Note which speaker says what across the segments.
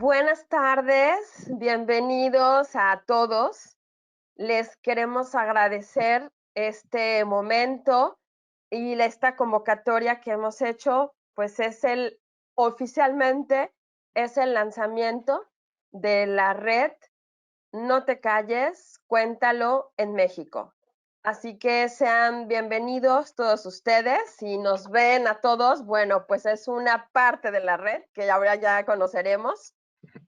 Speaker 1: Buenas tardes, bienvenidos a todos. Les queremos agradecer este momento y esta convocatoria que hemos hecho, pues oficialmente es el lanzamiento de la red No te calles, cuéntalo en México. Así que sean bienvenidos todos ustedes. Si nos ven a todos, bueno, pues es una parte de la red que ahora ya conoceremos,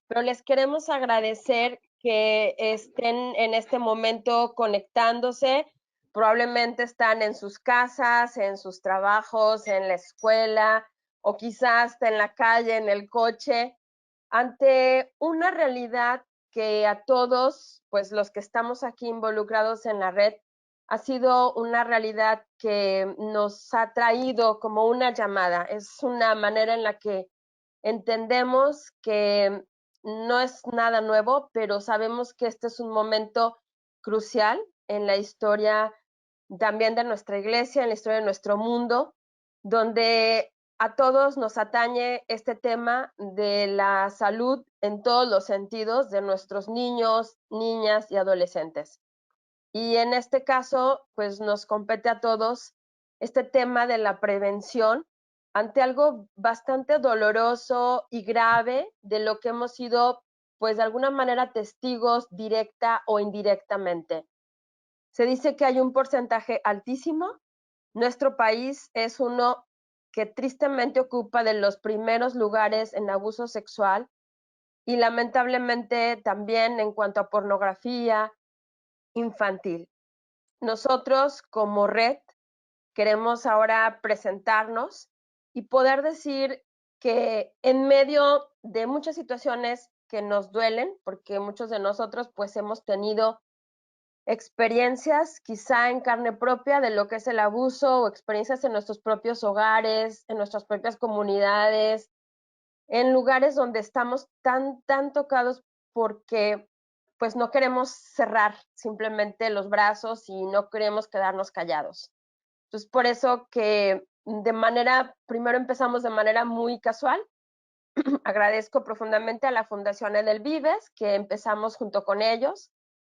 Speaker 1: pero les queremos agradecer que estén en este momento conectándose. Probablemente están en sus casas, en sus trabajos, en la escuela o quizás en la calle, en el coche, ante una realidad que a todos, pues los que estamos aquí involucrados en la red, ha sido una realidad que nos ha traído como una llamada. Es una manera en la que entendemos que no es nada nuevo, pero sabemos que este es un momento crucial en la historia también de nuestra iglesia, en la historia de nuestro mundo, donde a todos nos atañe este tema de la salud en todos los sentidos de nuestros niños, niñas y adolescentes. Y en este caso, pues nos compete a todos este tema de la prevención ante algo bastante doloroso y grave de lo que hemos sido, pues de alguna manera, testigos directa o indirectamente. Se dice que hay un porcentaje altísimo. Nuestro país es uno que tristemente ocupa de los primeros lugares en abuso sexual y lamentablemente también en cuanto a pornografía infantil. Nosotros como red queremos ahora presentarnos y poder decir que en medio de muchas situaciones que nos duelen, porque muchos de nosotros pues hemos tenido experiencias quizá en carne propia de lo que es el abuso o experiencias en nuestros propios hogares, en nuestras propias comunidades, en lugares donde estamos tan tocados porque pues no queremos cerrar simplemente los brazos y no queremos quedarnos callados. Entonces, por eso que primero empezamos de manera muy casual. Agradezco profundamente a la Fundación Edelvives, que empezamos junto con ellos.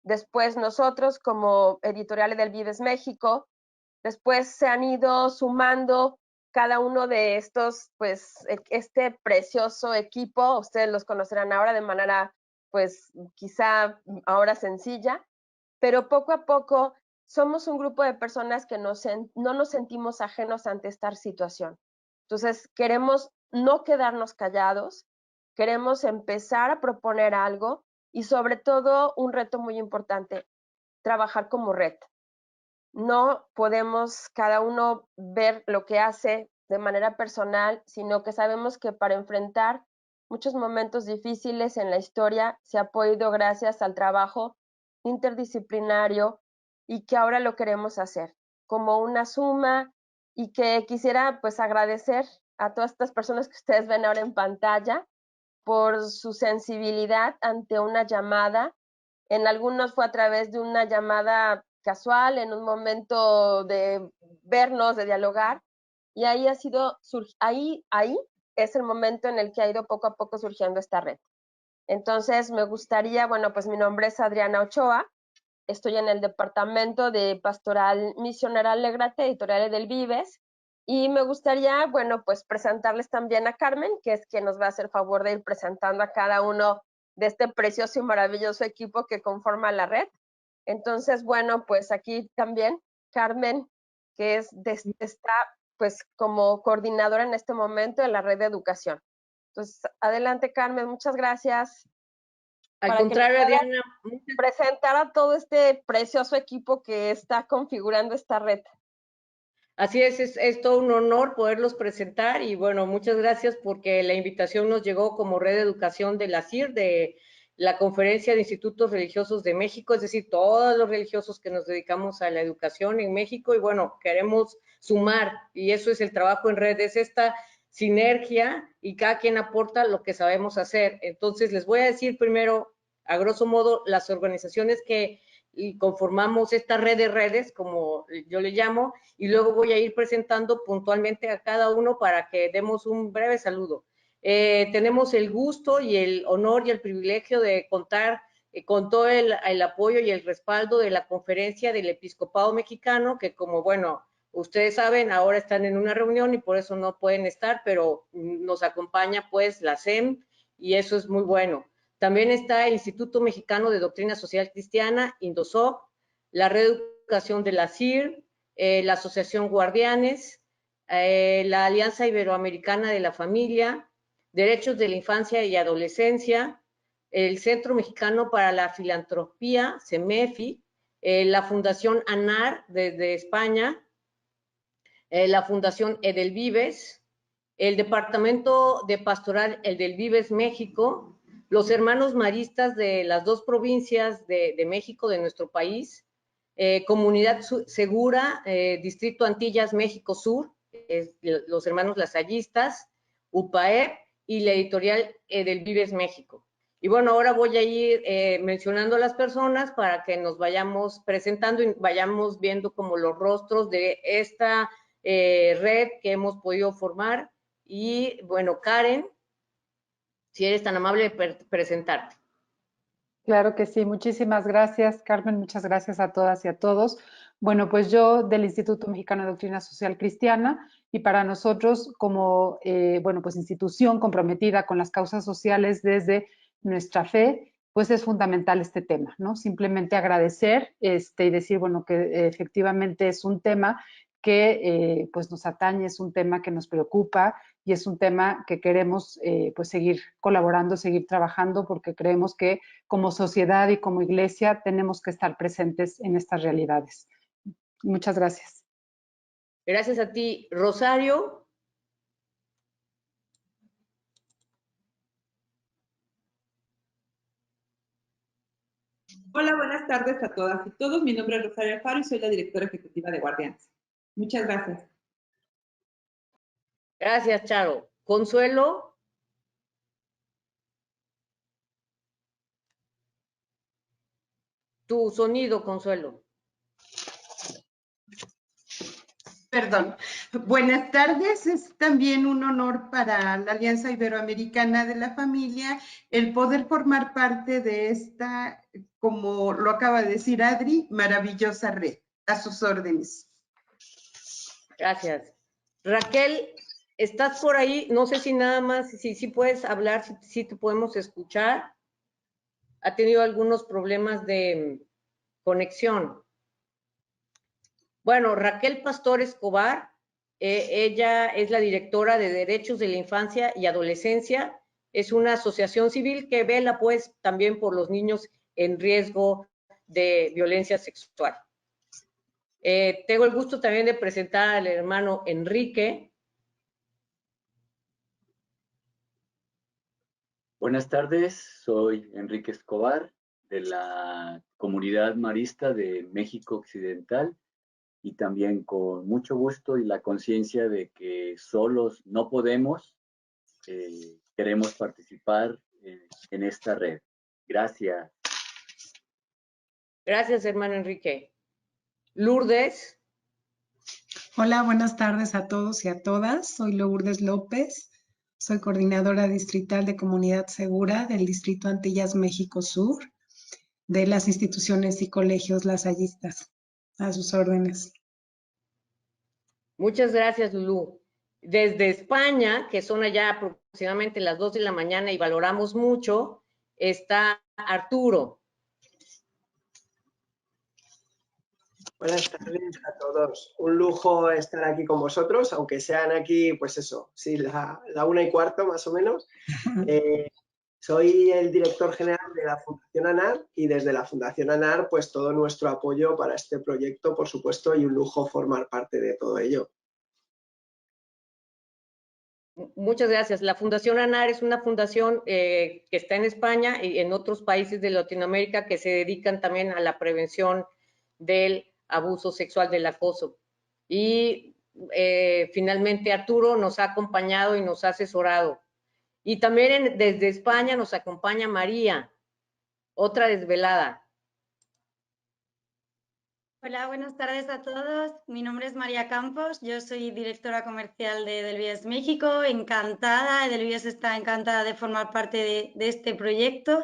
Speaker 1: Después nosotros como editorial Edelvives México. Después se han ido sumando cada uno de estos, pues, este precioso equipo. Ustedes los conocerán ahora de manera, pues, quizá ahora sencilla, pero poco a poco somos un grupo de personas que no nos sentimos ajenos ante esta situación. Entonces, queremos no quedarnos callados, queremos empezar a proponer algo y sobre todo un reto muy importante, trabajar como red. No podemos cada uno ver lo que hace de manera personal, sino que sabemos que para enfrentar muchos momentos difíciles en la historia se ha podido gracias al trabajo interdisciplinario y que ahora lo queremos hacer como una suma y que quisiera pues agradecer a todas estas personas que ustedes ven ahora en pantalla por su sensibilidad ante una llamada. En algunos fue a través de una llamada casual, en un momento de vernos, de dialogar, y ahí ahí es el momento en el que ha ido poco a poco surgiendo esta red. Entonces, me gustaría, bueno, pues mi nombre es Adriana Ochoa, estoy en el Departamento de Pastoral Misionera Alegrate, editorial Edelvives, y me gustaría, bueno, pues presentarles también a Carmen, que es quien nos va a hacer favor de ir presentando a cada uno de este precioso y maravilloso equipo que conforma la red. Entonces, bueno, pues aquí también Carmen, que está pues como coordinadora en este momento de la red de educación. Entonces, adelante Carmen, muchas gracias
Speaker 2: Al
Speaker 1: para que nos
Speaker 2: contrario,
Speaker 1: puedas
Speaker 2: Diana,
Speaker 1: presentar a todo este precioso equipo que está configurando esta red.
Speaker 2: así es todo un honor poderlos presentar y bueno, muchas gracias porque la invitación nos llegó como Red de Educación de la CIR, de la Conferencia de Institutos Religiosos de México, es decir, todos los religiosos que nos dedicamos a la educación en México y bueno, queremos sumar y eso es el trabajo en red, es esta sinergia y cada quien aporta lo que sabemos hacer. Entonces, les voy a decir primero, a grosso modo, las organizaciones que y conformamos esta red de redes, como yo le llamo, y luego voy a ir presentando puntualmente a cada uno para que demos un breve saludo. Tenemos el gusto y el honor y el privilegio de contar con todo el apoyo y el respaldo de la Conferencia del Episcopado Mexicano, que como, bueno, ustedes saben, ahora están en una reunión y por eso no pueden estar, pero nos acompaña pues la SEM y eso es muy bueno. También está el Instituto Mexicano de Doctrina Social Cristiana, INDOSOC, la Red de Educación de la CIR, la Asociación Guardianes, la Alianza Iberoamericana de la Familia, Derechos de la Infancia y Adolescencia, el Centro Mexicano para la Filantropía, CEMEFI, la Fundación ANAR desde España, la Fundación Edelvives, el Departamento de Pastoral Edelvives México, los hermanos maristas de las dos provincias de México, de nuestro país, Comunidad Segura, Distrito Antillas México Sur, los hermanos lasallistas, UPAEP y la editorial Edelvives México. Y bueno, ahora voy a ir mencionando a las personas para que nos vayamos presentando y vayamos viendo como los rostros de esta red que hemos podido formar. Y bueno, Karen, si eres tan amable de presentarte.
Speaker 3: Claro que sí, muchísimas gracias, Carmen, muchas gracias a todas y a todos. Bueno, pues yo del Instituto Mexicano de Doctrina Social Cristiana y para nosotros como, bueno, pues institución comprometida con las causas sociales desde nuestra fe, pues es fundamental este tema, ¿no? Simplemente agradecer y decir, bueno, que efectivamente es un tema que pues nos atañe, es un tema que nos preocupa y es un tema que queremos pues seguir colaborando, seguir trabajando porque creemos que como sociedad y como iglesia tenemos que estar presentes en estas realidades. Muchas gracias.
Speaker 2: Gracias a ti, Rosario.
Speaker 4: Hola, buenas tardes a todas y todos. Mi nombre es Rosario Alfaro y soy la directora ejecutiva de Guardianes. Muchas gracias.
Speaker 2: Gracias, Charo. Consuelo. Tu sonido, Consuelo.
Speaker 5: Perdón. Buenas tardes. Es también un honor para la Alianza Iberoamericana de la Familia el poder formar parte de esta, como lo acaba de decir Adri, maravillosa red. A sus órdenes.
Speaker 2: Gracias. Raquel, ¿estás por ahí? No sé si nada más, si puedes hablar, si te podemos escuchar. Ha tenido algunos problemas de conexión. Bueno, Raquel Pastor Escobar, ella es la directora de Derechos de la Infancia y Adolescencia. Es una asociación civil que vela pues también por los niños en riesgo de violencia sexual. Tengo el gusto también de presentar al hermano Enrique.
Speaker 6: Buenas tardes, soy Enrique Escobar de la Comunidad Marista de México Occidental y también con mucho gusto y la conciencia de que solos no podemos, queremos participar en esta red. Gracias.
Speaker 2: Gracias, hermano Enrique. Lourdes.
Speaker 7: Hola, buenas tardes a todos y a todas. Soy Lourdes López. Soy coordinadora distrital de Comunidad Segura del Distrito Antillas México Sur, de las instituciones y colegios lasallistas. A sus órdenes.
Speaker 2: Muchas gracias, Lulú. Desde España, que son allá aproximadamente las 2 de la mañana y valoramos mucho, está Arturo.
Speaker 8: Buenas tardes a todos. Un lujo estar aquí con vosotros, aunque sean aquí, pues eso, sí, la 1:15 más o menos. Soy el director general de la Fundación ANAR y desde la Fundación ANAR, pues todo nuestro apoyo para este proyecto, por supuesto, y un lujo formar parte de todo ello.
Speaker 2: Muchas gracias. La Fundación ANAR es una fundación que está en España y en otros países de Latinoamérica que se dedican también a la prevención del abuso sexual, del acoso. Y finalmente Arturo nos ha acompañado y nos ha asesorado. Y también desde España nos acompaña María, otra desvelada.
Speaker 9: Hola, buenas tardes a todos. Mi nombre es María Campos, yo soy directora comercial de Delvies México, encantada, Delvies está encantada de formar parte de este proyecto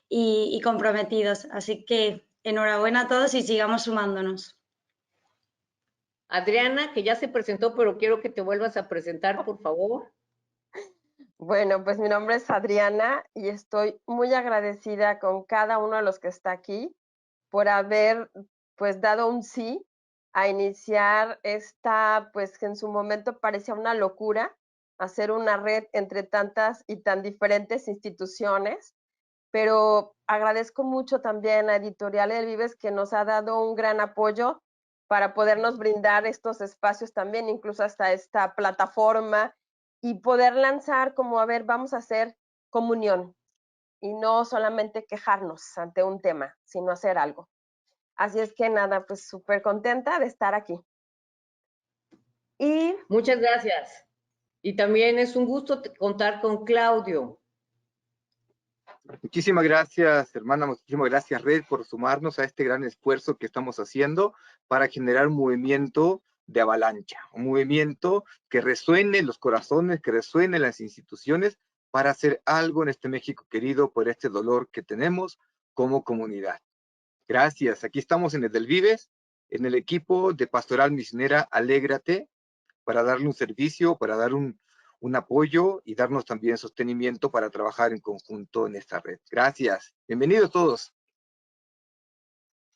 Speaker 9: y comprometidos. Así que enhorabuena a todos y sigamos sumándonos.
Speaker 2: Adriana, que ya se presentó, pero quiero que te vuelvas a presentar, por favor.
Speaker 1: Bueno, pues mi nombre es Adriana y estoy muy agradecida con cada uno de los que está aquí por haber pues dado un sí a iniciar esta, pues que en su momento parecía una locura, hacer una red entre tantas y tan diferentes instituciones, pero agradezco mucho también a Editorial El Vives que nos ha dado un gran apoyo para podernos brindar estos espacios también, incluso hasta esta plataforma y poder lanzar como, a ver, vamos a hacer comunión y no solamente quejarnos ante un tema, sino hacer algo. Así es que nada, pues súper contenta de estar aquí. Y
Speaker 2: Muchas gracias. Y también es un gusto contar con Claudio.
Speaker 10: Muchísimas gracias, hermana, muchísimas gracias, Red, por sumarnos a este gran esfuerzo que estamos haciendo para generar un movimiento de avalancha, un movimiento que resuene en los corazones, que resuene en las instituciones para hacer algo en este México querido por este dolor que tenemos como comunidad. Gracias. Aquí estamos en Edelvives, en el equipo de Pastoral Misionera Alégrate, para darle un servicio, para dar un apoyo y darnos también sostenimiento para trabajar en conjunto en esta red. Gracias. Bienvenidos todos.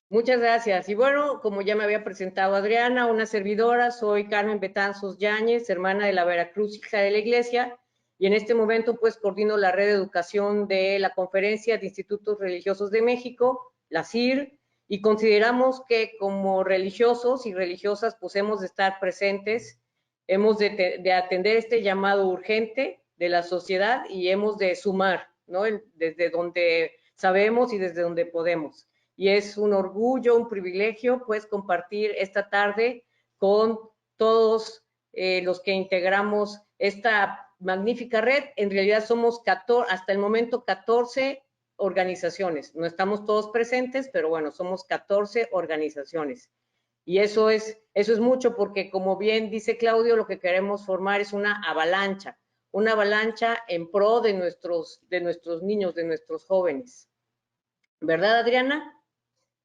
Speaker 2: Muchas gracias. Y bueno, como ya me había presentado Adriana, una servidora, soy Carmen Betanzos Yáñez, hermana de la Veracruz, hija de la Iglesia, y en este momento pues coordino la red de educación de la Conferencia de Institutos Religiosos de México, la CIR, y consideramos que como religiosos y religiosas pues hemos de estar presentes, hemos de atender este llamado urgente de la sociedad y hemos de sumar, ¿no? Desde donde sabemos y desde donde podemos. Y es un orgullo, un privilegio, pues, compartir esta tarde con todos los que integramos esta magnífica red. En realidad somos 14, hasta el momento 14 organizaciones. No estamos todos presentes, pero bueno, somos 14 organizaciones. Y eso es mucho porque, como bien dice Claudio, lo que queremos formar es una avalancha en pro de nuestros niños, de nuestros jóvenes. ¿Verdad, Adriana?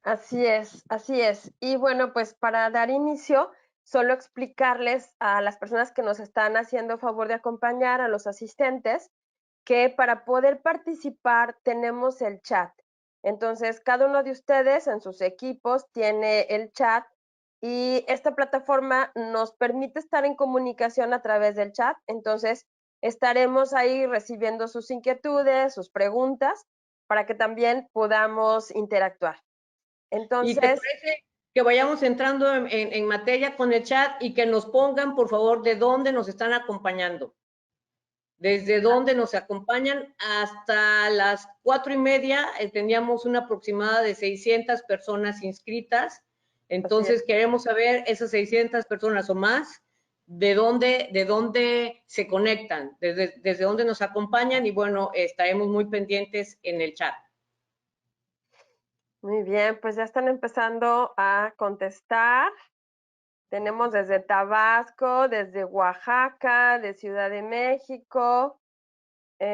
Speaker 1: así es, así es. Y bueno, pues para dar inicio, solo explicarles a las personas que nos están haciendo favor de acompañar, a los asistentes, que para poder participar tenemos el chat. Entonces, cada uno de ustedes en sus equipos tiene el chat y esta plataforma nos permite estar en comunicación a través del chat. Entonces, estaremos ahí recibiendo sus inquietudes, sus preguntas, para que también podamos interactuar. Entonces,
Speaker 2: ¿y te parece que vayamos entrando en materia con el chat y que nos pongan, por favor, de dónde nos están acompañando? Desde dónde nos acompañan hasta las 4:30 teníamos una aproximada de 600 personas inscritas. Entonces queremos saber esas 600 personas o más, de dónde se conectan, desde dónde nos acompañan y bueno, estaremos muy pendientes en el chat.
Speaker 1: muy bien, pues ya están empezando a contestar. Tenemos desde Tabasco, desde Oaxaca, de Ciudad de México. A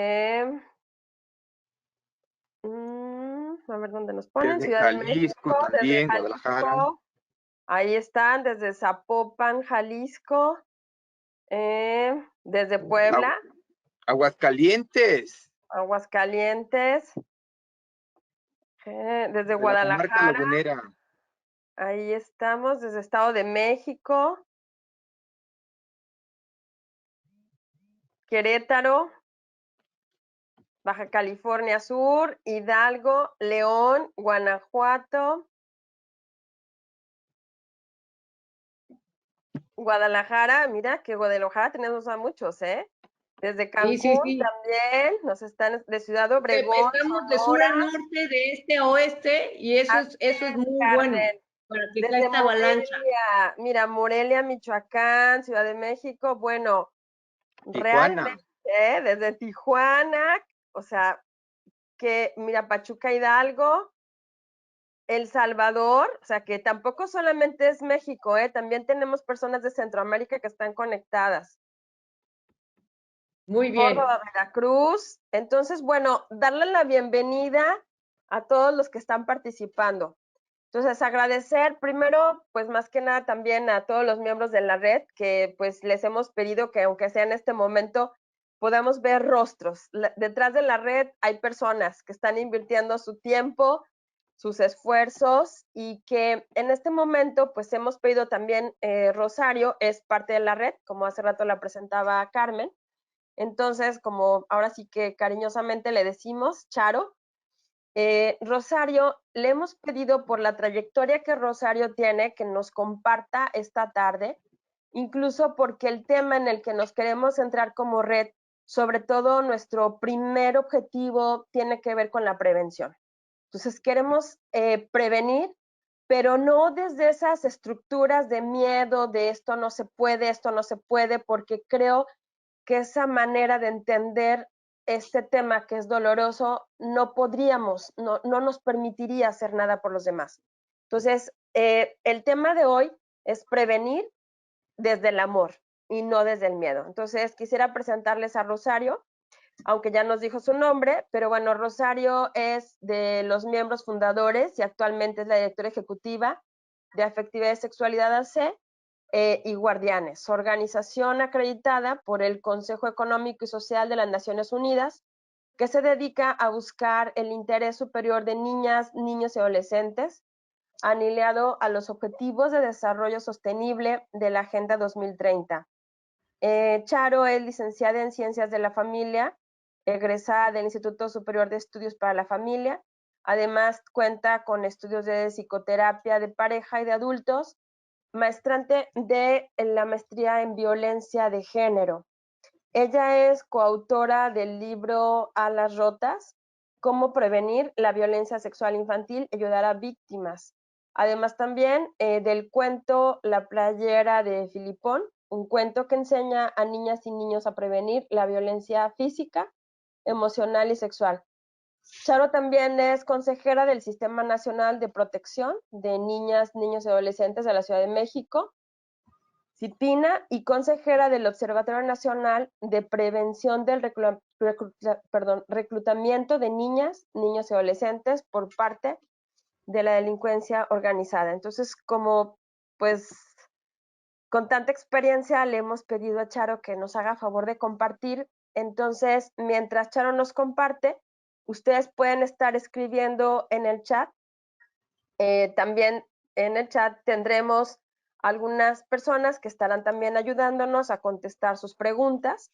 Speaker 1: ver dónde nos ponen.
Speaker 10: Desde
Speaker 1: Ciudad de México,
Speaker 10: Jalisco
Speaker 1: desde
Speaker 10: también, Guadalajara.
Speaker 1: Jalisco. Ahí están, desde Zapopan, Jalisco. Desde Puebla.
Speaker 10: Aguascalientes.
Speaker 1: Aguascalientes. Desde
Speaker 10: De la comarca
Speaker 1: Guadalajara.
Speaker 10: lagunera.
Speaker 1: Ahí estamos, desde Estado de México. Querétaro. Baja California Sur, Hidalgo, León, Guanajuato, Guadalajara, mira que Guadalajara tenemos a muchos, ¿eh? Desde Cancún
Speaker 2: sí.
Speaker 1: también, nos están de Ciudad Obregón,
Speaker 2: Estamos de sur
Speaker 1: Sonora,
Speaker 2: a norte, de este a oeste, y eso es muy bueno para que sea
Speaker 1: desde
Speaker 2: esta avalancha.
Speaker 1: Morelia, mira, Morelia, Michoacán, Ciudad de México, bueno,
Speaker 10: Tijuana.
Speaker 1: realmente, desde Tijuana, o sea, que mira, Pachuca, Hidalgo, El Salvador, o sea que tampoco solamente es México, también tenemos personas de Centroamérica que están conectadas.
Speaker 2: Muy bien.
Speaker 1: Córdoba, Veracruz. Entonces, bueno, darle la bienvenida a todos los que están participando. Entonces, agradecer primero, pues más que nada también a todos los miembros de la red que pues les hemos pedido que aunque sea en este momento podamos ver rostros. Detrás de la red hay personas que están invirtiendo su tiempo, sus esfuerzos y que en este momento pues hemos pedido también, Rosario es parte de la red, como hace rato la presentaba Carmen. Entonces, como ahora sí que cariñosamente le decimos, Charo, Rosario, le hemos pedido por la trayectoria que Rosario tiene que nos comparta esta tarde, incluso porque el tema en el que nos queremos centrar como red, sobre todo nuestro primer objetivo tiene que ver con la prevención. Entonces queremos prevenir, pero no desde esas estructuras de miedo, de esto no se puede, porque creo que esa manera de entender este tema que es doloroso, no podríamos, no nos permitiría hacer nada por los demás. Entonces, el tema de hoy es prevenir desde el amor y no desde el miedo. Entonces, quisiera presentarles a Rosario, aunque ya nos dijo su nombre, pero bueno, Rosario es de los miembros fundadores y actualmente es la directora ejecutiva de Afectividad y Sexualidad AC, y Guardianes, organización acreditada por el Consejo Económico y Social de las Naciones Unidas, que se dedica a buscar el interés superior de niñas, niños y adolescentes, alineado a los Objetivos de Desarrollo Sostenible de la Agenda 2030. Charo es licenciada en Ciencias de la Familia, egresada del Instituto Superior de Estudios para la Familia. Además, cuenta con estudios de psicoterapia de pareja y de adultos, maestrante de la maestría en violencia de género. Ella es coautora del libro Alas Rotas, cómo prevenir la violencia sexual infantil y ayudar a víctimas. Además también del cuento La playera de Filipón, un cuento que enseña a niñas y niños a prevenir la violencia física, emocional y sexual. Charo también es consejera del Sistema Nacional de Protección de Niñas, Niños y Adolescentes de la Ciudad de México, CIPINA, y consejera del Observatorio Nacional de Prevención del Reclutamiento de Niñas, Niños y Adolescentes por parte de la delincuencia organizada. Entonces, como pues con tanta experiencia, le hemos pedido a Charo que nos haga favor de compartir. Entonces, mientras Charo nos comparte, ustedes pueden estar escribiendo en el chat. También en el chat tendremos algunas personas que estarán también ayudándonos a contestar sus preguntas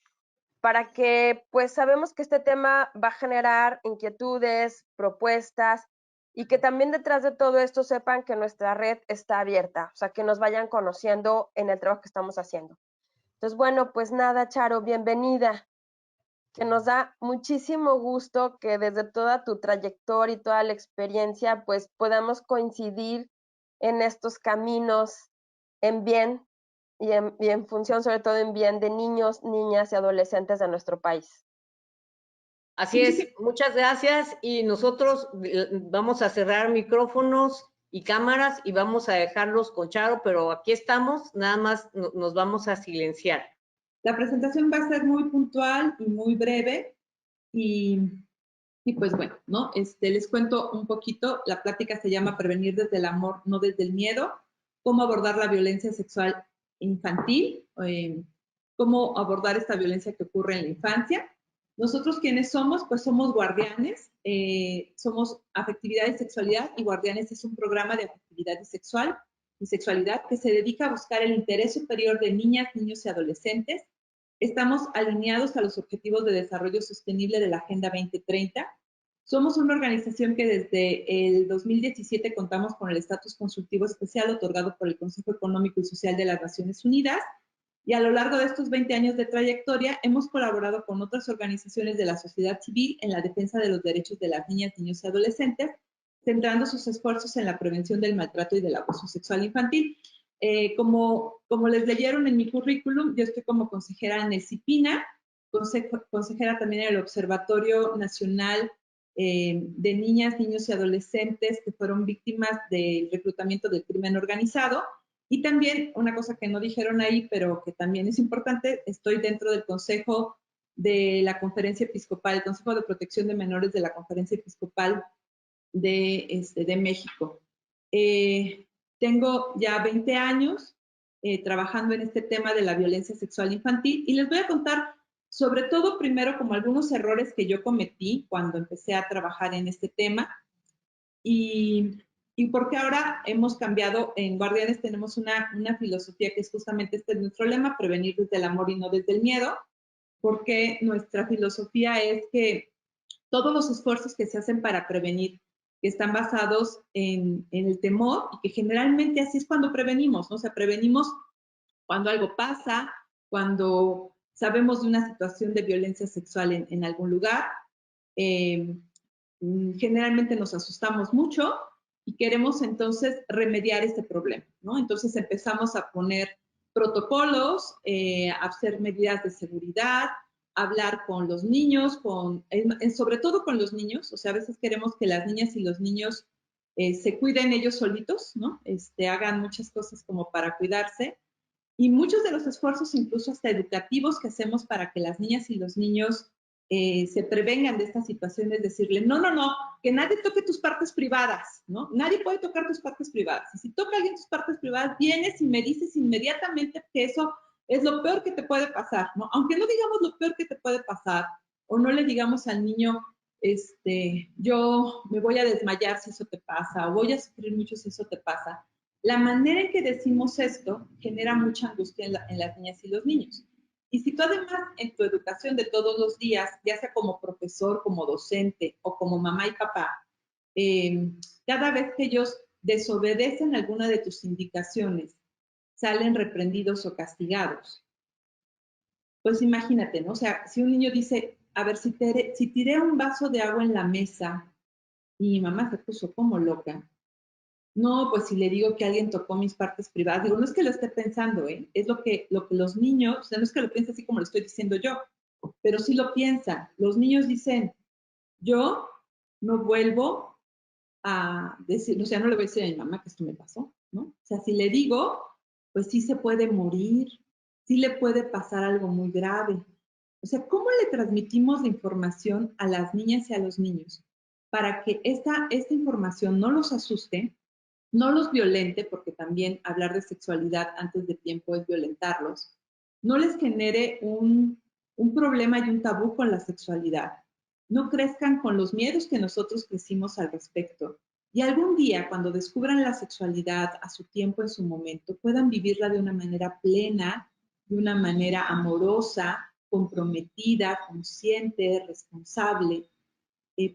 Speaker 1: para que, pues sabemos que este tema va a generar inquietudes, propuestas y que también detrás de todo esto sepan que nuestra red está abierta, o sea, que nos vayan conociendo en el trabajo que estamos haciendo. Entonces, bueno, pues nada, Charo, bienvenida, que nos da muchísimo gusto que desde toda tu trayectoria y toda la experiencia, pues podamos coincidir en estos caminos en bien y en función, sobre todo en bien de niños, niñas y adolescentes de nuestro país.
Speaker 2: Así es, muchas gracias y nosotros vamos a cerrar micrófonos y cámaras y vamos a dejarlos con Charo, pero aquí estamos, nada más nos vamos a silenciar.
Speaker 4: La presentación va a ser muy puntual y muy breve y pues bueno, ¿no? Les cuento un poquito, la plática se llama Prevenir desde el amor, no desde el miedo, cómo abordar la violencia sexual infantil, cómo abordar esta violencia que ocurre en la infancia. Nosotros, ¿quiénes somos? Pues somos Guardianes, somos Afectividad y Sexualidad, y Guardianes es un programa de afectividad y sexualidad que se dedica a buscar el interés superior de niñas, niños y adolescentes. Estamos alineados a los Objetivos de Desarrollo Sostenible de la Agenda 2030. Somos una organización que desde el 2017 contamos con el estatus consultivo especial otorgado por el Consejo Económico y Social de las Naciones Unidas, y a lo largo de estos 20 años de trayectoria hemos colaborado con otras organizaciones de la sociedad civil en la defensa de los derechos de las niñas, niños y adolescentes, centrando sus esfuerzos en la prevención del maltrato y del abuso sexual infantil. Como les leyeron en mi currículum, yo estoy como consejera en el CIPINA, consejera también en el Observatorio Nacional de niñas, niños y adolescentes que fueron víctimas del reclutamiento del crimen organizado. Y también una cosa que no dijeron ahí, pero que también es importante, estoy dentro del Consejo de la Conferencia Episcopal, el Consejo de Protección de Menores de la Conferencia Episcopal de México. Tengo ya 20 años trabajando en este tema de la violencia sexual infantil y les voy a contar sobre todo primero como algunos errores que yo cometí cuando empecé a trabajar en este tema y porque ahora hemos cambiado, en Guardianes tenemos una filosofía que es justamente este es nuestro lema, prevenir desde el amor y no desde el miedo, porque nuestra filosofía es que todos los esfuerzos que se hacen para prevenir, que están basados en el temor y que generalmente así es cuando prevenimos, ¿no? O sea, prevenimos cuando algo pasa, cuando sabemos de una situación de violencia sexual en algún lugar. Generalmente nos asustamos mucho y queremos entonces remediar este problema, ¿no? Entonces empezamos a poner protocolos, a hacer medidas de seguridad, hablar con los niños, sobre todo con los niños, o sea, a veces queremos que las niñas y los niños se cuiden ellos solitos, ¿no? Hagan muchas cosas como para cuidarse. Y muchos de los esfuerzos, incluso hasta educativos, que hacemos para que las niñas y los niños se prevengan de estas situaciones, decirle, no, que nadie toque tus partes privadas, ¿no? Nadie puede tocar tus partes privadas. Y si toca alguien tus partes privadas, vienes y me dices inmediatamente que eso es lo peor que te puede pasar, ¿no? Aunque no digamos lo peor que te puede pasar, o no le digamos al niño, yo me voy a desmayar si eso te pasa, o voy a sufrir mucho si eso te pasa. La manera en que decimos esto genera mucha angustia en las niñas y los niños. Y si tú además en tu educación de todos los días, ya sea como profesor, como docente o como mamá y papá, cada vez que ellos desobedecen alguna de tus indicaciones, salen reprendidos o castigados. Pues imagínate, ¿no? O sea, si un niño dice, a ver, si tiré un vaso de agua en la mesa y mi mamá se puso como loca, no, pues si le digo que alguien tocó mis partes privadas, digo, no es que lo esté pensando, es lo que los niños, o sea, no es que lo piense así como lo estoy diciendo yo, pero sí lo piensan. Los niños dicen, yo no vuelvo a decir, o sea, no le voy a decir a mi mamá que esto me pasó, ¿no? O sea, si le digo, pues sí se puede morir, sí le puede pasar algo muy grave. O sea, ¿cómo le transmitimos la información a las niñas y a los niños para que esta información no los asuste, no los violente, porque también hablar de sexualidad antes de tiempo es violentarlos, no les genere un problema y un tabú con la sexualidad, no crezcan con los miedos que nosotros crecimos al respecto, y algún día, cuando descubran la sexualidad a su tiempo, en su momento, puedan vivirla de una manera plena, de una manera amorosa, comprometida, consciente, responsable,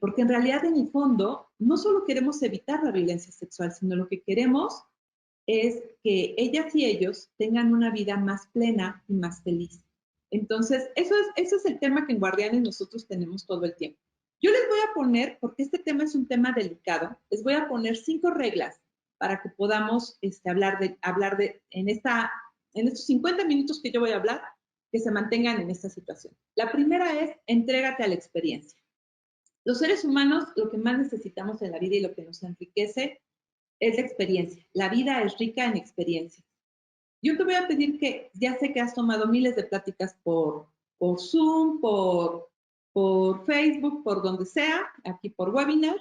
Speaker 4: porque en realidad en el fondo no solo queremos evitar la violencia sexual, sino lo que queremos es que ellas y ellos tengan una vida más plena y más feliz. Entonces, eso es el tema que en Guardianes nosotros tenemos todo el tiempo. Yo les voy a poner, porque este tema es un tema delicado, les voy a poner 5 reglas para que podamos hablar de en estos 50 minutos que yo voy a hablar, que se mantengan en esta situación. La primera es, entrégate a la experiencia. Los seres humanos lo que más necesitamos en la vida y lo que nos enriquece es la experiencia. La vida es rica en experiencias. Yo te voy a pedir que, ya sé que has tomado miles de pláticas por Zoom, por Facebook, por donde sea, aquí por webinar,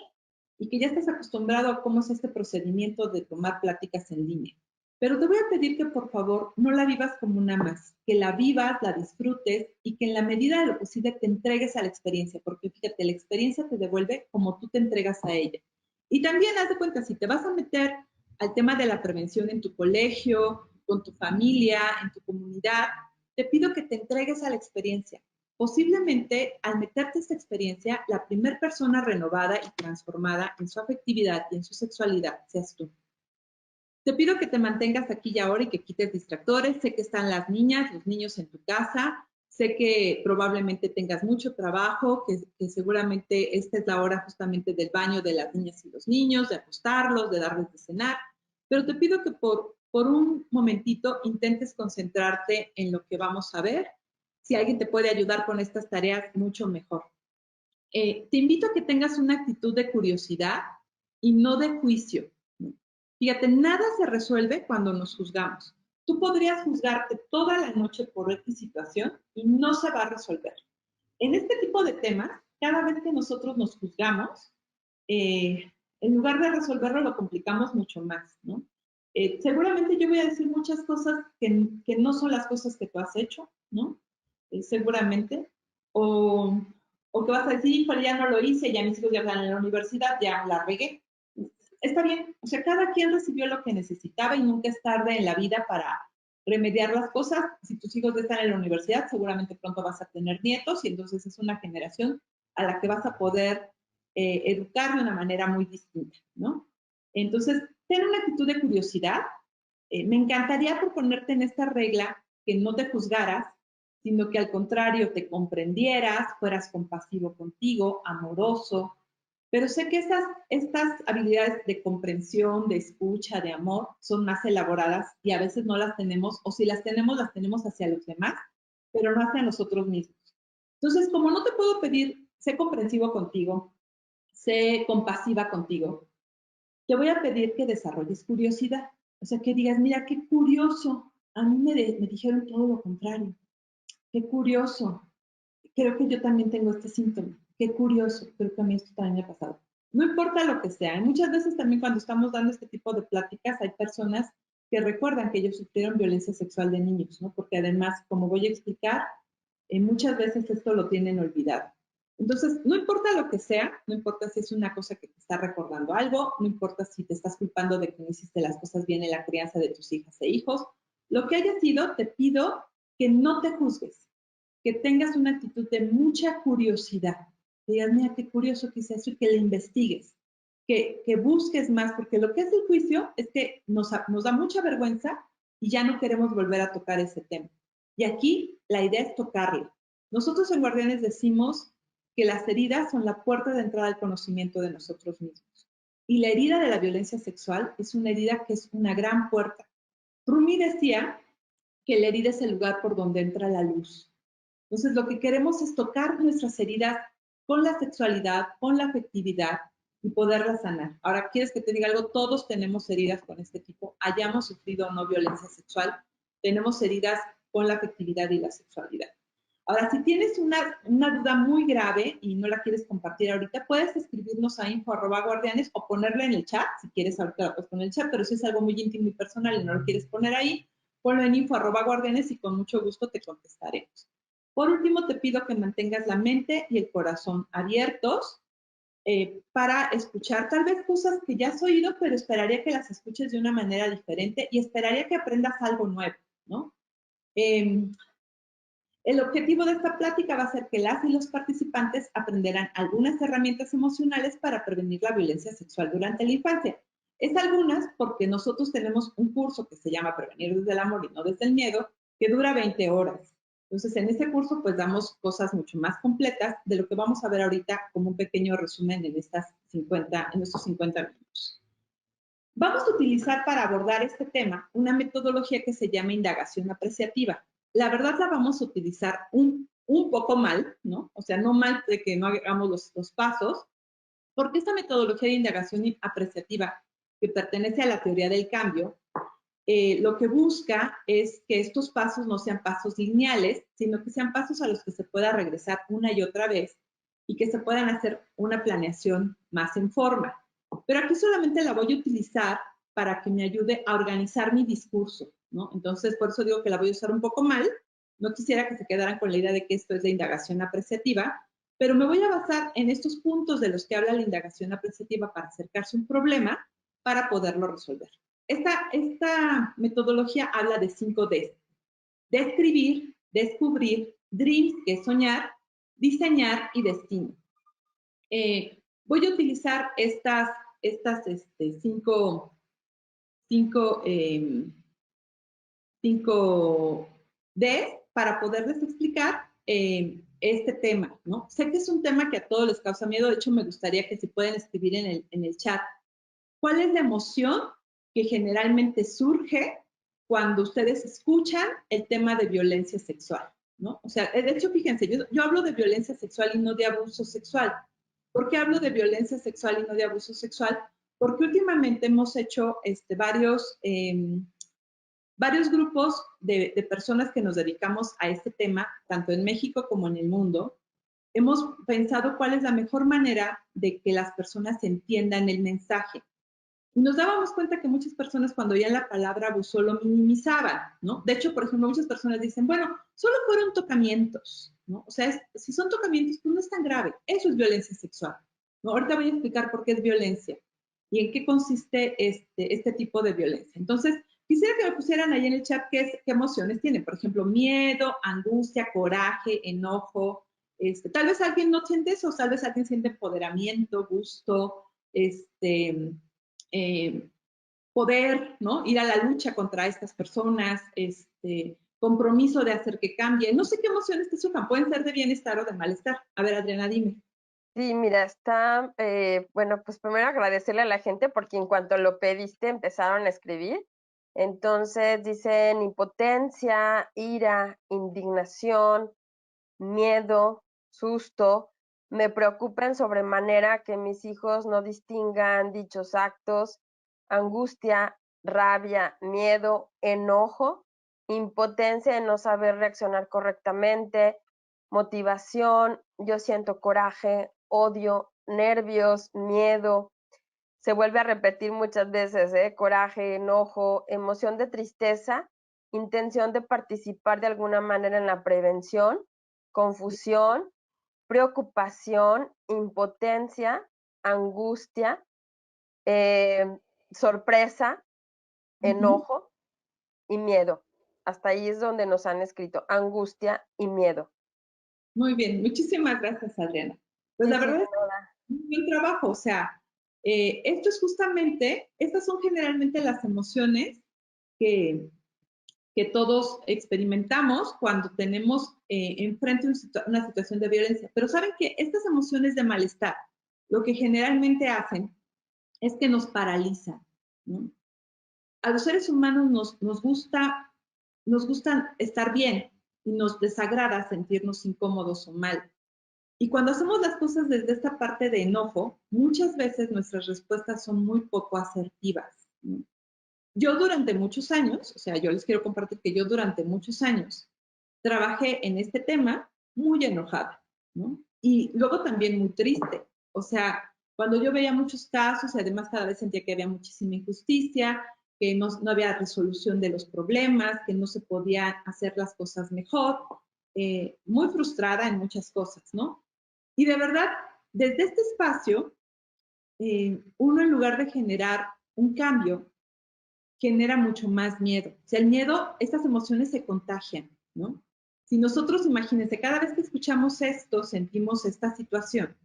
Speaker 4: y que ya estás acostumbrado a cómo es este procedimiento de tomar pláticas en línea. Pero te voy a pedir que por favor no la vivas como una más, que la vivas, la disfrutes y que en la medida de lo posible te entregues a la experiencia, porque fíjate, la experiencia te devuelve como tú te entregas a ella. Y también haz de cuenta, si te vas a meter al tema de la prevención en tu colegio, con tu familia, en tu comunidad, te pido que te entregues a la experiencia. Posiblemente al meterte a esta experiencia, la primera persona renovada y transformada en su afectividad y en su sexualidad seas tú. Te pido que te mantengas aquí y ahora y que quites distractores. Sé que están las niñas, los niños en tu casa. Sé que probablemente tengas mucho trabajo, que seguramente esta es la hora justamente del baño de las niñas y los niños, de acostarlos, de darles de cenar. Pero te pido que por un momentito intentes concentrarte en lo que vamos a ver. Si alguien te puede ayudar con estas tareas, mucho mejor. te invito a que tengas una actitud de curiosidad y no de juicio. Fíjate, nada se resuelve cuando nos juzgamos. Tú podrías juzgarte toda la noche por X situación y no se va a resolver. En este tipo de temas, cada vez que nosotros nos juzgamos, en lugar de resolverlo, lo complicamos mucho más, ¿no? Seguramente yo voy a decir muchas cosas que no son las cosas que tú has hecho, ¿no? Seguramente. O que vas a decir, híjole, ya no lo hice, ya mis hijos ya están en la universidad, ya la regué. Está bien, o sea, cada quien recibió lo que necesitaba y nunca es tarde en la vida para remediar las cosas. Si tus hijos ya están en la universidad, seguramente pronto vas a tener nietos y entonces es una generación a la que vas a poder educar de una manera muy distinta, ¿no? Entonces, ten una actitud de curiosidad. Me encantaría proponerte en esta regla que no te juzgaras, sino que al contrario te comprendieras, fueras compasivo contigo, amoroso. Pero sé que estas habilidades de comprensión, de escucha, de amor, son más elaboradas y a veces no las tenemos, o si las tenemos hacia los demás, pero no hacia nosotros mismos. Entonces, como no te puedo pedir, sé comprensivo contigo, sé compasiva contigo, te voy a pedir que desarrolles curiosidad. O sea, que digas, mira, qué curioso, a mí me dijeron todo lo contrario. Qué curioso, creo que yo también tengo este síntoma. Qué curioso, creo que a mí esto también me ha pasado. No importa lo que sea, muchas veces también cuando estamos dando este tipo de pláticas hay personas que recuerdan que ellos sufrieron violencia sexual de niños, ¿no? Porque además, como voy a explicar, muchas veces esto lo tienen olvidado. Entonces, no importa lo que sea, no importa si es una cosa que te está recordando algo, no importa si te estás culpando de que no hiciste las cosas bien en la crianza de tus hijas e hijos, lo que haya sido, te pido que no te juzgues, que tengas una actitud de mucha curiosidad. Que digas, mira, qué curioso que hice eso y que le investigues, que busques más, porque lo que es el juicio es que nos da mucha vergüenza y ya no queremos volver a tocar ese tema. Y aquí la idea es tocarlo. Nosotros en Guardianes decimos que las heridas son la puerta de entrada al conocimiento de nosotros mismos. Y la herida de la violencia sexual es una herida que es una gran puerta. Rumi decía que la herida es el lugar por donde entra la luz. Entonces, lo que queremos es tocar nuestras heridas con la sexualidad, con la afectividad y poderlas sanar. Ahora, ¿quieres que te diga algo? Todos tenemos heridas con este tipo, hayamos sufrido o no violencia sexual, tenemos heridas con la afectividad y la sexualidad. Ahora, si tienes una duda muy grave y no la quieres compartir ahorita, puedes escribirnos a info@guardianes o ponerla en el chat. Si quieres, ahorita la puedes poner en el chat, pero si es algo muy íntimo y personal y no lo quieres poner ahí, ponlo en info@guardianes y con mucho gusto te contestaremos. Por último, te pido que mantengas la mente y el corazón abiertos para escuchar tal vez cosas que ya has oído, pero esperaría que las escuches de una manera diferente y esperaría que aprendas algo nuevo, ¿no? El objetivo de esta plática va a ser que las y los participantes aprenderán algunas herramientas emocionales para prevenir la violencia sexual durante la infancia. Es algunas porque nosotros tenemos un curso que se llama Prevenir desde el amor y no desde el miedo, que dura 20 horas. Entonces, en este curso, pues damos cosas mucho más completas de lo que vamos a ver ahorita como un pequeño resumen en estos 50 minutos. Vamos a utilizar para abordar este tema una metodología que se llama indagación apreciativa. La verdad la vamos a utilizar un poco mal, ¿no? O sea, no mal de que no hagamos los pasos, porque esta metodología de indagación apreciativa que pertenece a la teoría del cambio, lo que busca es que estos pasos no sean pasos lineales, sino que sean pasos a los que se pueda regresar una y otra vez y que se puedan hacer una planeación más en forma. Pero aquí solamente la voy a utilizar para que me ayude a organizar mi discurso, ¿no? Entonces, por eso digo que la voy a usar un poco mal. No quisiera que se quedaran con la idea de que esto es la indagación apreciativa, pero me voy a basar en estos puntos de los que habla la indagación apreciativa para acercarse a un problema para poderlo resolver. Esta metodología habla de 5 Ds. Describir, descubrir, dreams, que es soñar, diseñar y destino. Voy a utilizar estas 5 Ds para poderles explicar este tema, ¿no? Sé que es un tema que a todos les causa miedo, de hecho me gustaría que se pueden escribir en el chat. ¿Cuál es la emoción que generalmente surge cuando ustedes escuchan el tema de violencia sexual? ¿no? O sea, de hecho, fíjense, yo hablo de violencia sexual y no de abuso sexual. ¿Por qué hablo de violencia sexual y no de abuso sexual? Porque últimamente hemos hecho varios grupos de personas que nos dedicamos a este tema, tanto en México como en el mundo. Hemos pensado cuál es la mejor manera de que las personas entiendan el mensaje. Y nos dábamos cuenta que muchas personas cuando oían la palabra abuso lo minimizaban, ¿no? De hecho, por ejemplo, muchas personas dicen, bueno, solo fueron tocamientos, ¿no? O sea, si son tocamientos, pues no es tan grave. Eso es violencia sexual, ¿no? Ahorita voy a explicar por qué es violencia y en qué consiste este tipo de violencia. Entonces, quisiera que me pusieran ahí en el chat qué emociones tienen. Por ejemplo, miedo, angustia, coraje, enojo. Tal vez alguien no siente eso, tal vez alguien siente empoderamiento, gusto, poder, ¿no? Ir a la lucha contra estas personas, compromiso de hacer que cambien. No sé qué emociones te surjan, pueden ser de bienestar o de malestar. A ver, Adriana, dime.
Speaker 1: Sí, mira, está, bueno, pues primero agradecerle a la gente porque en cuanto lo pediste empezaron a escribir. Entonces dicen impotencia, ira, indignación, miedo, susto. Me preocupa en sobremanera que mis hijos no distingan dichos actos, angustia, rabia, miedo, enojo, impotencia de no saber reaccionar correctamente, motivación, yo siento coraje, odio, nervios, miedo. Se vuelve a repetir muchas veces, coraje, enojo, emoción de tristeza, intención de participar de alguna manera en la prevención, confusión, preocupación, impotencia, angustia, sorpresa, enojo y miedo. Hasta ahí es donde nos han escrito, angustia y miedo.
Speaker 4: Muy bien, muchísimas gracias, Adriana. Pues
Speaker 1: sí,
Speaker 4: la verdad es un buen trabajo, o sea, esto es justamente, estas son generalmente las emociones que todos experimentamos cuando tenemos enfrente una situación de violencia. Pero saben que estas emociones de malestar, lo que generalmente hacen es que nos paralizan, ¿no? A los seres humanos nos gusta estar bien y nos desagrada sentirnos incómodos o mal. Y cuando hacemos las cosas desde esta parte de enojo, muchas veces nuestras respuestas son muy poco asertivas, ¿no? Yo durante muchos años, o sea, yo les quiero compartir que yo durante muchos años trabajé en este tema muy enojada, ¿no? Y luego también muy triste. O sea, cuando yo veía muchos casos y además cada vez sentía que había muchísima injusticia, que no había resolución de los problemas, que no se podían hacer las cosas mejor, muy frustrada en muchas cosas, ¿no? Y de verdad, desde este espacio, uno en lugar de generar un cambio, genera mucho más miedo. O sea, el miedo, estas emociones se contagian, ¿no? Si nosotros, imagínense, cada vez que escuchamos esto, sentimos esta situación,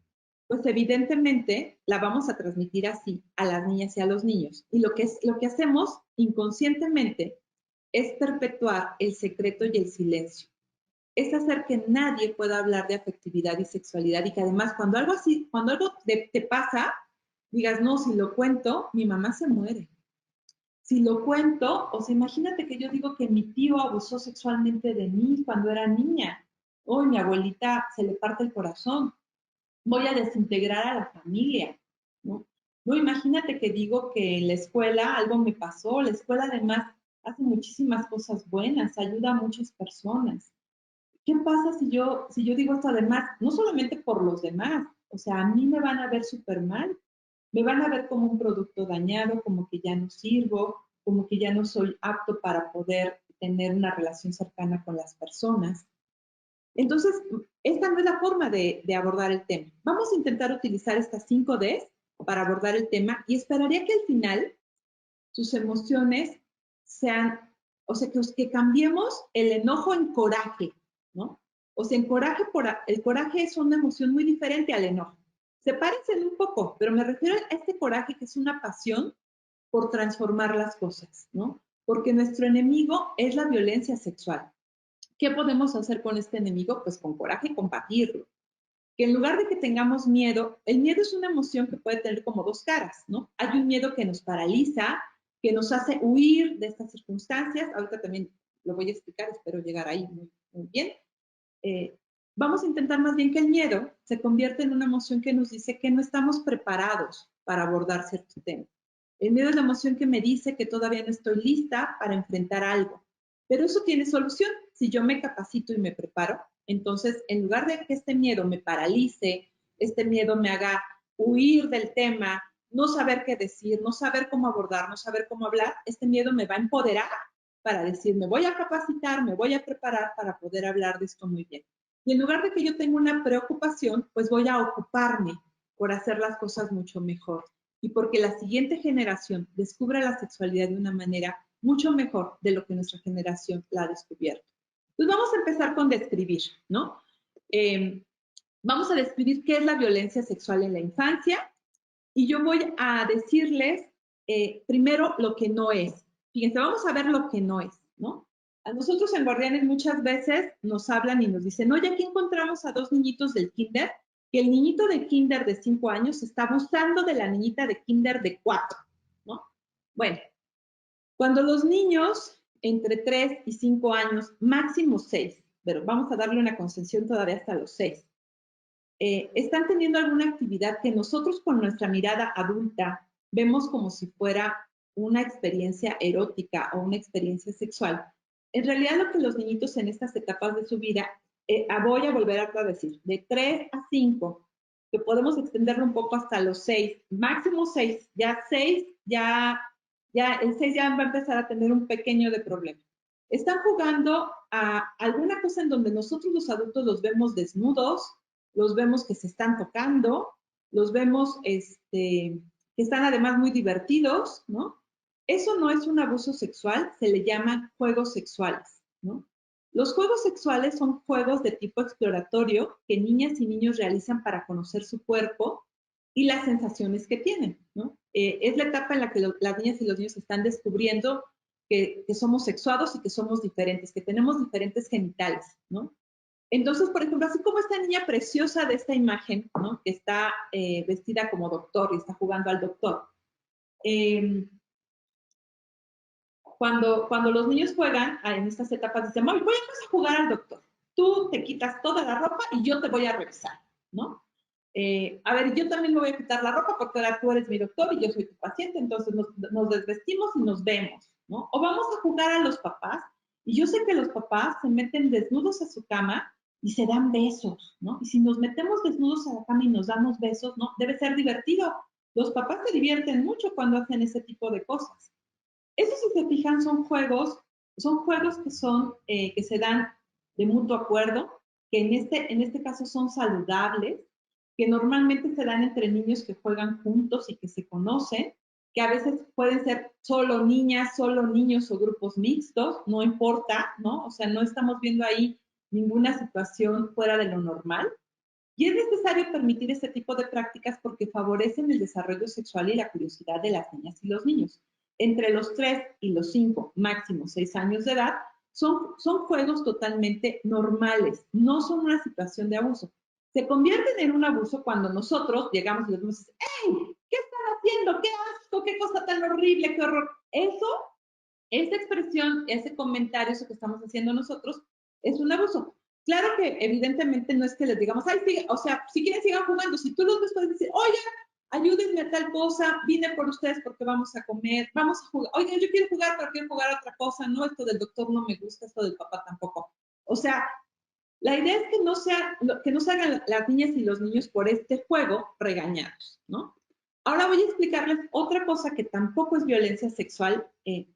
Speaker 4: pues evidentemente la vamos a transmitir así a las niñas y a los niños. Y lo que hacemos inconscientemente es perpetuar el secreto y el silencio. Es hacer que nadie pueda hablar de afectividad y sexualidad y que además cuando algo te pasa, digas, no, si lo cuento, mi mamá se muere. Si lo cuento, o sea, imagínate que yo digo que mi tío abusó sexualmente de mí cuando era niña. Hoy mi abuelita se le parte el corazón. Voy a desintegrar a la familia, ¿no? No, imagínate que digo que en la escuela algo me pasó. La escuela además hace muchísimas cosas buenas, ayuda a muchas personas. ¿Qué pasa si yo digo esto además? No solamente por los demás, o sea, a mí me van a ver súper mal. Me van a ver como un producto dañado, como que ya no sirvo, como que ya no soy apto para poder tener una relación cercana con las personas. Entonces, esta no es la forma de abordar el tema. Vamos a intentar utilizar estas 5 Ds para abordar el tema y esperaría que al final sus emociones sean, o sea, que cambiemos el enojo en coraje, ¿no? O sea, el coraje es una emoción muy diferente al enojo. Se parecen un poco, pero me refiero a este coraje que es una pasión por transformar las cosas, ¿no? Porque nuestro enemigo es la violencia sexual. ¿Qué podemos hacer con este enemigo? Pues con coraje combatirlo. Que en lugar de que tengamos miedo, el miedo es una emoción que puede tener como 2 caras, ¿no? Hay un miedo que nos paraliza, que nos hace huir de estas circunstancias. Ahorita también lo voy a explicar, espero llegar ahí muy bien. vamos a intentar más bien que el miedo se convierta en una emoción que nos dice que no estamos preparados para abordar cierto tema. El miedo es la emoción que me dice que todavía no estoy lista para enfrentar algo. Pero eso tiene solución. Si yo me capacito y me preparo, entonces en lugar de que este miedo me paralice, este miedo me haga huir del tema, no saber qué decir, no saber cómo abordar, no saber cómo hablar, este miedo me va a empoderar para decir, me voy a capacitar, me voy a preparar para poder hablar de esto muy bien. Y en lugar de que yo tenga una preocupación, pues voy a ocuparme por hacer las cosas mucho mejor. Y porque la siguiente generación descubra la sexualidad de una manera mucho mejor de lo que nuestra generación la ha descubierto. Entonces vamos a empezar con describir, ¿no? Vamos a describir qué es la violencia sexual en la infancia y yo voy a decirles primero lo que no es. Fíjense, vamos a ver lo que no es, ¿no? A nosotros en Guardianes muchas veces nos hablan y nos dicen, oye, aquí encontramos a 2 niñitos del kinder, que el niñito de kinder de 5 años está abusando de la niñita de kinder de 4, ¿no? Bueno, cuando los niños entre 3 y 5 años, máximo 6, pero vamos a darle una concesión todavía hasta los 6, están teniendo alguna actividad que nosotros con nuestra mirada adulta vemos como si fuera una experiencia erótica o una experiencia sexual. En realidad lo que los niñitos en estas etapas de su vida, voy a volver a decir, de 3 a 5, que podemos extenderlo un poco hasta los 6, máximo 6, ya 6, ya el 6 ya va a empezar a tener un pequeño de problema. Están jugando a alguna cosa en donde nosotros los adultos los vemos desnudos, los vemos que se están tocando, los vemos que están además muy divertidos, ¿no? Eso no es un abuso sexual, se le llaman juegos sexuales, ¿no? Los juegos sexuales son juegos de tipo exploratorio que niñas y niños realizan para conocer su cuerpo y las sensaciones que tienen, ¿no? Es la etapa en la que las niñas y los niños están descubriendo que somos sexuados y que somos diferentes, que tenemos diferentes genitales, ¿no? Entonces, por ejemplo, así como esta niña preciosa de esta imagen, ¿no? Que está vestida como doctor y está jugando al doctor. Cuando los niños juegan en estas etapas, dicen, mami, voy a jugar al doctor. Tú te quitas toda la ropa y yo te voy a revisar, ¿no? A ver, yo también me voy a quitar la ropa porque ahora tú eres mi doctor y yo soy tu paciente, entonces nos desvestimos y nos vemos, ¿no? O vamos a jugar a los papás y yo sé que los papás se meten desnudos a su cama y se dan besos, ¿no? Y si nos metemos desnudos a la cama y nos damos besos, ¿no? Debe ser divertido. Los papás se divierten mucho cuando hacen ese tipo de cosas. Esos, si se fijan, son juegos que se dan de mutuo acuerdo, que en este caso son saludables, que normalmente se dan entre niños que juegan juntos y que se conocen, que a veces pueden ser solo niñas, solo niños o grupos mixtos, no importa, ¿no? O sea, no estamos viendo ahí ninguna situación fuera de lo normal. Y es necesario permitir este tipo de prácticas porque favorecen el desarrollo sexual y la curiosidad de las niñas y los niños. Entre los 3 y los 5, máximo 6 años de edad, son juegos totalmente normales, no son una situación de abuso. Se convierten en un abuso cuando nosotros llegamos y les decimos, ¡hey! ¿Qué están haciendo? ¡Qué asco! ¡Qué cosa tan horrible! ¡Qué horror! Eso, esa expresión, ese comentario, eso que estamos haciendo nosotros, es un abuso. Claro que evidentemente no es que les digamos, ay, sí, o sea, si quieren sigan jugando, si tú los ves puedes decir, oigan, ayúdenme a tal cosa, vine por ustedes porque vamos a comer, vamos a jugar, oigan, yo quiero jugar, pero quiero jugar a otra cosa, no, esto del doctor no me gusta, esto del papá tampoco. O sea, la idea es que no se hagan las niñas y los niños por este juego regañados, ¿no? Ahora voy a explicarles otra cosa que tampoco es violencia sexual,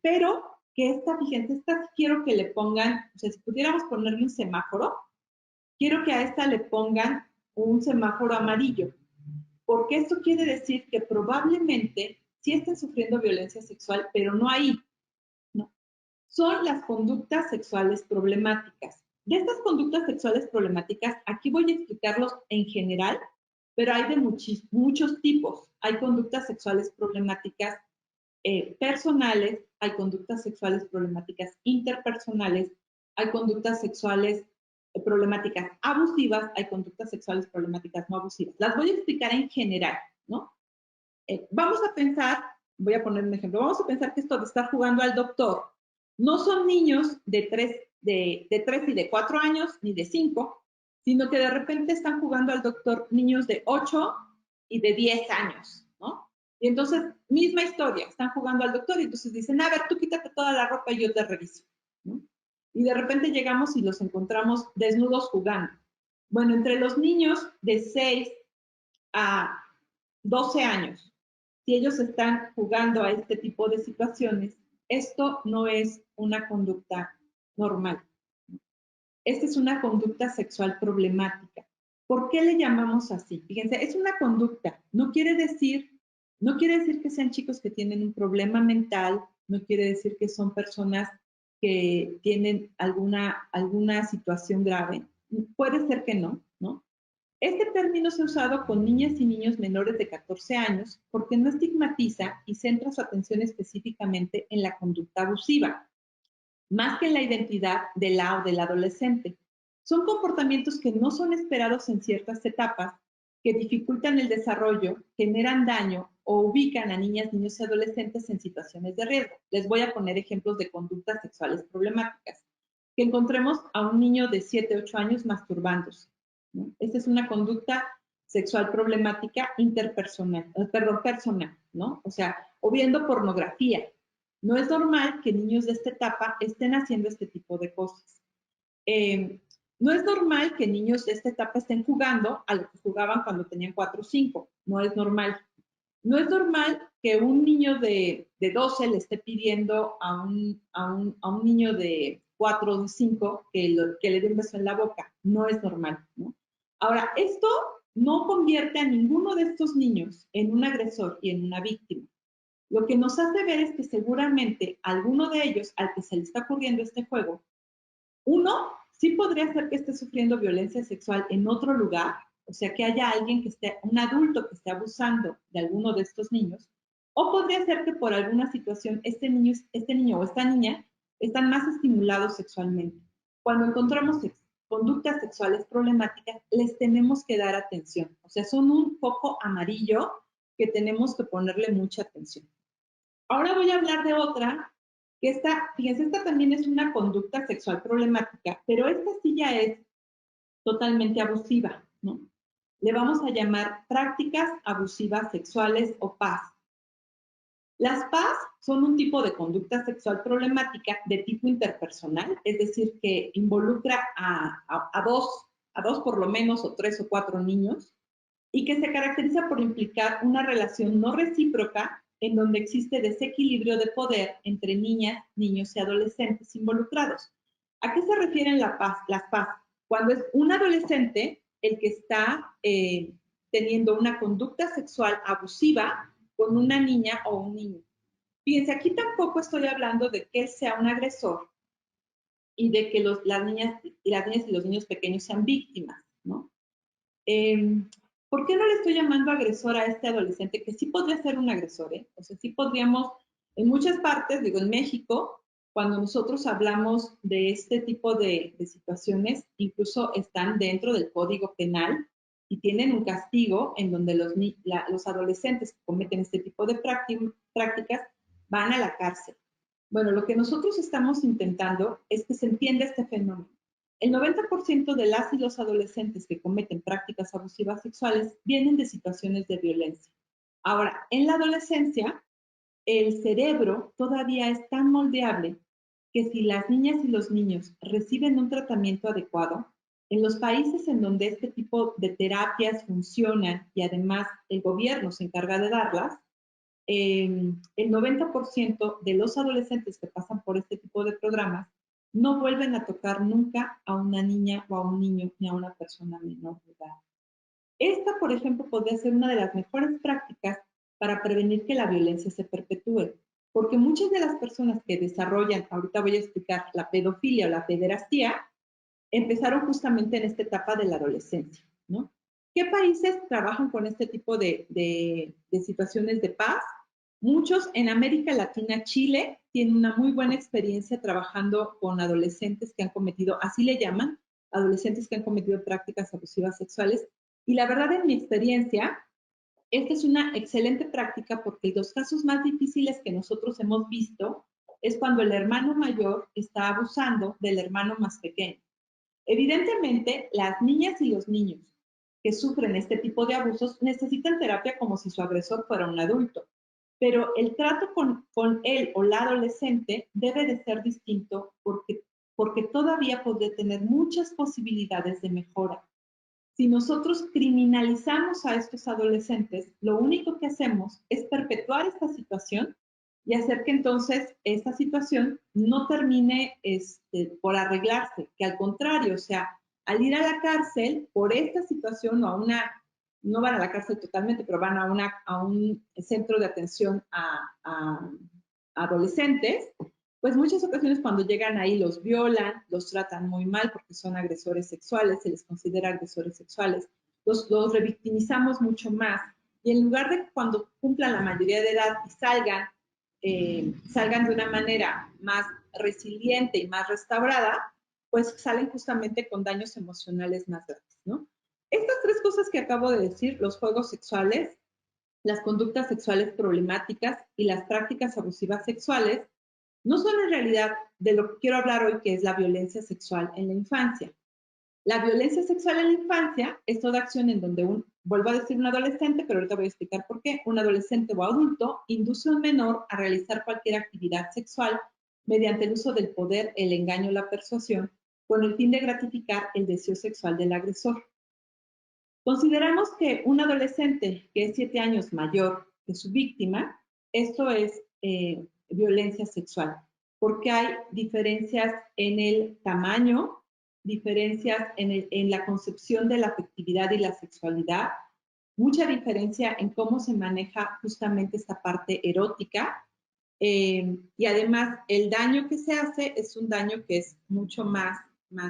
Speaker 4: pero que fíjense, esta quiero que le pongan, o sea, si pudiéramos ponerle un semáforo, quiero que a esta le pongan un semáforo amarillo, porque esto quiere decir que probablemente sí estén sufriendo violencia sexual, pero no ahí, ¿no? Son las conductas sexuales problemáticas. De estas conductas sexuales problemáticas, aquí voy a explicarlos en general, pero hay de muchos tipos. Hay conductas sexuales problemáticas personales, hay conductas sexuales problemáticas interpersonales, hay conductas sexuales problemáticas abusivas, hay conductas sexuales problemáticas no abusivas. Las voy a explicar en general, ¿no? Vamos a pensar, voy a poner un ejemplo, vamos a pensar que esto de estar jugando al doctor no son niños de 3 de 3 y de 4 años, ni de 5, sino que de repente están jugando al doctor niños de 8 y de 10 años, ¿no? Y entonces, misma historia, están jugando al doctor y entonces dicen, a ver, tú quítate toda la ropa y yo te reviso, ¿no? Y de repente llegamos y los encontramos desnudos jugando. Bueno, entre los niños de 6 a 12 años, si ellos están jugando a este tipo de situaciones, esto no es una conducta normal. Esta es una conducta sexual problemática. ¿Por qué le llamamos así? Fíjense, es una conducta. No quiere decir que sean chicos que tienen un problema mental, no quiere decir que son personas que tienen alguna situación grave. Puede ser que no, ¿no? Este término se ha usado con niñas y niños menores de 14 años porque no estigmatiza y centra su atención específicamente en la conducta abusiva, más que en la identidad de la o del adolescente. Son comportamientos que no son esperados en ciertas etapas, que dificultan el desarrollo, generan daño o ubican a niñas, niños y adolescentes en situaciones de riesgo. Les voy a poner ejemplos de conductas sexuales problemáticas. Que encontremos a un niño de 7, 8 años masturbándose, ¿no? Esta es una conducta sexual problemática personal, ¿no? O sea, o viendo pornografía. No es normal que niños de esta etapa estén haciendo este tipo de cosas. No es normal que niños de esta etapa estén jugando a lo que jugaban cuando tenían 4 o 5. No es normal. No es normal que un niño de 12 le esté pidiendo a un niño de 4 o de 5 que le dé un beso en la boca. No es normal, ¿no? Ahora, esto no convierte a ninguno de estos niños en un agresor y en una víctima. Lo que nos hace ver es que seguramente alguno de ellos al que se le está ocurriendo este juego, uno, sí podría ser que esté sufriendo violencia sexual en otro lugar, o sea, que haya alguien un adulto que esté abusando de alguno de estos niños, o podría ser que por alguna situación este niño o esta niña están más estimulados sexualmente. Cuando encontramos conductas sexuales problemáticas, les tenemos que dar atención, o sea, son un foco amarillo que tenemos que ponerle mucha atención. Ahora voy a hablar de otra, que fíjense, esta también es una conducta sexual problemática, pero esta sí ya es totalmente abusiva, ¿no? Le vamos a llamar prácticas abusivas sexuales o PAS. Las PAS son un tipo de conducta sexual problemática de tipo interpersonal, es decir, que involucra a dos por lo menos, o 3 o 4 niños, y que se caracteriza por implicar una relación no recíproca en donde existe desequilibrio de poder entre niñas, niños y adolescentes involucrados. ¿A qué se refieren las PAS? Cuando es un adolescente el que está teniendo una conducta sexual abusiva con una niña o un niño. Fíjense, aquí tampoco estoy hablando de que él sea un agresor y de que las niñas y los niños pequeños sean víctimas, ¿no? ¿Por qué no le estoy llamando agresor a este adolescente? Que sí podría ser un agresor, ¿eh? O sea, sí podríamos, en muchas partes, digo, en México, cuando nosotros hablamos de este tipo de situaciones, incluso están dentro del Código Penal y tienen un castigo en donde los adolescentes que cometen este tipo de prácticas van a la cárcel. Bueno, lo que nosotros estamos intentando es que se entienda este fenómeno. El 90% de las y los adolescentes que cometen prácticas abusivas sexuales vienen de situaciones de violencia. Ahora, en la adolescencia, el cerebro todavía es tan moldeable que si las niñas y los niños reciben un tratamiento adecuado, en los países en donde este tipo de terapias funcionan y además el gobierno se encarga de darlas, el 90% de los adolescentes que pasan por este tipo de programas no vuelven a tocar nunca a una niña o a un niño ni a una persona menor de edad. Esta, por ejemplo, podría ser una de las mejores prácticas para prevenir que la violencia se perpetúe, porque muchas de las personas que desarrollan, ahorita voy a explicar, la pedofilia o la pederastía, empezaron justamente en esta etapa de la adolescencia, ¿no? ¿Qué países trabajan con este tipo de situaciones de paz? Muchos en América Latina, Chile, tienen una muy buena experiencia trabajando con adolescentes que han cometido, así le llaman, adolescentes que han cometido prácticas abusivas sexuales. Y la verdad, en mi experiencia, esta es una excelente práctica porque los casos más difíciles que nosotros hemos visto es cuando el hermano mayor está abusando del hermano más pequeño. Evidentemente, las niñas y los niños que sufren este tipo de abusos necesitan terapia como si su agresor fuera un adulto, pero el trato con él o la adolescente debe de ser distinto porque todavía puede tener muchas posibilidades de mejora. Si nosotros criminalizamos a estos adolescentes, lo único que hacemos es perpetuar esta situación y hacer que entonces esta situación no termine por arreglarse, que al contrario, o sea, al ir a la cárcel por esta situación o no van a la cárcel totalmente, pero van a un centro de atención a adolescentes, pues muchas ocasiones cuando llegan ahí los violan, los tratan muy mal porque son agresores sexuales, se les considera agresores sexuales, los revictimizamos mucho más y en lugar de cuando cumplan la mayoría de edad y salgan de una manera más resiliente y más restaurada, pues salen justamente con daños emocionales más grandes, ¿no? Estas tres cosas que acabo de decir, los juegos sexuales, las conductas sexuales problemáticas y las prácticas abusivas sexuales, no son en realidad de lo que quiero hablar hoy, que es la violencia sexual en la infancia. La violencia sexual en la infancia es toda acción en donde, vuelvo a decir un adolescente, pero ahorita voy a explicar por qué, un adolescente o adulto induce a un menor a realizar cualquier actividad sexual mediante el uso del poder, el engaño o la persuasión, con el fin de gratificar el deseo sexual del agresor. Consideramos que un adolescente que es 7 años mayor que su víctima, esto es violencia sexual, porque hay diferencias en el tamaño, diferencias en la concepción de la afectividad y la sexualidad, mucha diferencia en cómo se maneja justamente esta parte erótica, y además el daño que se hace es un daño que es mucho más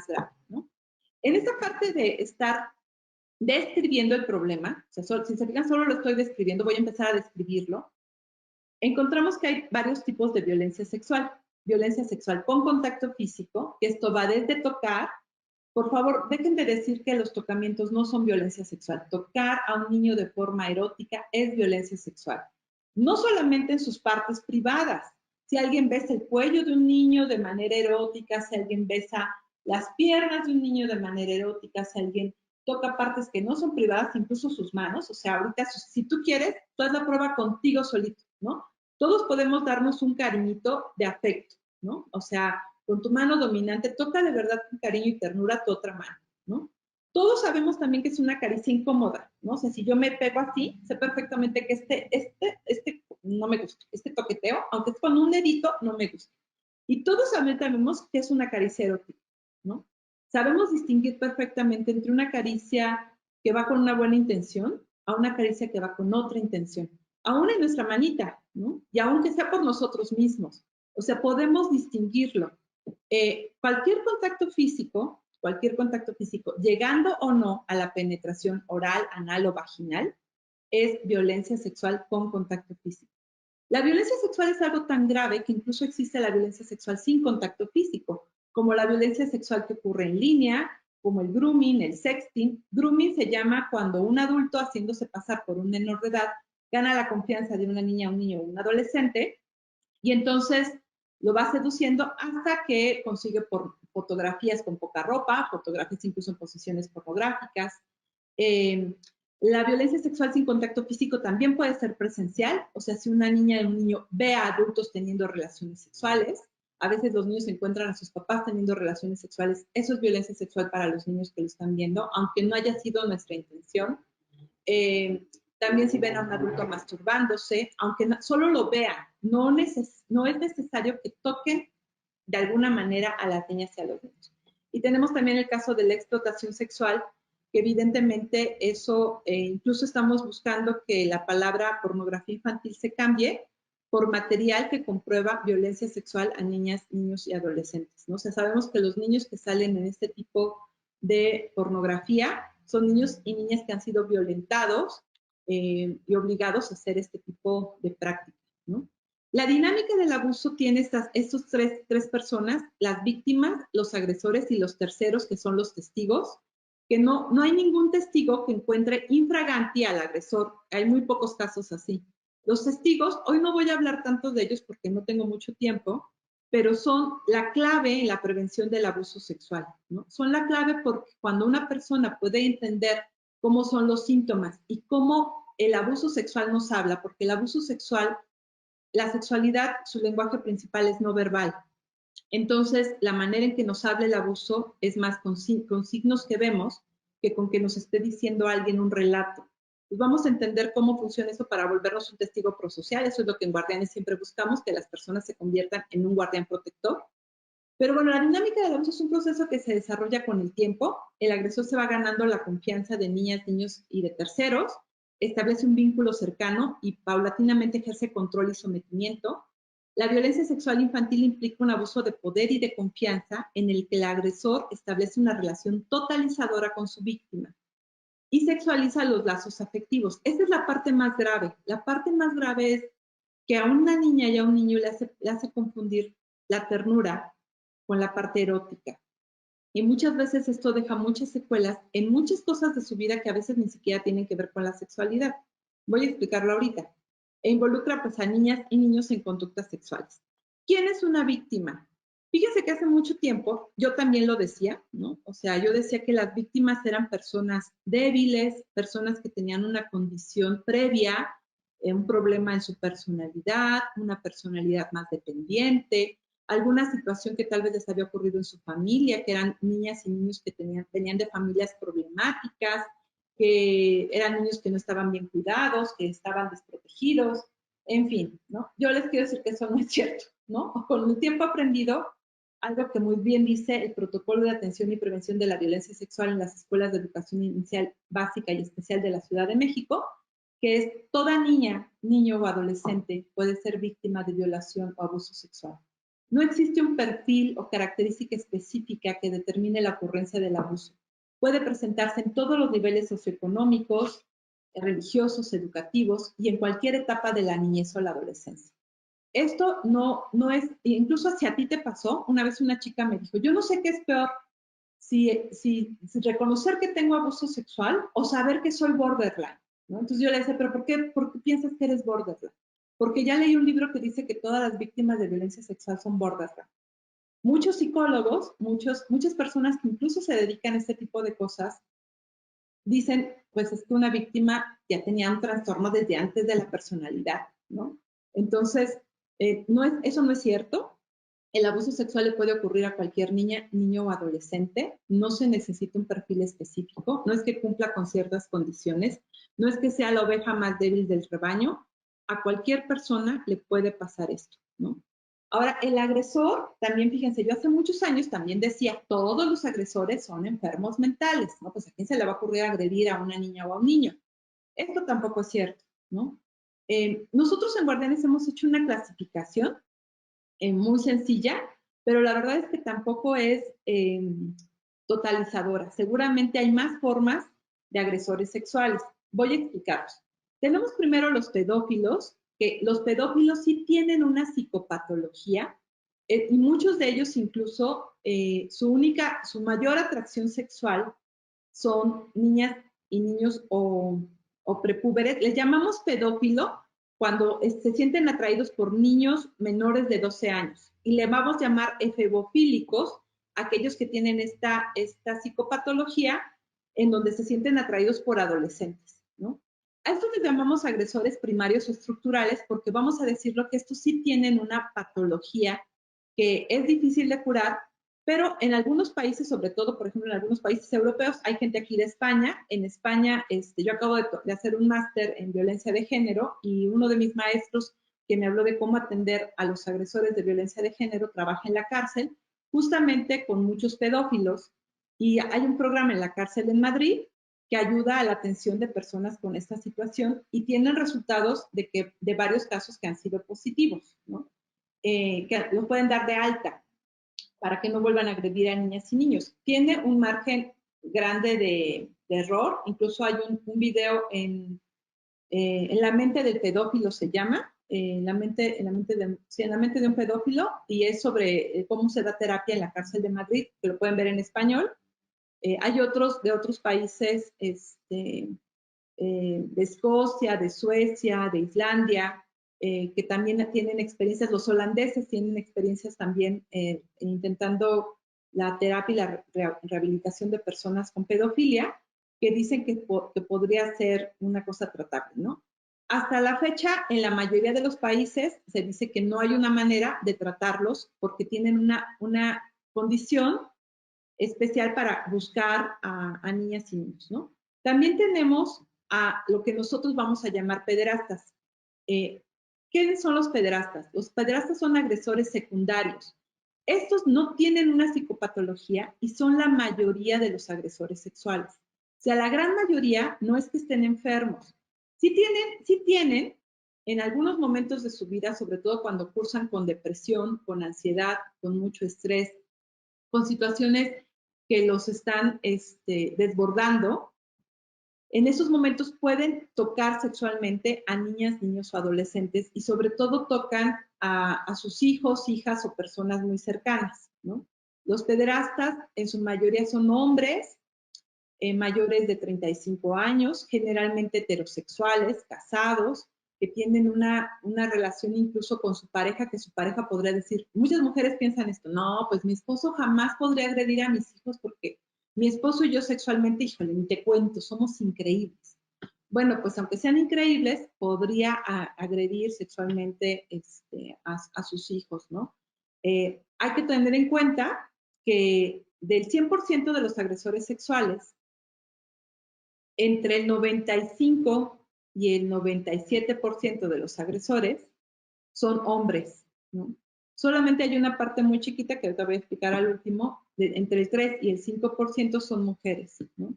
Speaker 4: grave, ¿no? En esta parte de estar describiendo el problema, o sea, si se fijan, solo lo estoy describiendo, voy a empezar a describirlo. Encontramos que hay varios tipos de violencia sexual. Violencia sexual con contacto físico, que esto va desde tocar. Por favor, dejen de decir que los tocamientos no son violencia sexual. Tocar a un niño de forma erótica es violencia sexual. No solamente en sus partes privadas. Si alguien besa el cuello de un niño de manera erótica, si alguien besa las piernas de un niño de manera erótica, si alguien toca partes que no son privadas, incluso sus manos. O sea, ahorita, si tú quieres, tú haz la prueba contigo solito, ¿no? Todos podemos darnos un cariñito de afecto, ¿no? O sea, con tu mano dominante, toca de verdad con cariño y ternura a tu otra mano, ¿no? Todos sabemos también que es una caricia incómoda, ¿no? O sea, si yo me pego así, sé perfectamente que este no me gusta, este toqueteo, aunque es con un dedito, no me gusta. Y todos sabemos que es una caricia erótica, ¿no? Sabemos distinguir perfectamente entre una caricia que va con una buena intención a una caricia que va con otra intención, aún en nuestra manita, ¿no? Y aunque sea por nosotros mismos. O sea, podemos distinguirlo. Cualquier contacto físico, llegando o no a la penetración oral, anal o vaginal, es violencia sexual con contacto físico. La violencia sexual es algo tan grave que incluso existe la violencia sexual sin contacto físico, como la violencia sexual que ocurre en línea, como el grooming, el sexting. Grooming se llama cuando un adulto, haciéndose pasar por un menor de edad, gana la confianza de una niña, un niño o un adolescente, y entonces lo va seduciendo hasta que consigue por fotografías con poca ropa, fotografías incluso en posiciones pornográficas. La violencia sexual sin contacto físico también puede ser presencial, o sea, si una niña o un niño ve a adultos teniendo relaciones sexuales, a veces los niños encuentran a sus papás teniendo relaciones sexuales, eso es violencia sexual para los niños que lo están viendo, aunque no haya sido nuestra intención. También si ven a un adulto masturbándose, aunque solo lo vean, no es necesario que toquen de alguna manera a las niñas y a los niños. Y tenemos también el caso de la explotación sexual, que evidentemente eso, incluso estamos buscando que la palabra pornografía infantil se cambie por material que comprueba violencia sexual a niñas, niños y adolescentes, ¿no? O sea, sabemos que los niños que salen en este tipo de pornografía son niños y niñas que han sido violentados y obligados a hacer este tipo de prácticas, ¿no? La dinámica del abuso tiene estos tres personas, las víctimas, los agresores y los terceros, que son los testigos, que no hay ningún testigo que encuentre infraganti al agresor. Hay muy pocos casos así. Los testigos, hoy no voy a hablar tanto de ellos porque no tengo mucho tiempo, pero son la clave en la prevención del abuso sexual, ¿no? Son la clave porque cuando una persona puede entender cómo son los síntomas y cómo el abuso sexual nos habla, porque el abuso sexual, la sexualidad, su lenguaje principal es no verbal. Entonces, la manera en que nos habla el abuso es más con signos que vemos que con que nos esté diciendo alguien un relato. Pues vamos a entender cómo funciona eso para volvernos un testigo prosocial. Eso es lo que en Guardianes siempre buscamos, que las personas se conviertan en un guardián protector. Pero bueno, la dinámica del abuso es un proceso que se desarrolla con el tiempo. El agresor se va ganando la confianza de niñas, niños y de terceros, establece un vínculo cercano y paulatinamente ejerce control y sometimiento. La violencia sexual infantil implica un abuso de poder y de confianza en el que el agresor establece una relación totalizadora con su víctima y sexualiza los lazos afectivos. Esa es la parte más grave. La parte más grave es que a una niña y a un niño le hace confundir la ternura con la parte erótica. Y muchas veces esto deja muchas secuelas en muchas cosas de su vida que a veces ni siquiera tienen que ver con la sexualidad. Voy a explicarlo ahorita. E involucra pues a niñas y niños en conductas sexuales. ¿Quién es una víctima? Fíjense que hace mucho tiempo yo también lo decía, ¿no? O sea, yo decía que las víctimas eran personas débiles, personas que tenían una condición previa, un problema en su personalidad, una personalidad más dependiente, alguna situación que tal vez les había ocurrido en su familia, que eran niñas y niños que venían de familias problemáticas, que eran niños que no estaban bien cuidados, que estaban desprotegidos, en fin, ¿no? Yo les quiero decir que eso no es cierto, ¿no? Con el tiempo aprendido, algo que muy bien dice el Protocolo de Atención y Prevención de la Violencia Sexual en las Escuelas de Educación Inicial Básica y Especial de la Ciudad de México, que es toda niña, niño o adolescente puede ser víctima de violación o abuso sexual. No existe un perfil o característica específica que determine la ocurrencia del abuso. Puede presentarse en todos los niveles socioeconómicos, religiosos, educativos y en cualquier etapa de la niñez o la adolescencia. Esto no es, incluso si a ti te pasó, una vez una chica me dijo, yo no sé qué es peor, si reconocer que tengo abuso sexual o saber que soy borderline, ¿no? Entonces yo le decía, ¿pero por qué piensas que eres borderline? Porque ya leí un libro que dice que todas las víctimas de violencia sexual son borderline. Muchos psicólogos, muchas personas que incluso se dedican a este tipo de cosas, dicen, pues es que una víctima ya tenía un trastorno desde antes de la personalidad, ¿no? Entonces, eso no es cierto. El abuso sexual le puede ocurrir a cualquier niña, niño o adolescente. No se necesita un perfil específico. No es que cumpla con ciertas condiciones. No es que sea la oveja más débil del rebaño. A cualquier persona le puede pasar esto, ¿no? Ahora, el agresor, también fíjense, yo hace muchos años también decía, todos los agresores son enfermos mentales, ¿no? Pues a quién se le va a ocurrir agredir a una niña o a un niño. Esto tampoco es cierto, ¿no? Nosotros en Guardianes hemos hecho una clasificación muy sencilla, pero la verdad es que tampoco es totalizadora. Seguramente hay más formas de agresores sexuales. Voy a explicaros. Tenemos primero los pedófilos, que los pedófilos sí tienen una psicopatología y muchos de ellos incluso su mayor atracción sexual son niñas y niños o prepúberes. Les llamamos pedófilo cuando se sienten atraídos por niños menores de 12 años. Y le vamos a llamar efebofílicos aquellos que tienen esta psicopatología en donde se sienten atraídos por adolescentes, ¿no? A estos les llamamos agresores primarios o estructurales porque vamos a decirlo que estos sí tienen una patología que es difícil de curar, pero en algunos países, sobre todo, por ejemplo, en algunos países europeos, hay gente aquí de España. En España, yo acabo de hacer un máster en violencia de género y uno de mis maestros que me habló de cómo atender a los agresores de violencia de género trabaja en la cárcel, justamente con muchos pedófilos. Y hay un programa en la cárcel en Madrid que ayuda a la atención de personas con esta situación y tienen resultados de varios casos que han sido positivos, ¿no? Que los pueden dar de alta para que no vuelvan a agredir a niñas y niños. Tiene un margen grande de error, incluso hay un video en la mente del pedófilo se llama, en la mente de un pedófilo, y es sobre cómo se da terapia en la cárcel de Madrid, que lo pueden ver en español. Hay otros de otros países, de Escocia, de Suecia, de Islandia, que también tienen experiencias, los holandeses tienen experiencias también intentando la terapia y la rehabilitación de personas con pedofilia, que dicen que podría ser una cosa tratable, ¿no? Hasta la fecha, en la mayoría de los países se dice que no hay una manera de tratarlos porque tienen una condición especial para buscar a niñas y niños, ¿no? También tenemos a lo que nosotros vamos a llamar pederastas. ¿Qué son los pederastas? Los pederastas son agresores secundarios. Estos no tienen una psicopatología y son la mayoría de los agresores sexuales. O sea, la gran mayoría no es que estén enfermos. Sí tienen en algunos momentos de su vida, sobre todo cuando cursan con depresión, con ansiedad, con mucho estrés, con situaciones que los están desbordando, en esos momentos pueden tocar sexualmente a niñas, niños o adolescentes y sobre todo tocan a sus hijos, hijas o personas muy cercanas, ¿no? Los pederastas en su mayoría son hombres mayores de 35 años, generalmente heterosexuales, casados, que tienen una relación incluso con su pareja, que su pareja podría decir, muchas mujeres piensan esto, no, pues mi esposo jamás podría agredir a mis hijos porque mi esposo y yo sexualmente, híjole, ni te cuento, somos increíbles. Bueno, pues aunque sean increíbles, podría agredir sexualmente a sus hijos, ¿no? Hay que tener en cuenta que del 100% de los agresores sexuales, entre el 95 y el 97% de los agresores son hombres, ¿no? Solamente hay una parte muy chiquita que ahorita voy a explicar al último, entre el 3 y el 5% son mujeres, ¿no?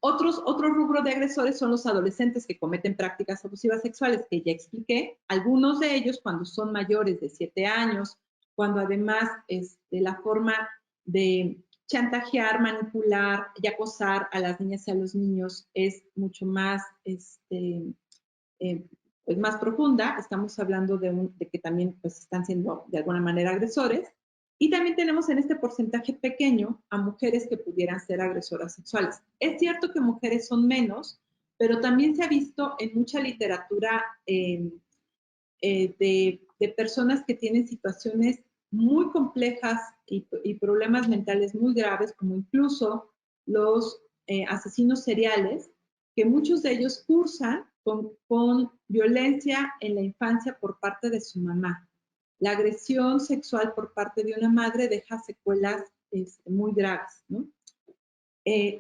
Speaker 4: Otro rubro de agresores son los adolescentes que cometen prácticas abusivas sexuales, que ya expliqué. Algunos de ellos cuando son mayores de 7 años, cuando además la forma de chantajear, manipular y acosar a las niñas y a los niños es mucho más, pues más profunda. Estamos hablando de que también pues, están siendo de alguna manera agresores. Y también tenemos en este porcentaje pequeño a mujeres que pudieran ser agresoras sexuales. Es cierto que mujeres son menos, pero también se ha visto en mucha literatura de personas que tienen situaciones muy complejas y problemas mentales muy graves, como incluso los asesinos seriales, que muchos de ellos cursan con violencia en la infancia por parte de su mamá. La agresión sexual por parte de una madre deja secuelas muy graves, ¿no?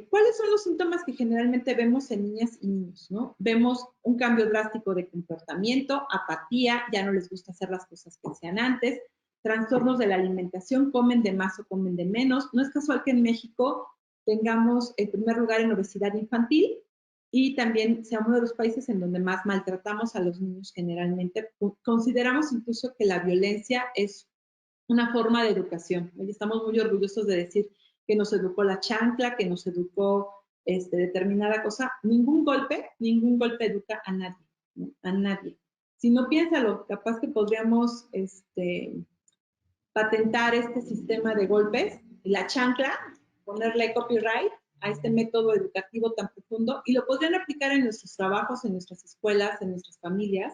Speaker 4: ¿Cuáles son los síntomas que generalmente vemos en niñas y niños, ¿no? Vemos un cambio drástico de comportamiento, apatía, ya no les gusta hacer las cosas que hacían antes, trastornos de la alimentación, comen de más o comen de menos. No es casual que en México tengamos el primer lugar en obesidad infantil y también sea uno de los países en donde más maltratamos a los niños generalmente. Consideramos incluso que la violencia es una forma de educación. Hoy estamos muy orgullosos de decir que nos educó la chancla, que nos educó determinada cosa. Ningún golpe educa a nadie, ¿no? A nadie. Si no, piénsalo, capaz que podríamos patentar este sistema de golpes, la chancla, ponerle copyright a este método educativo tan profundo y lo podrían aplicar en nuestros trabajos, en nuestras escuelas, en nuestras familias,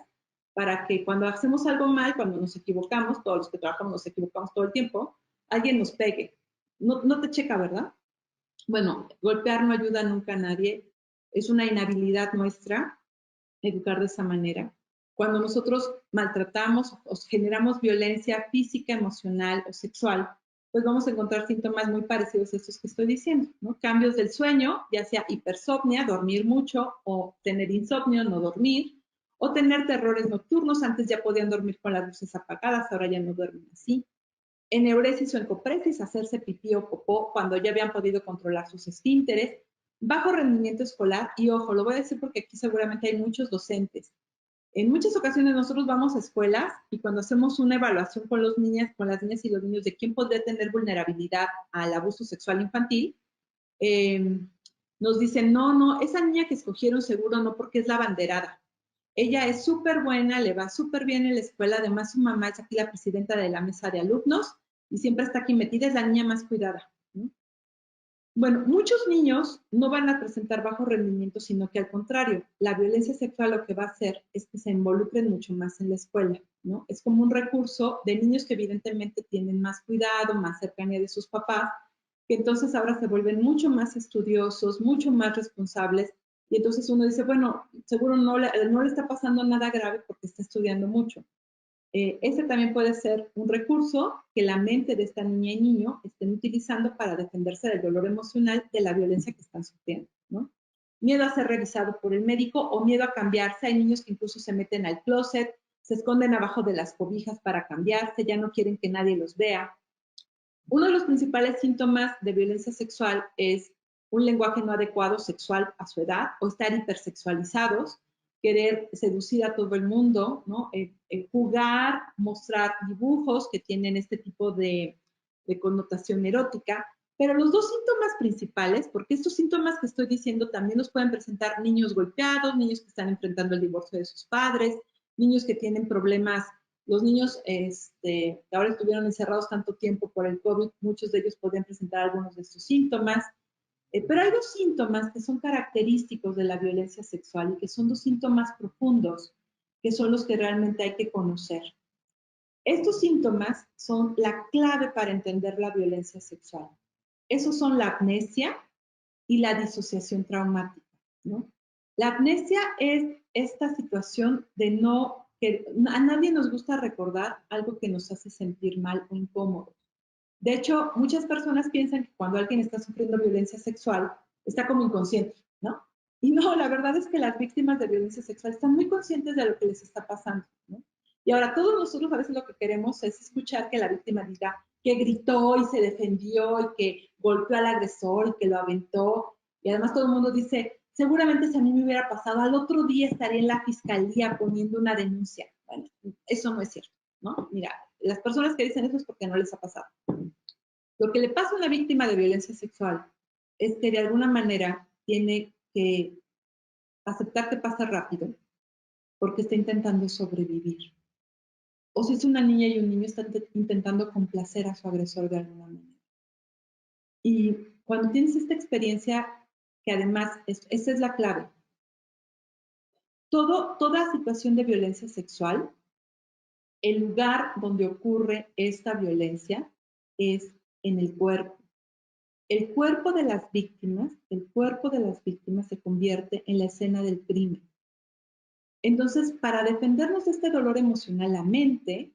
Speaker 4: para que cuando hacemos algo mal, cuando nos equivocamos, todos los que trabajamos nos equivocamos todo el tiempo, alguien nos pegue. No te checa, ¿verdad? Bueno, golpear no ayuda nunca a nadie. Es una inhabilidad nuestra educar de esa manera. Cuando nosotros maltratamos o generamos violencia física, emocional o sexual, pues vamos a encontrar síntomas muy parecidos a estos que estoy diciendo, ¿no? Cambios del sueño, ya sea hipersomnia, dormir mucho, o tener insomnio, no dormir, o tener terrores nocturnos. Antes ya podían dormir con las luces apagadas, ahora ya no duermen así. Eneuresis o encopresis, hacerse pipí o popó cuando ya habían podido controlar sus esfínteres. Bajo rendimiento escolar, y ojo, lo voy a decir porque aquí seguramente hay muchos docentes. En muchas ocasiones nosotros vamos a escuelas y cuando hacemos una evaluación con las niñas y los niños de quién podría tener vulnerabilidad al abuso sexual infantil, nos dicen, no, esa niña que escogieron seguro no, porque es la abanderada. Ella es súper buena, le va súper bien en la escuela, además su mamá es aquí la presidenta de la mesa de alumnos y siempre está aquí metida, es la niña más cuidada, ¿no? Bueno, muchos niños no van a presentar bajo rendimiento, sino que al contrario, la violencia sexual lo que va a hacer es que se involucren mucho más en la escuela, ¿no? Es como un recurso de niños que evidentemente tienen más cuidado, más cercanía de sus papás, que entonces ahora se vuelven mucho más estudiosos, mucho más responsables, y entonces uno dice, bueno, seguro no le está pasando nada grave porque está estudiando mucho. Ese también puede ser un recurso que la mente de esta niña y niño estén utilizando para defenderse del dolor emocional de la violencia que están sufriendo, ¿no? Miedo a ser revisado por el médico o miedo a cambiarse. Hay niños que incluso se meten al closet, se esconden abajo de las cobijas para cambiarse, ya no quieren que nadie los vea. Uno de los principales síntomas de violencia sexual es un lenguaje no adecuado sexual a su edad o estar hipersexualizados, querer seducir a todo el mundo, ¿no? Jugar, mostrar dibujos que tienen este tipo de connotación erótica. Pero los dos síntomas principales, porque estos síntomas que estoy diciendo también los pueden presentar niños golpeados, niños que están enfrentando el divorcio de sus padres, niños que tienen problemas. Los niños que ahora estuvieron encerrados tanto tiempo por el COVID, muchos de ellos podrían presentar algunos de estos síntomas. Pero hay dos síntomas que son característicos de la violencia sexual y que son dos síntomas profundos, que son los que realmente hay que conocer. Estos síntomas son la clave para entender la violencia sexual. Esos son la amnesia y la disociación traumática, ¿no? La amnesia es esta situación de que a nadie nos gusta recordar algo que nos hace sentir mal o incómodo. De hecho, muchas personas piensan que cuando alguien está sufriendo violencia sexual, está como inconsciente, ¿no? Y no, la verdad es que las víctimas de violencia sexual están muy conscientes de lo que les está pasando, ¿no? Y ahora todos nosotros a veces lo que queremos es escuchar que la víctima diga que gritó y se defendió y que golpeó al agresor y que lo aventó. Y además todo el mundo dice, seguramente si a mí me hubiera pasado, al otro día estaría en la fiscalía poniendo una denuncia. Bueno, eso no es cierto, ¿no? Mira, las personas que dicen eso es porque no les ha pasado. Lo que le pasa a una víctima de violencia sexual es que de alguna manera tiene que aceptar que pasa rápido porque está intentando sobrevivir. O si es una niña y un niño, están intentando complacer a su agresor de alguna manera. Y cuando tienes esta experiencia, que además, esa es la clave, toda situación de violencia sexual, el lugar donde ocurre esta violencia es en el cuerpo. El cuerpo de las víctimas se convierte en la escena del crimen. Entonces, para defendernos de este dolor emocional, la mente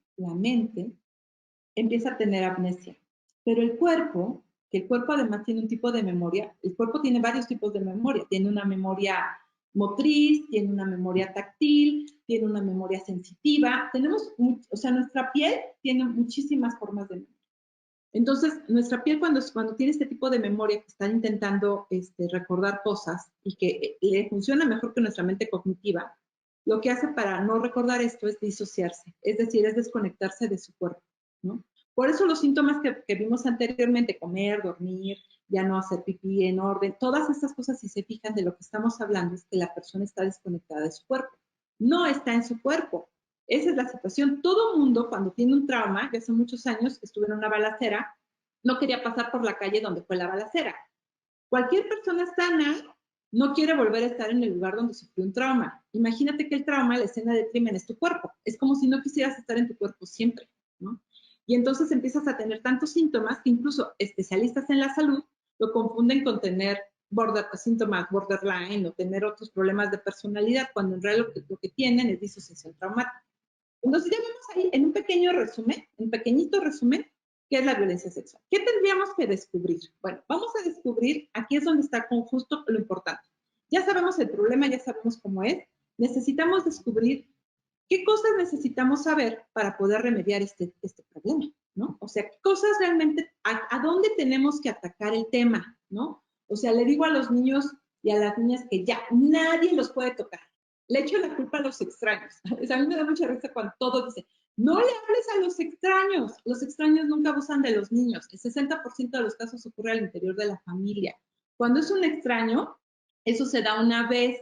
Speaker 4: empieza a tener amnesia. Pero el cuerpo, que el cuerpo además tiene un tipo de memoria, el cuerpo tiene varios tipos de memoria. Tiene una memoria motriz, tiene una memoria táctil, tiene una memoria sensitiva. Nuestra piel tiene muchísimas formas de memoria. Entonces, nuestra piel cuando tiene este tipo de memoria que está intentando recordar cosas y que le funciona mejor que nuestra mente cognitiva, lo que hace para no recordar esto es disociarse, es decir, es desconectarse de su cuerpo, ¿no? Por eso los síntomas que vimos anteriormente, comer, dormir, ya no hacer pipí en orden, todas estas cosas, si se fijan de lo que estamos hablando, es que la persona está desconectada de su cuerpo, no está en su cuerpo. Esa es la situación. Todo mundo, cuando tiene un trauma, que hace muchos años estuve en una balacera, no quería pasar por la calle donde fue la balacera. Cualquier persona sana no quiere volver a estar en el lugar donde sufrió un trauma. Imagínate que el trauma, la escena del crimen, es tu cuerpo. Es como si no quisieras estar en tu cuerpo siempre, ¿no? Y entonces empiezas a tener tantos síntomas que incluso especialistas en la salud lo confunden con tener síntomas borderline o tener otros problemas de personalidad, cuando en realidad lo que tienen es disociación traumática. Entonces ya vemos ahí en un pequeñito resumen, qué es la violencia sexual. ¿Qué tendríamos que descubrir? Bueno, vamos a descubrir, aquí es donde está con justo lo importante. Ya sabemos el problema, ya sabemos cómo es. Necesitamos descubrir qué cosas necesitamos saber para poder remediar este problema, ¿no? O sea, qué cosas realmente, a dónde tenemos que atacar el tema, ¿no? O sea, le digo a los niños y a las niñas que ya nadie los puede tocar. Le echo la culpa a los extraños. A mí me da mucha risa cuando todos dicen, no le hables a los extraños nunca abusan de los niños. El 60% de los casos ocurre al interior de la familia. Cuando es un extraño, eso se da una vez,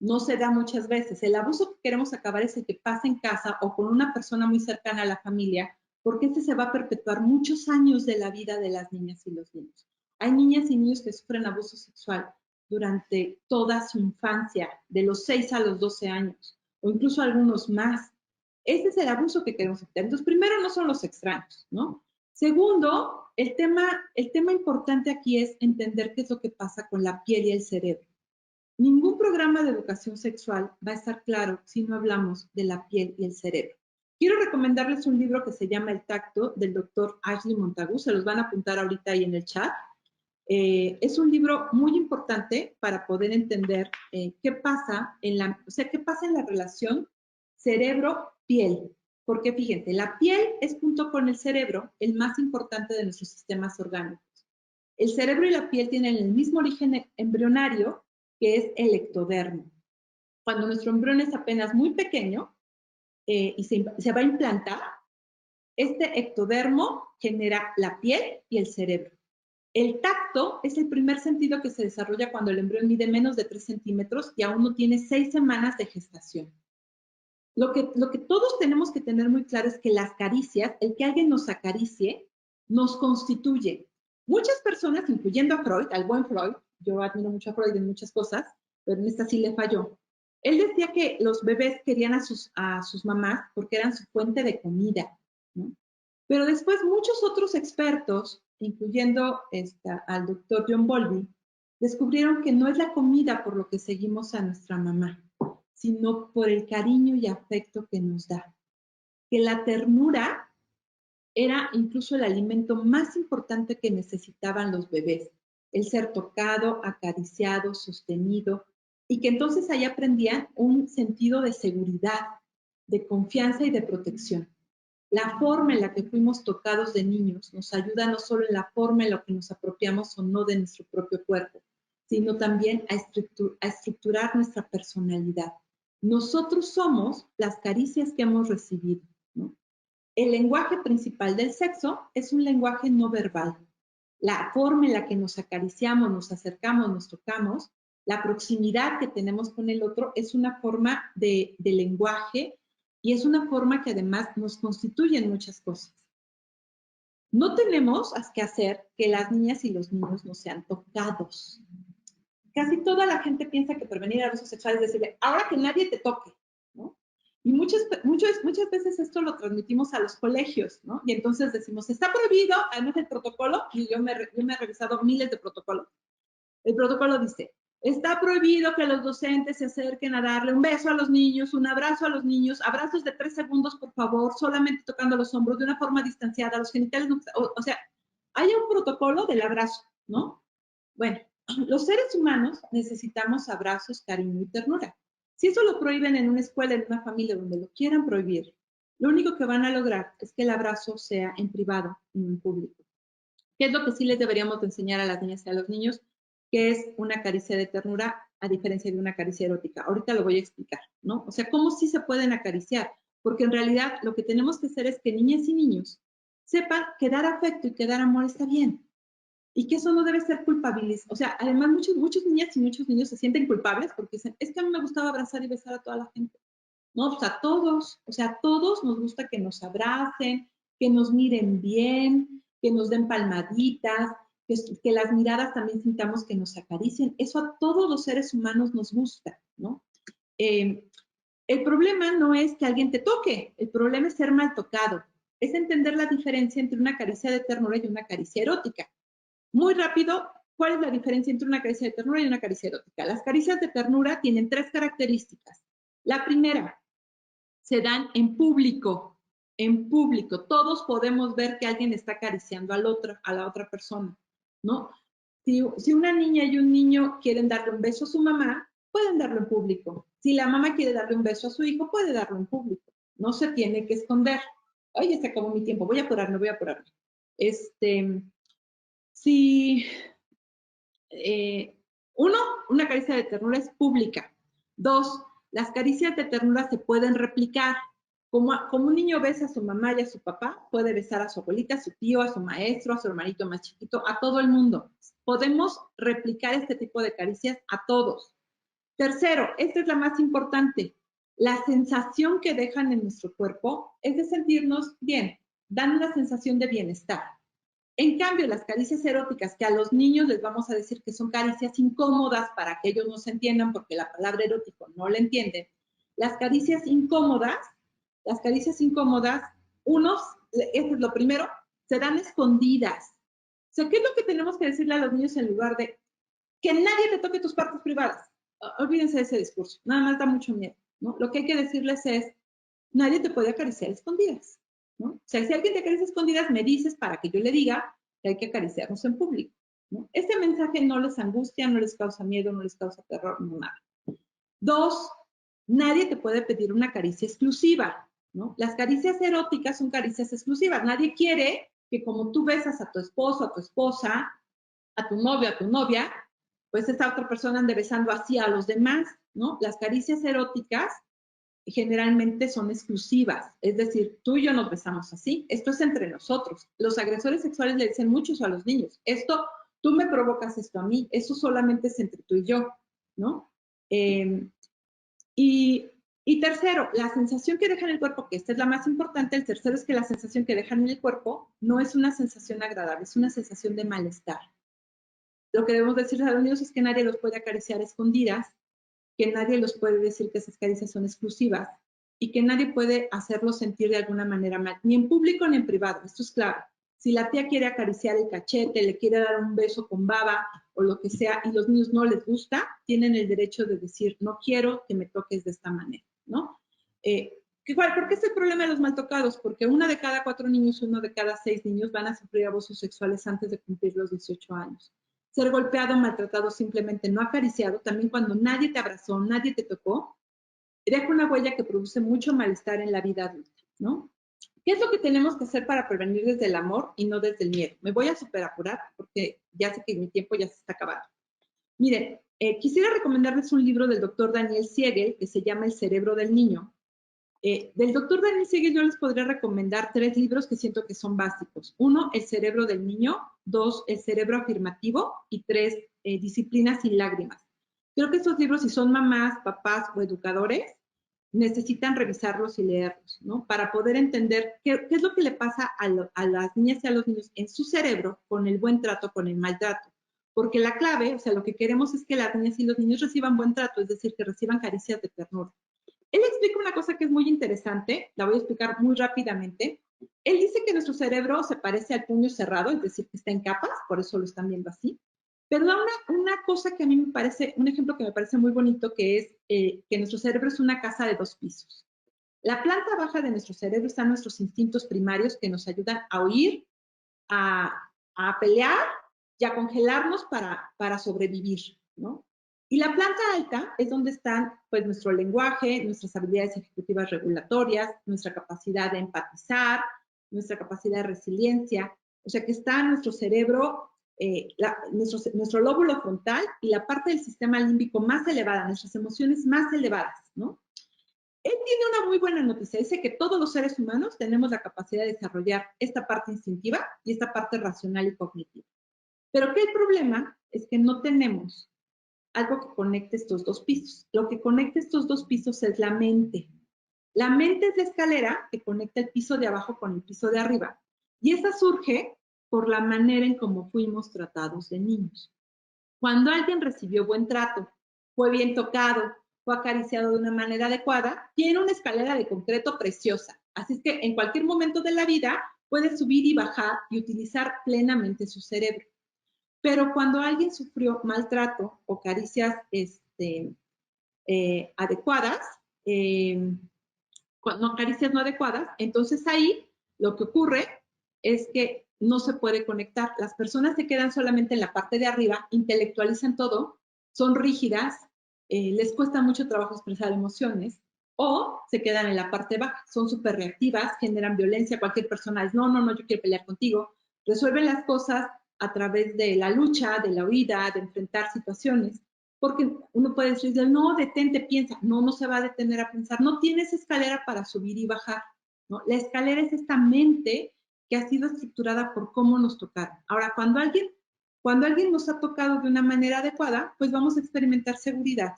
Speaker 4: no se da muchas veces. El abuso que queremos acabar es el que pasa en casa o con una persona muy cercana a la familia, porque este se va a perpetuar muchos años de la vida de las niñas y los niños. Hay niñas y niños que sufren abuso sexual durante toda su infancia, de los 6 a los 12 años, o incluso algunos más. Ese es el abuso que queremos evitar. Entonces, primero, no son los extraños, ¿no? Segundo, el tema importante aquí es entender qué es lo que pasa con la piel y el cerebro. Ningún programa de educación sexual va a estar claro si no hablamos de la piel y el cerebro. Quiero recomendarles un libro que se llama El tacto, del doctor Ashley Montagu. Se los van a apuntar ahorita ahí en el chat. Es un libro muy importante para poder entender qué pasa en la relación cerebro-piel. Porque fíjense, la piel es junto con el cerebro el más importante de nuestros sistemas orgánicos. El cerebro y la piel tienen el mismo origen embrionario, que es el ectodermo. Cuando nuestro embrión es apenas muy pequeño y se va a implantar, este ectodermo genera la piel y el cerebro. El tacto es el primer sentido que se desarrolla cuando el embrión mide menos de 3 centímetros y aún no tiene 6 semanas de gestación. Lo que todos tenemos que tener muy claro es que las caricias, el que alguien nos acaricie, nos constituye. Muchas personas, incluyendo a Freud, al buen Freud, yo admiro mucho a Freud en muchas cosas, pero en esta sí le falló. Él decía que los bebés querían a sus mamás porque eran su fuente de comida, ¿no? Pero después muchos otros expertos, incluyendo al doctor John Bowlby, descubrieron que no es la comida por lo que seguimos a nuestra mamá, sino por el cariño y afecto que nos da. Que la ternura era incluso el alimento más importante que necesitaban los bebés. El ser tocado, acariciado, sostenido, y que entonces ahí aprendían un sentido de seguridad, de confianza y de protección. La forma en la que fuimos tocados de niños nos ayuda no solo en la forma en la que nos apropiamos o no de nuestro propio cuerpo, sino también a estructurar nuestra personalidad. Nosotros somos las caricias que hemos recibido, ¿no? El lenguaje principal del sexo es un lenguaje no verbal. La forma en la que nos acariciamos, nos acercamos, nos tocamos, la proximidad que tenemos con el otro es una forma de lenguaje y es una forma que además nos constituye en muchas cosas. No tenemos que hacer que las niñas y los niños no sean tocados. Casi toda la gente piensa que prevenir abusos sexuales es decirle, ahora que nadie te toque, ¿no? Y muchas veces esto lo transmitimos a los colegios, ¿no? Y entonces decimos, está prohibido, además el protocolo, y yo me he revisado miles de protocolos. El protocolo dice, está prohibido que los docentes se acerquen a darle un beso a los niños, un abrazo a los niños, abrazos de 3 segundos, por favor, solamente tocando los hombros de una forma distanciada, los genitales, o sea, hay un protocolo del abrazo, ¿no? Bueno, los seres humanos necesitamos abrazos, cariño y ternura. Si eso lo prohíben en una escuela, en una familia, donde lo quieran prohibir, lo único que van a lograr es que el abrazo sea en privado y no en público. ¿Qué es lo que sí les deberíamos de enseñar a las niñas y a los niños? Que es una caricia de ternura a diferencia de una caricia erótica. Ahorita lo voy a explicar, ¿no? O sea, cómo sí se pueden acariciar, porque en realidad lo que tenemos que hacer es que niñas y niños sepan que dar afecto y que dar amor está bien. Y que eso no debe ser culpabilizado. O sea, además muchas niñas y muchos niños se sienten culpables porque dicen, es que a mí me gustaba abrazar y besar a toda la gente. No, pues a todos nos gusta que nos abracen, que nos miren bien, que nos den palmaditas, que las miradas también sintamos que nos acaricien. Eso a todos los seres humanos nos gusta, ¿no? El problema no es que alguien te toque, el problema es ser mal tocado. Es entender la diferencia entre una caricia de ternura y una caricia erótica. Muy rápido, ¿cuál es la diferencia entre una caricia de ternura y una caricia erótica? Las caricias de ternura tienen 3 características. La primera, se dan en público. En público. Todos podemos ver que alguien está acariciando a la otra persona, ¿no? Si una niña y un niño quieren darle un beso a su mamá, pueden darlo en público. Si la mamá quiere darle un beso a su hijo, puede darlo en público. No se tiene que esconder. Ay, ya se acabó mi tiempo. Voy a apurarme. Si una caricia de ternura es pública. 2, las caricias de ternura se pueden replicar. Como un niño besa a su mamá y a su papá, puede besar a su abuelita, a su tío, a su maestro, a su hermanito más chiquito, a todo el mundo. Podemos replicar este tipo de caricias a todos. Tercero, esta es la más importante. La sensación que dejan en nuestro cuerpo es de sentirnos bien, dan una sensación de bienestar. En cambio, las caricias eróticas, que a los niños les vamos a decir que son caricias incómodas para que ellos no se entiendan, porque la palabra erótico no la entienden. Las caricias incómodas, unos, esto es lo primero, se dan escondidas. O sea, ¿qué es lo que tenemos que decirle a los niños en lugar de que nadie te toque tus partes privadas? Olvídense de ese discurso, nada más da mucho miedo, ¿no? Lo que hay que decirles es, nadie te puede acariciar escondidas, ¿no? O sea, si alguien te acaricia escondidas, me dices para que yo le diga que hay que acariciarnos en público, ¿no? Este mensaje no les angustia, no les causa miedo, no les causa terror, no nada. 2, nadie te puede pedir una caricia exclusiva, ¿no? Las caricias eróticas son caricias exclusivas. Nadie quiere que como tú besas a tu esposo, a tu esposa, a tu novio, a tu novia, pues esta otra persona ande besando así a los demás, ¿no? Las caricias eróticas generalmente son exclusivas, es decir, tú y yo nos besamos así, esto es entre nosotros. Los agresores sexuales le dicen mucho a los niños, esto, tú me provocas esto a mí, eso solamente es entre tú y yo, ¿no? Y tercero, la sensación que deja en el cuerpo, que esta es la más importante, el tercero es que la sensación que dejan en el cuerpo no es una sensación agradable, es una sensación de malestar. Lo que debemos decir a los niños es que nadie los puede acariciar a escondidas, que nadie los puede decir que esas caricias son exclusivas y que nadie puede hacerlos sentir de alguna manera mal, ni en público ni en privado, esto es claro. Si la tía quiere acariciar el cachete, le quiere dar un beso con baba o lo que sea y los niños no les gusta, tienen el derecho de decir, no quiero que me toques de esta manera, ¿no? ¿Por qué es el problema de los maltocados? Porque 1 de cada 4 niños, 1 de cada 6 niños van a sufrir abusos sexuales antes de cumplir los 18 años. Ser golpeado, maltratado, simplemente no acariciado, también cuando nadie te abrazó, nadie te tocó, deja una huella que produce mucho malestar en la vida adulta, ¿no? ¿Qué es lo que tenemos que hacer para prevenir desde el amor y no desde el miedo? Me voy a superapurar porque ya sé que mi tiempo ya se está acabando. Miren, quisiera recomendarles un libro del doctor Daniel Siegel que se llama El cerebro del niño. Del doctor Daniel Siegel yo les podría recomendar 3 libros que siento que son básicos. 1, El cerebro del niño. 2, El cerebro afirmativo. Y 3, Disciplina sin lágrimas. Creo que estos libros, si son mamás, papás o educadores, necesitan revisarlos y leerlos, ¿no? Para poder entender qué es lo que le pasa a las niñas y a los niños en su cerebro con el buen trato, con el maltrato. Porque la clave, o sea, lo que queremos es que las niñas y los niños reciban buen trato, es decir, que reciban caricias de ternura. Él explica una cosa que es muy interesante, la voy a explicar muy rápidamente. Él dice que nuestro cerebro se parece al puño cerrado, es decir, que está en capas, por eso lo están viendo así. Pero da una cosa que a mí me parece, un ejemplo que me parece muy bonito, que es que nuestro cerebro es una casa de 2 pisos. La planta baja de nuestro cerebro están nuestros instintos primarios que nos ayudan a huir, a pelear y a congelarnos para sobrevivir, ¿no? Y la planta alta es donde están pues nuestro lenguaje, nuestras habilidades ejecutivas regulatorias, nuestra capacidad de empatizar, nuestra capacidad de resiliencia, o sea que está nuestro cerebro, nuestro lóbulo frontal y la parte del sistema límbico más elevada, nuestras emociones más elevadas, ¿no? Él tiene una muy buena noticia, dice que todos los seres humanos tenemos la capacidad de desarrollar esta parte instintiva y esta parte racional y cognitiva. Pero que el problema es que no tenemos algo que conecte estos 2 pisos. Lo que conecta estos 2 pisos es la mente. La mente es la escalera que conecta el piso de abajo con el piso de arriba. Y esa surge por la manera en cómo fuimos tratados de niños. Cuando alguien recibió buen trato, fue bien tocado, fue acariciado de una manera adecuada, tiene una escalera de concreto preciosa. Así es que en cualquier momento de la vida puede subir y bajar y utilizar plenamente su cerebro. Pero cuando alguien sufrió maltrato o caricias adecuadas, no caricias no adecuadas, entonces ahí lo que ocurre es que no se puede conectar. Las personas se quedan solamente en la parte de arriba, intelectualizan todo, son rígidas, les cuesta mucho trabajo expresar emociones, o se quedan en la parte baja, son súper reactivas, generan violencia, cualquier persona es no, yo quiero pelear contigo, resuelven las cosas a través de la lucha, de la huida, de enfrentar situaciones, porque uno puede decirle, no, detente, piensa, no se va a detener a pensar, no tienes escalera para subir y bajar, ¿no? La escalera es esta mente que ha sido estructurada por cómo nos tocaron. Ahora, cuando alguien nos ha tocado de una manera adecuada, pues vamos a experimentar seguridad,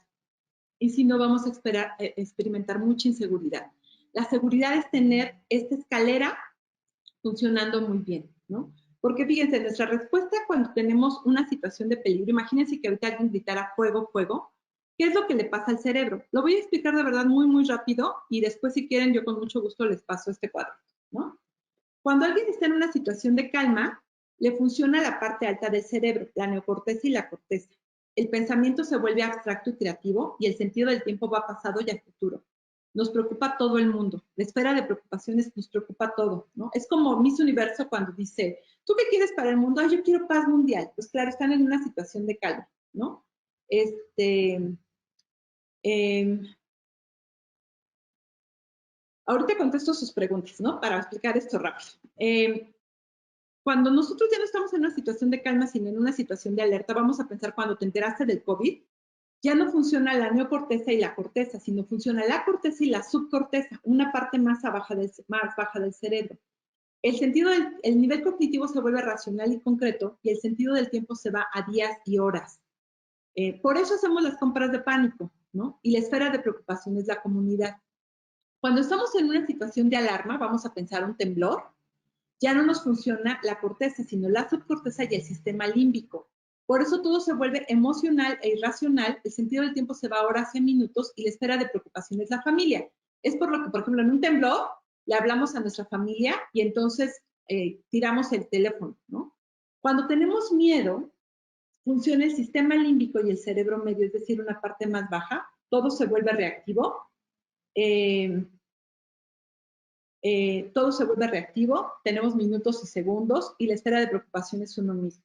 Speaker 4: y si no, vamos a experimentar mucha inseguridad. La seguridad es tener esta escalera funcionando muy bien, ¿no? Porque fíjense, nuestra respuesta cuando tenemos una situación de peligro, imagínense que ahorita alguien gritara fuego, fuego, ¿qué es lo que le pasa al cerebro? Lo voy a explicar de verdad muy, muy rápido y después si quieren yo con mucho gusto les paso este cuadro, ¿no? Cuando alguien está en una situación de calma, le funciona la parte alta del cerebro, la neocorteza y la corteza. El pensamiento se vuelve abstracto y creativo y el sentido del tiempo va pasado y al futuro. Nos preocupa todo el mundo. La esfera de preocupaciones nos preocupa todo, ¿no? Es como Miss Universo cuando dice, ¿tú qué quieres para el mundo? Ay, yo quiero paz mundial. Pues claro, están en una situación de calma, ¿no? Ahorita contesto sus preguntas, ¿no? Para explicar esto rápido. Cuando nosotros ya no estamos en una situación de calma, sino en una situación de alerta, vamos a pensar cuando te enteraste del COVID, ya no funciona la neocorteza y la corteza, sino funciona la corteza y la subcorteza, una parte más baja del cerebro. El nivel cognitivo se vuelve racional y concreto y el sentido del tiempo se va a días y horas. Por eso hacemos las compras de pánico, ¿no? Y la esfera de preocupación es la comunidad. Cuando estamos en una situación de alarma, vamos a pensar un temblor, ya no nos funciona la corteza, sino la subcorteza y el sistema límbico. Por eso todo se vuelve emocional e irracional, el sentido del tiempo se va a horas y a minutos y la esfera de preocupación es la familia. Es por lo que, por ejemplo, en un temblor le hablamos a nuestra familia y entonces tiramos el teléfono, ¿no? Cuando tenemos miedo, funciona el sistema límbico y el cerebro medio, es decir, una parte más baja, todo se vuelve reactivo. Todo se vuelve reactivo, tenemos minutos y segundos y la esfera de preocupación es uno mismo.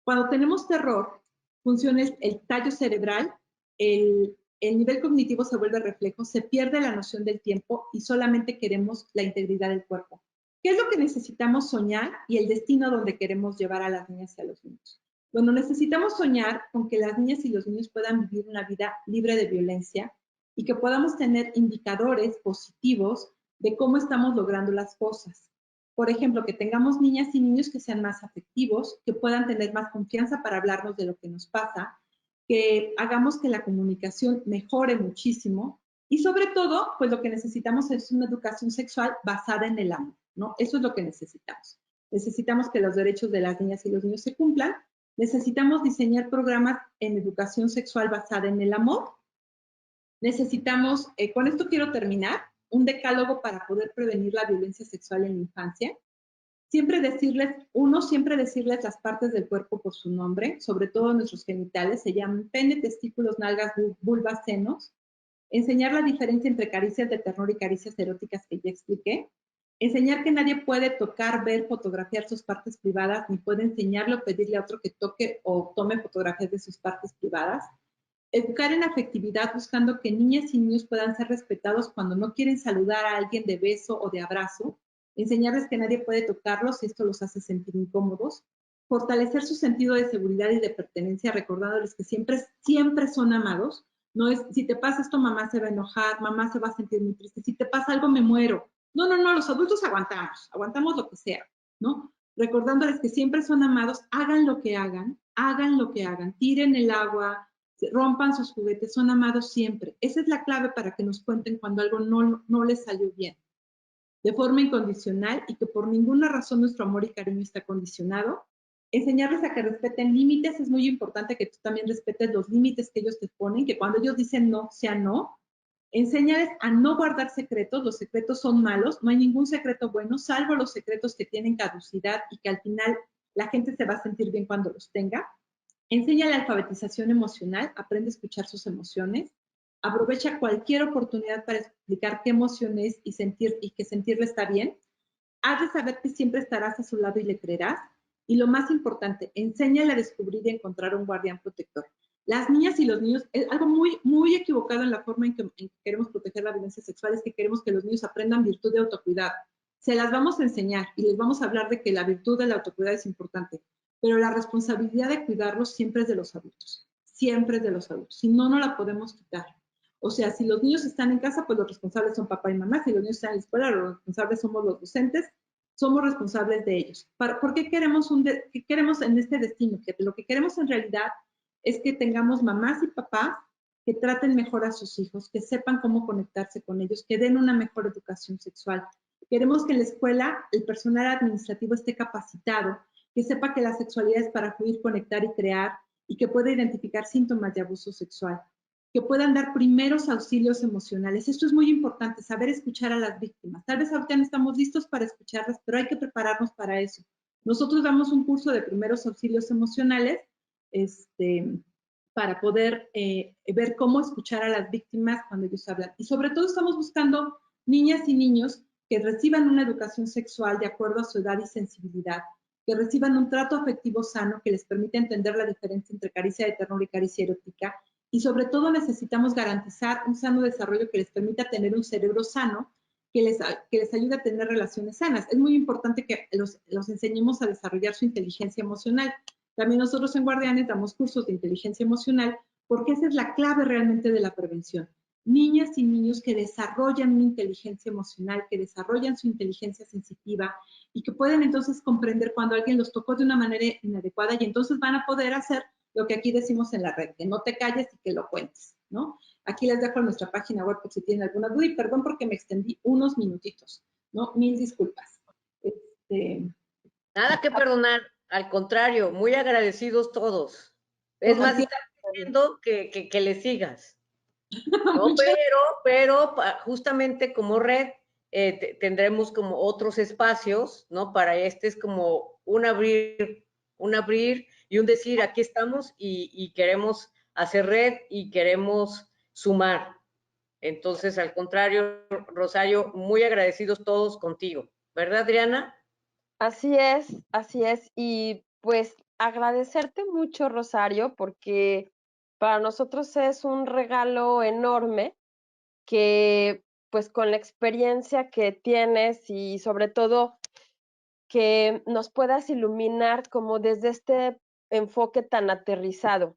Speaker 4: Cuando tenemos terror, funciona el tallo cerebral, el nivel cognitivo se vuelve reflejo, se pierde la noción del tiempo y solamente queremos la integridad del cuerpo. ¿Qué es lo que necesitamos soñar y el destino donde queremos llevar a las niñas y a los niños? Bueno, necesitamos soñar con que las niñas y los niños puedan vivir una vida libre de violencia y que podamos tener indicadores positivos de cómo estamos logrando las cosas. Por ejemplo, que tengamos niñas y niños que sean más afectivos, que puedan tener más confianza para hablarnos de lo que nos pasa, que hagamos que la comunicación mejore muchísimo y sobre todo, pues lo que necesitamos es una educación sexual basada en el amor, ¿no? Eso es lo que necesitamos. Necesitamos que los derechos de las niñas y los niños se cumplan. Necesitamos diseñar programas en educación sexual basada en el amor. Necesitamos, con esto quiero terminar, un decálogo para poder prevenir la violencia sexual en la infancia. Siempre decirles las partes del cuerpo por su nombre, sobre todo nuestros genitales, se llaman pene, testículos, nalgas, vulvas, senos. Enseñar la diferencia entre caricias de ternura y caricias eróticas que ya expliqué. Enseñar que nadie puede tocar, ver, fotografiar sus partes privadas, ni puede enseñarle o pedirle a otro que toque o tome fotografías de sus partes privadas. Educar en afectividad buscando que niñas y niños puedan ser respetados cuando no quieren saludar a alguien de beso o de abrazo. Enseñarles que nadie puede tocarlos si esto los hace sentir incómodos. Fortalecer su sentido de seguridad y de pertenencia recordándoles que siempre son amados. No es, si te pasa esto, mamá se va a enojar, mamá se va a sentir muy triste. Si te pasa algo, me muero. No, los adultos aguantamos lo que sea, ¿no? Recordándoles que siempre son amados, hagan lo que hagan, tiren el agua, rompan sus juguetes, son amados siempre. Esa es la clave para que nos cuenten cuando algo no les salió bien, de forma incondicional y que por ninguna razón nuestro amor y cariño está condicionado. Enseñarles a que respeten límites, es muy importante que tú también respetes los límites que ellos te ponen, que cuando ellos dicen no, sea no. Enséñales a no guardar secretos, los secretos son malos, no hay ningún secreto bueno, salvo los secretos que tienen caducidad y que al final la gente se va a sentir bien cuando los tenga. Enséñale alfabetización emocional, aprende a escuchar sus emociones, aprovecha cualquier oportunidad para explicar qué emoción es y que sentirle está bien. Haz de saber que siempre estarás a su lado y le creerás. Y lo más importante, enséñale a descubrir y encontrar un guardián protector. Las niñas y los niños, es algo muy, muy equivocado en la forma en que queremos proteger la violencia sexual, es que queremos que los niños aprendan virtud de autocuidado. Se las vamos a enseñar y les vamos a hablar de que la virtud del autocuidado es importante, pero la responsabilidad de cuidarlos siempre es de los adultos, siempre es de los adultos, si no, no la podemos quitar. O sea, si los niños están en casa, pues los responsables son papá y mamá, si los niños están en la escuela, los responsables somos los docentes, somos responsables de ellos. ¿Por qué queremos en este destino? Que lo que queremos en realidad es que tengamos mamás y papás que traten mejor a sus hijos, que sepan cómo conectarse con ellos, que den una mejor educación sexual. Queremos que en la escuela el personal administrativo esté capacitado, que sepa que la sexualidad es para fluir, conectar y crear, y que pueda identificar síntomas de abuso sexual, que puedan dar primeros auxilios emocionales. Esto es muy importante, saber escuchar a las víctimas. Tal vez ahorita no estamos listos para escucharlas, pero hay que prepararnos para eso. Nosotros damos un curso de primeros auxilios emocionales para poder ver cómo escuchar a las víctimas cuando ellos hablan. Y sobre todo estamos buscando niñas y niños que reciban una educación sexual de acuerdo a su edad y sensibilidad, que reciban un trato afectivo sano que les permita entender la diferencia entre caricia de ternura y caricia erótica. Y sobre todo necesitamos garantizar un sano desarrollo que les permita tener un cerebro sano, que les ayude a tener relaciones sanas. Es muy importante que los enseñemos a desarrollar su inteligencia emocional. También nosotros en Guardianes damos cursos de inteligencia emocional porque esa es la clave realmente de la prevención. Niñas y niños que desarrollan una inteligencia emocional, que desarrollan su inteligencia sensitiva y que pueden entonces comprender cuando alguien los tocó de una manera inadecuada y entonces van a poder hacer lo que aquí decimos en la red, que no te calles y que lo cuentes, ¿no? Aquí les dejo nuestra página web por si tienen alguna duda y perdón porque me extendí unos minutitos, ¿no? Mil disculpas.
Speaker 2: Nada que perdonar, al contrario, muy agradecidos todos. Es más, están pidiendo que le sigas. ¿No? Pero justamente como red tendremos como otros espacios, ¿no? Para este es como un abrir y un decir, aquí estamos y queremos hacer red y queremos sumar. Entonces, al contrario, Rosario, muy agradecidos todos contigo, ¿verdad, Adriana?
Speaker 1: Así es. Y pues agradecerte mucho, Rosario, porque para nosotros es un regalo enorme que pues con la experiencia que tienes y sobre todo que nos puedas iluminar como desde este enfoque tan aterrizado.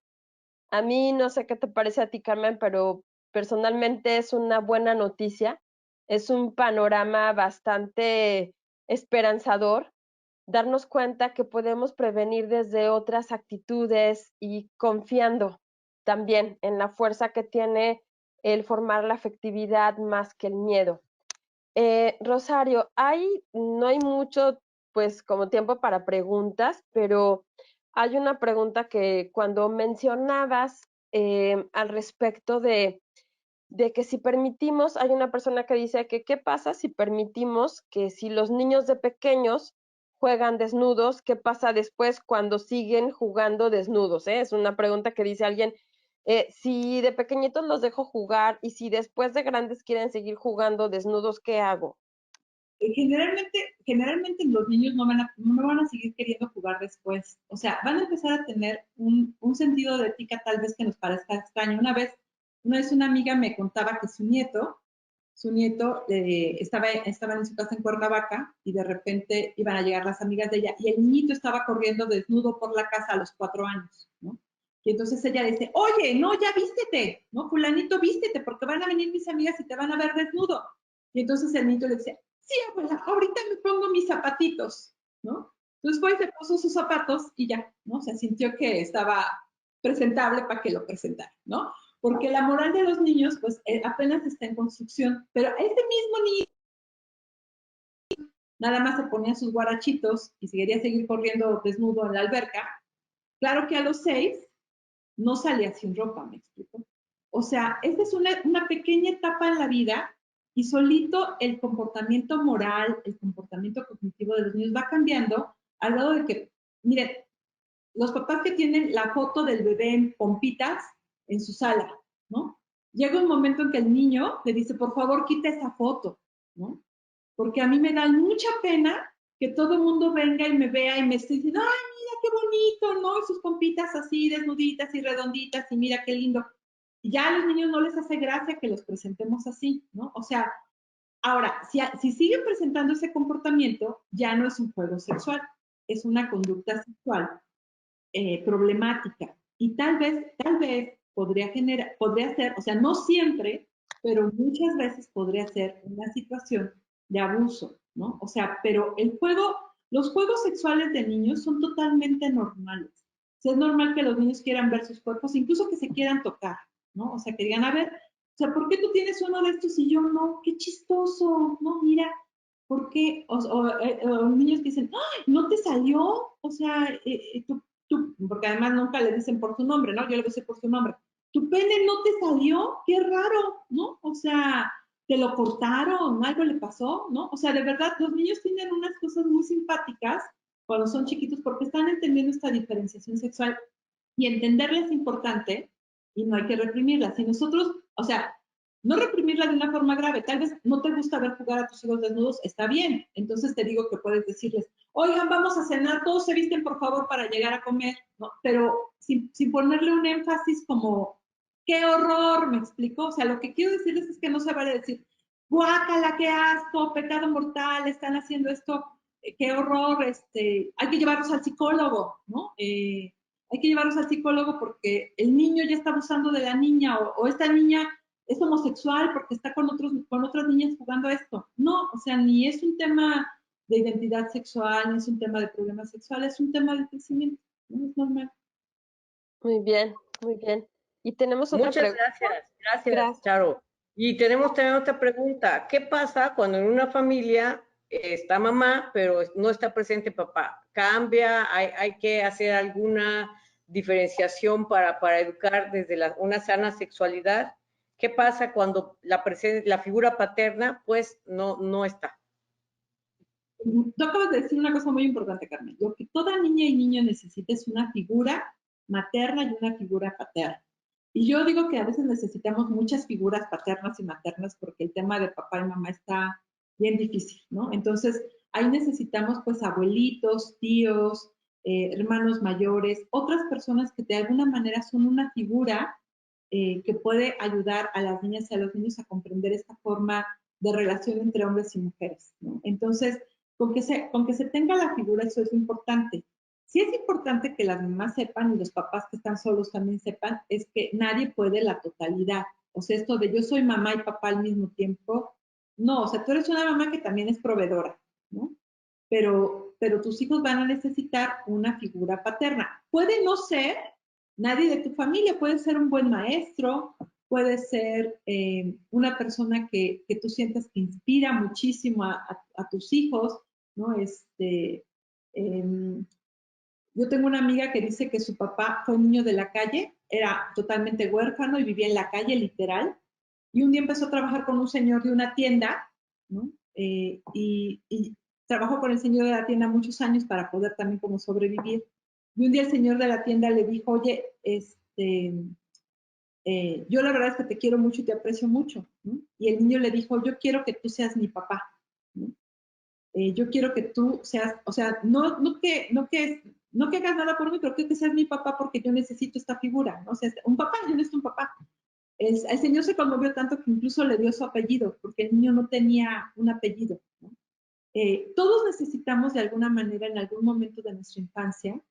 Speaker 1: A mí no sé qué te parece a ti, Carmen, pero personalmente es una buena noticia, es un panorama bastante esperanzador darnos cuenta que podemos prevenir desde otras actitudes y confiando también en la fuerza que tiene el formar la afectividad más que el miedo. Rosario, no hay mucho, pues, como tiempo para preguntas, pero hay una pregunta que cuando mencionabas al respecto de que si permitimos, hay una persona que dice que qué pasa si permitimos que si los niños de pequeños juegan desnudos, ¿qué pasa después cuando siguen jugando desnudos? Es una pregunta que dice alguien, si de pequeñitos los dejo jugar y si después de grandes quieren seguir jugando desnudos, ¿qué hago?
Speaker 4: Generalmente los niños no van a seguir queriendo jugar después. O sea, van a empezar a tener un sentido de ética tal vez que nos parezca extraño. Una vez una amiga me contaba que su nieto estaba en su casa en Cuernavaca y de repente iban a llegar las amigas de ella y el niñito estaba corriendo desnudo por la casa a los 4 años, ¿no? Y entonces ella dice, oye, no, ya vístete, ¿no? Fulanito, vístete porque van a venir mis amigas y te van a ver desnudo. Y entonces el niño le dice, sí, abuela, ahorita me pongo mis zapatitos, ¿no? Entonces fue y se puso sus zapatos y ya, ¿no? Se sintió que estaba presentable para que lo presentara, ¿no? Porque la moral de los niños, pues, apenas está en construcción, pero ese mismo niño nada más se ponía sus guarachitos y quería seguir corriendo desnudo en la alberca. Claro que a los 6 no salía sin ropa, ¿me explico? O sea, esta es una pequeña etapa en la vida y solito el comportamiento moral, el comportamiento cognitivo de los niños va cambiando al grado de que, miren, los papás que tienen la foto del bebé en pompitas en su sala, ¿no? Llega un momento en que el niño le dice, por favor, quita esa foto, ¿no? Porque a mí me da mucha pena que todo el mundo venga y me vea y me esté diciendo, ay, mira qué bonito, ¿no? Y sus pompitas así, desnuditas y redonditas, y mira qué lindo. Y ya a los niños no les hace gracia que los presentemos así, ¿no? O sea, ahora, si siguen presentando ese comportamiento, ya no es un juego sexual, es una conducta sexual problemática. Y tal vez podría ser, o sea, no siempre, pero muchas veces podría ser una situación de abuso, ¿no? O sea, pero los juegos sexuales de niños son totalmente normales. O sea, es normal que los niños quieran ver sus cuerpos, incluso que se quieran tocar, ¿no? O sea, que digan, a ver, o sea, ¿por qué tú tienes uno de estos y yo no? Qué chistoso, ¿no? Mira. ¿por qué? O niños que dicen, ¡ay, no te salió! O sea, porque además nunca le dicen por su nombre, ¿no? Yo le decía por su nombre. Tu pene no te salió, qué raro, ¿no? O sea, te lo cortaron, algo le pasó, ¿no? O sea, de verdad, los niños tienen unas cosas muy simpáticas cuando son chiquitos porque están entendiendo esta diferenciación sexual y entenderla es importante y no hay que reprimirla. Si nosotros, o sea, no reprimirla de una forma grave, tal vez no te gusta ver jugar a tus hijos desnudos, está bien. Entonces te digo que puedes decirles, oigan, vamos a cenar, todos se visten por favor para llegar a comer, ¿no? Pero sin ponerle un énfasis como, qué horror, me explico. O sea, lo que quiero decirles es que no se vale decir, guácala, qué asco, pecado mortal, están haciendo esto, qué horror, hay que llevarlos al psicólogo, ¿no? Hay que llevarlos al psicólogo porque el niño ya está abusando de la niña o esta niña es homosexual porque está con otras niñas jugando esto. No, o sea, ni es un tema de identidad sexual, ni es un tema de problemas sexuales, es un tema de crecimiento, ¿no? Es normal.
Speaker 1: Muy bien, muy bien. Y tenemos otra
Speaker 2: Muchas
Speaker 1: pregunta.
Speaker 2: gracias, Charo. Y tenemos también otra pregunta. ¿Qué pasa cuando en una familia está mamá, pero no está presente papá? ¿Cambia? ¿Hay que hacer alguna diferenciación para educar desde una sana sexualidad? ¿Qué pasa cuando la figura paterna pues no está?
Speaker 4: Tú acabas de decir una cosa muy importante, Carmen. Lo que toda niña y niño necesita es una figura materna y una figura paterna. Y yo digo que a veces necesitamos muchas figuras paternas y maternas porque el tema de papá y mamá está bien difícil, ¿no? Entonces, ahí necesitamos pues abuelitos, tíos, hermanos mayores, otras personas que de alguna manera son una figura que puede ayudar a las niñas y a los niños a comprender esta forma de relación entre hombres y mujeres, ¿no? Entonces, con que se tenga la figura, eso es importante. Sí es importante que las mamás sepan y los papás que están solos también sepan, es que nadie puede la totalidad. O sea, esto de yo soy mamá y papá al mismo tiempo, no, o sea, tú eres una mamá que también es proveedora, ¿no? Pero tus hijos van a necesitar una figura paterna. Puede no ser nadie de tu familia, puede ser un buen maestro, puede ser una persona que tú sientas que inspira muchísimo a tus hijos, ¿no? Yo tengo una amiga que dice que su papá fue un niño de la calle, era totalmente huérfano y vivía en la calle, literal, y un día empezó a trabajar con un señor de una tienda, ¿no? Y trabajó con el señor de la tienda muchos años para poder también como sobrevivir. Y un día el señor de la tienda le dijo, oye, yo la verdad es que te quiero mucho y te aprecio mucho, ¿no? Y el niño le dijo, yo quiero que tú seas mi papá, ¿no? Yo quiero que tú seas, o sea, no que hagas nada por mí, pero quiero que seas mi papá porque yo necesito esta figura, ¿no? O sea, un papá, yo necesito un papá. El señor se conmovió tanto que incluso le dio su apellido, porque el niño no tenía un apellido, ¿no? Todos necesitamos de alguna manera en algún momento de nuestra infancia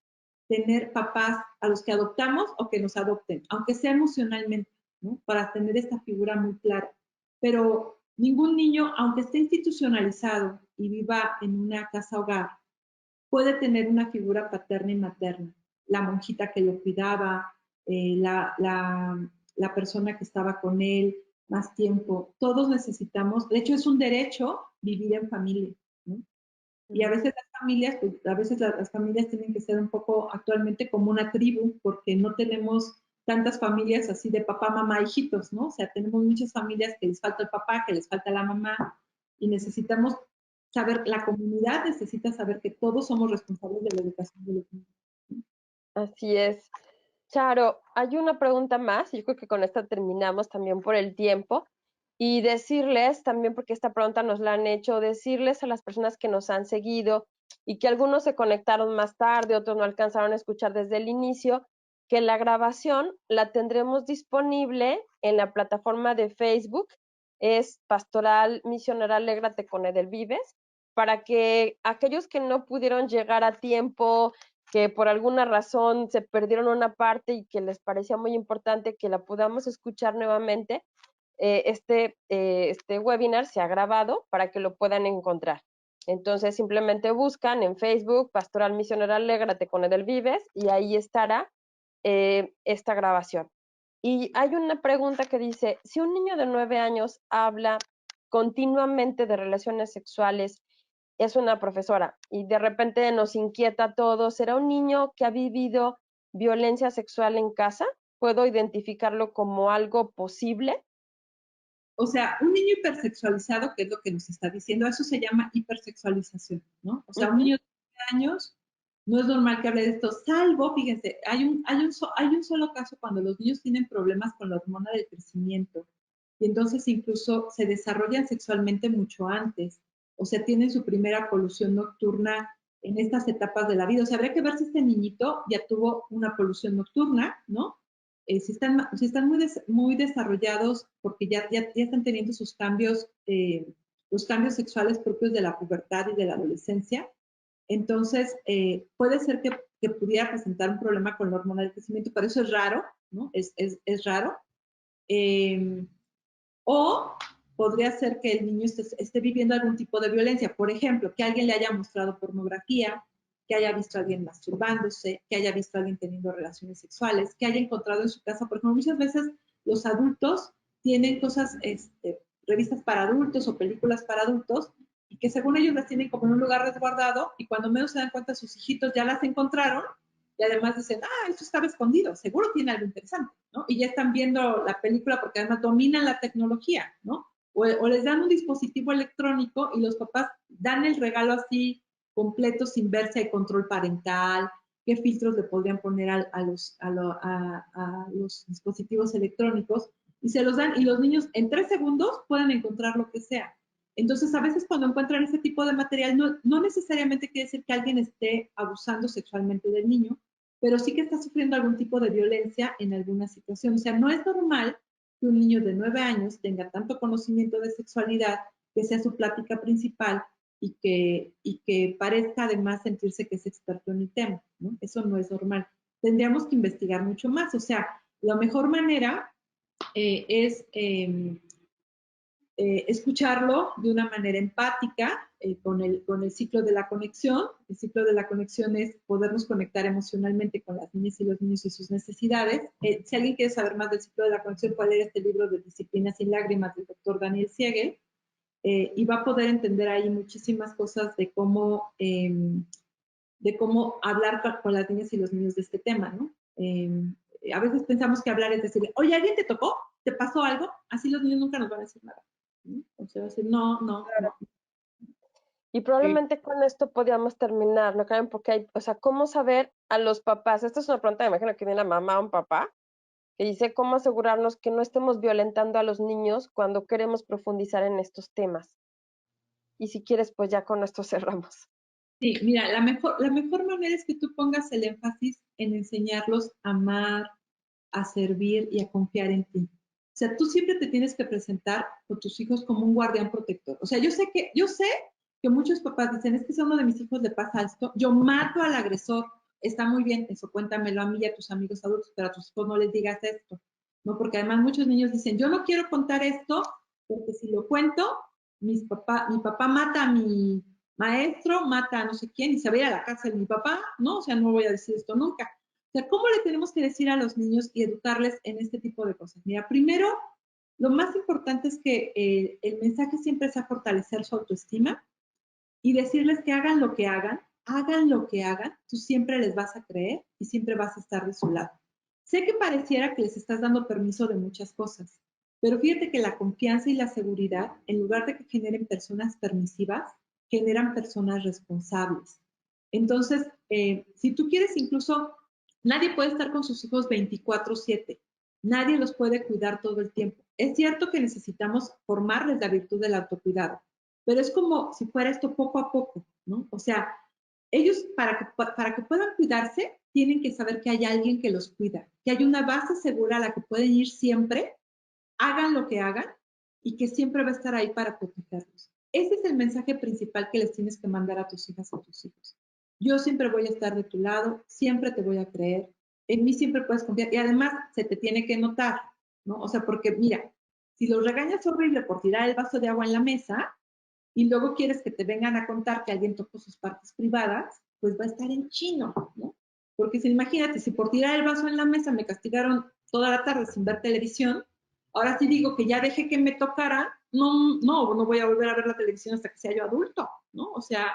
Speaker 4: tener papás a los que adoptamos o que nos adopten, aunque sea emocionalmente, ¿no? Para tener esta figura muy clara. Pero ningún niño, aunque esté institucionalizado y viva en una casa hogar, puede tener una figura paterna y materna. La monjita que lo cuidaba, la persona que estaba con él más tiempo. Todos necesitamos, de hecho es un derecho vivir en familia, ¿no? Y a veces las familias, pues, a veces las familias tienen que ser un poco actualmente como una tribu, porque no tenemos tantas familias así de papá, mamá, hijitos, ¿no? O sea, tenemos muchas familias que les falta el papá, que les falta la mamá, y necesitamos saber, la comunidad necesita saber que todos somos responsables de la educación de los niños.
Speaker 1: Así es. Charo, hay una pregunta más, y yo creo que con esta terminamos también por el tiempo, y decirles también, porque esta pregunta nos la han hecho, decirles a las personas que nos han seguido y que algunos se conectaron más tarde, otros no alcanzaron a escuchar desde el inicio, que la grabación la tendremos disponible en la plataforma de Facebook, es Pastoral Misionera Alégrate con Edelvives, para que aquellos que no pudieron llegar a tiempo, que por alguna razón se perdieron una parte y que les parecía muy importante que la podamos escuchar nuevamente, este webinar se ha grabado para que lo puedan encontrar. Entonces simplemente buscan en Facebook Pastoral Misionera Alégrate con Edelvives y ahí estará esta grabación. Y hay una pregunta que dice, si un niño de 9 años habla continuamente de relaciones sexuales, es una profesora y de repente nos inquieta a todos, ¿será un niño que ha vivido violencia sexual en casa? ¿Puedo identificarlo como algo posible?
Speaker 4: O sea, un niño hipersexualizado, que es lo que nos está diciendo, eso se llama hipersexualización, ¿no? O sea, un niño de 9 años, no es normal que hable de esto, salvo, fíjense, hay un solo caso cuando los niños tienen problemas con la hormona del crecimiento y entonces incluso se desarrollan sexualmente mucho antes, o sea, tienen su primera polución nocturna en estas etapas de la vida. O sea, habría que ver si este niñito ya tuvo una polución nocturna, ¿no? Si están muy desarrollados porque ya están teniendo sus cambios, los cambios sexuales propios de la pubertad y de la adolescencia, entonces puede ser que pudiera presentar un problema con la hormona del crecimiento, pero eso es raro, ¿no? Es raro. O podría ser que el niño esté viviendo algún tipo de violencia, por ejemplo, que alguien le haya mostrado pornografía, que haya visto a alguien masturbándose, que haya visto a alguien teniendo relaciones sexuales, que haya encontrado en su casa, por ejemplo, muchas veces los adultos tienen cosas, revistas para adultos o películas para adultos, y que según ellos las tienen como en un lugar resguardado, y cuando menos se dan cuenta sus hijitos ya las encontraron, y además dicen, esto estaba escondido, seguro tiene algo interesante, ¿no? Y ya están viendo la película porque además dominan la tecnología, ¿no? O les dan un dispositivo electrónico y los papás dan el regalo así completo sin ver si hay control parental, qué filtros le podrían poner a los dispositivos electrónicos, y se los dan, y los niños en 3 segundos pueden encontrar lo que sea. Entonces, a veces cuando encuentran ese tipo de material, no necesariamente quiere decir que alguien esté abusando sexualmente del niño, pero sí que está sufriendo algún tipo de violencia en alguna situación. O sea, no es normal que un niño de 9 años tenga tanto conocimiento de sexualidad, que sea su plática principal y que parezca además sentirse que es experto en el tema, ¿no? Eso no es normal. Tendríamos que investigar mucho más. O sea, la mejor manera es escucharlo de una manera empática, con el ciclo de la conexión. El ciclo de la conexión es podernos conectar emocionalmente con las niñas y los niños y sus necesidades. Si alguien quiere saber más del ciclo de la conexión, puede leer este libro de Disciplina sin lágrimas del doctor Daniel Siegel, y va a poder entender ahí muchísimas cosas de cómo hablar con las niñas y los niños de este tema, ¿no? A veces pensamos que hablar es decirle, oye, ¿alguien te tocó? ¿Te pasó algo? Así los niños nunca nos van a decir nada. O sea, decir, no.
Speaker 1: Y probablemente con esto podríamos terminar, ¿no, Karen? Porque hay, o sea, ¿cómo saber a los papás? Esta es una pregunta, me imagino que viene la mamá o un papá, que dice cómo asegurarnos que no estemos violentando a los niños cuando queremos profundizar en estos temas. Y si quieres, pues ya con esto cerramos.
Speaker 4: Sí, mira, la mejor manera es que tú pongas el énfasis en enseñarlos a amar, a servir y a confiar en ti. O sea, tú siempre te tienes que presentar con tus hijos como un guardián protector. O sea, yo sé que muchos papás dicen, es que si a uno de mis hijos le pasa esto, yo mato al agresor. Está muy bien, eso cuéntamelo a mí y a tus amigos adultos, pero a tus hijos no les digas esto, ¿no? Porque además muchos niños dicen, yo no quiero contar esto, porque si lo cuento, mi papá mata a mi maestro, mata a no sé quién y se va a ir a la casa de mi papá, ¿no? O sea, no voy a decir esto nunca. O sea, ¿cómo le tenemos que decir a los niños y educarles en este tipo de cosas? Mira, primero, lo más importante es que el mensaje siempre sea fortalecer su autoestima y decirles que hagan lo que hagan, tú siempre les vas a creer y siempre vas a estar de su lado. Sé que pareciera que les estás dando permiso de muchas cosas, pero fíjate que la confianza y la seguridad, en lugar de que generen personas permisivas, generan personas responsables. Entonces, si tú quieres incluso, nadie puede estar con sus hijos 24/7, nadie los puede cuidar todo el tiempo. Es cierto que necesitamos formarles la virtud del autocuidado, pero es como si fuera esto poco a poco, ¿no? O sea, ellos para que puedan cuidarse, tienen que saber que hay alguien que los cuida, que hay una base segura a la que pueden ir siempre, hagan lo que hagan, y que siempre va a estar ahí para protegerlos. Ese es el mensaje principal que les tienes que mandar a tus hijas y a tus hijos. Yo siempre voy a estar de tu lado, siempre te voy a creer, en mí siempre puedes confiar, y además se te tiene que notar, ¿no? O sea, porque mira, si los regañas horrible por tirar el vaso de agua en la mesa, y luego quieres que te vengan a contar que alguien tocó sus partes privadas, pues va a estar en chino, ¿no? Porque si, imagínate, si por tirar el vaso en la mesa me castigaron toda la tarde sin ver televisión, ahora sí digo que ya dejé que me tocara no voy a volver a ver la televisión hasta que sea yo adulto, ¿no? O sea,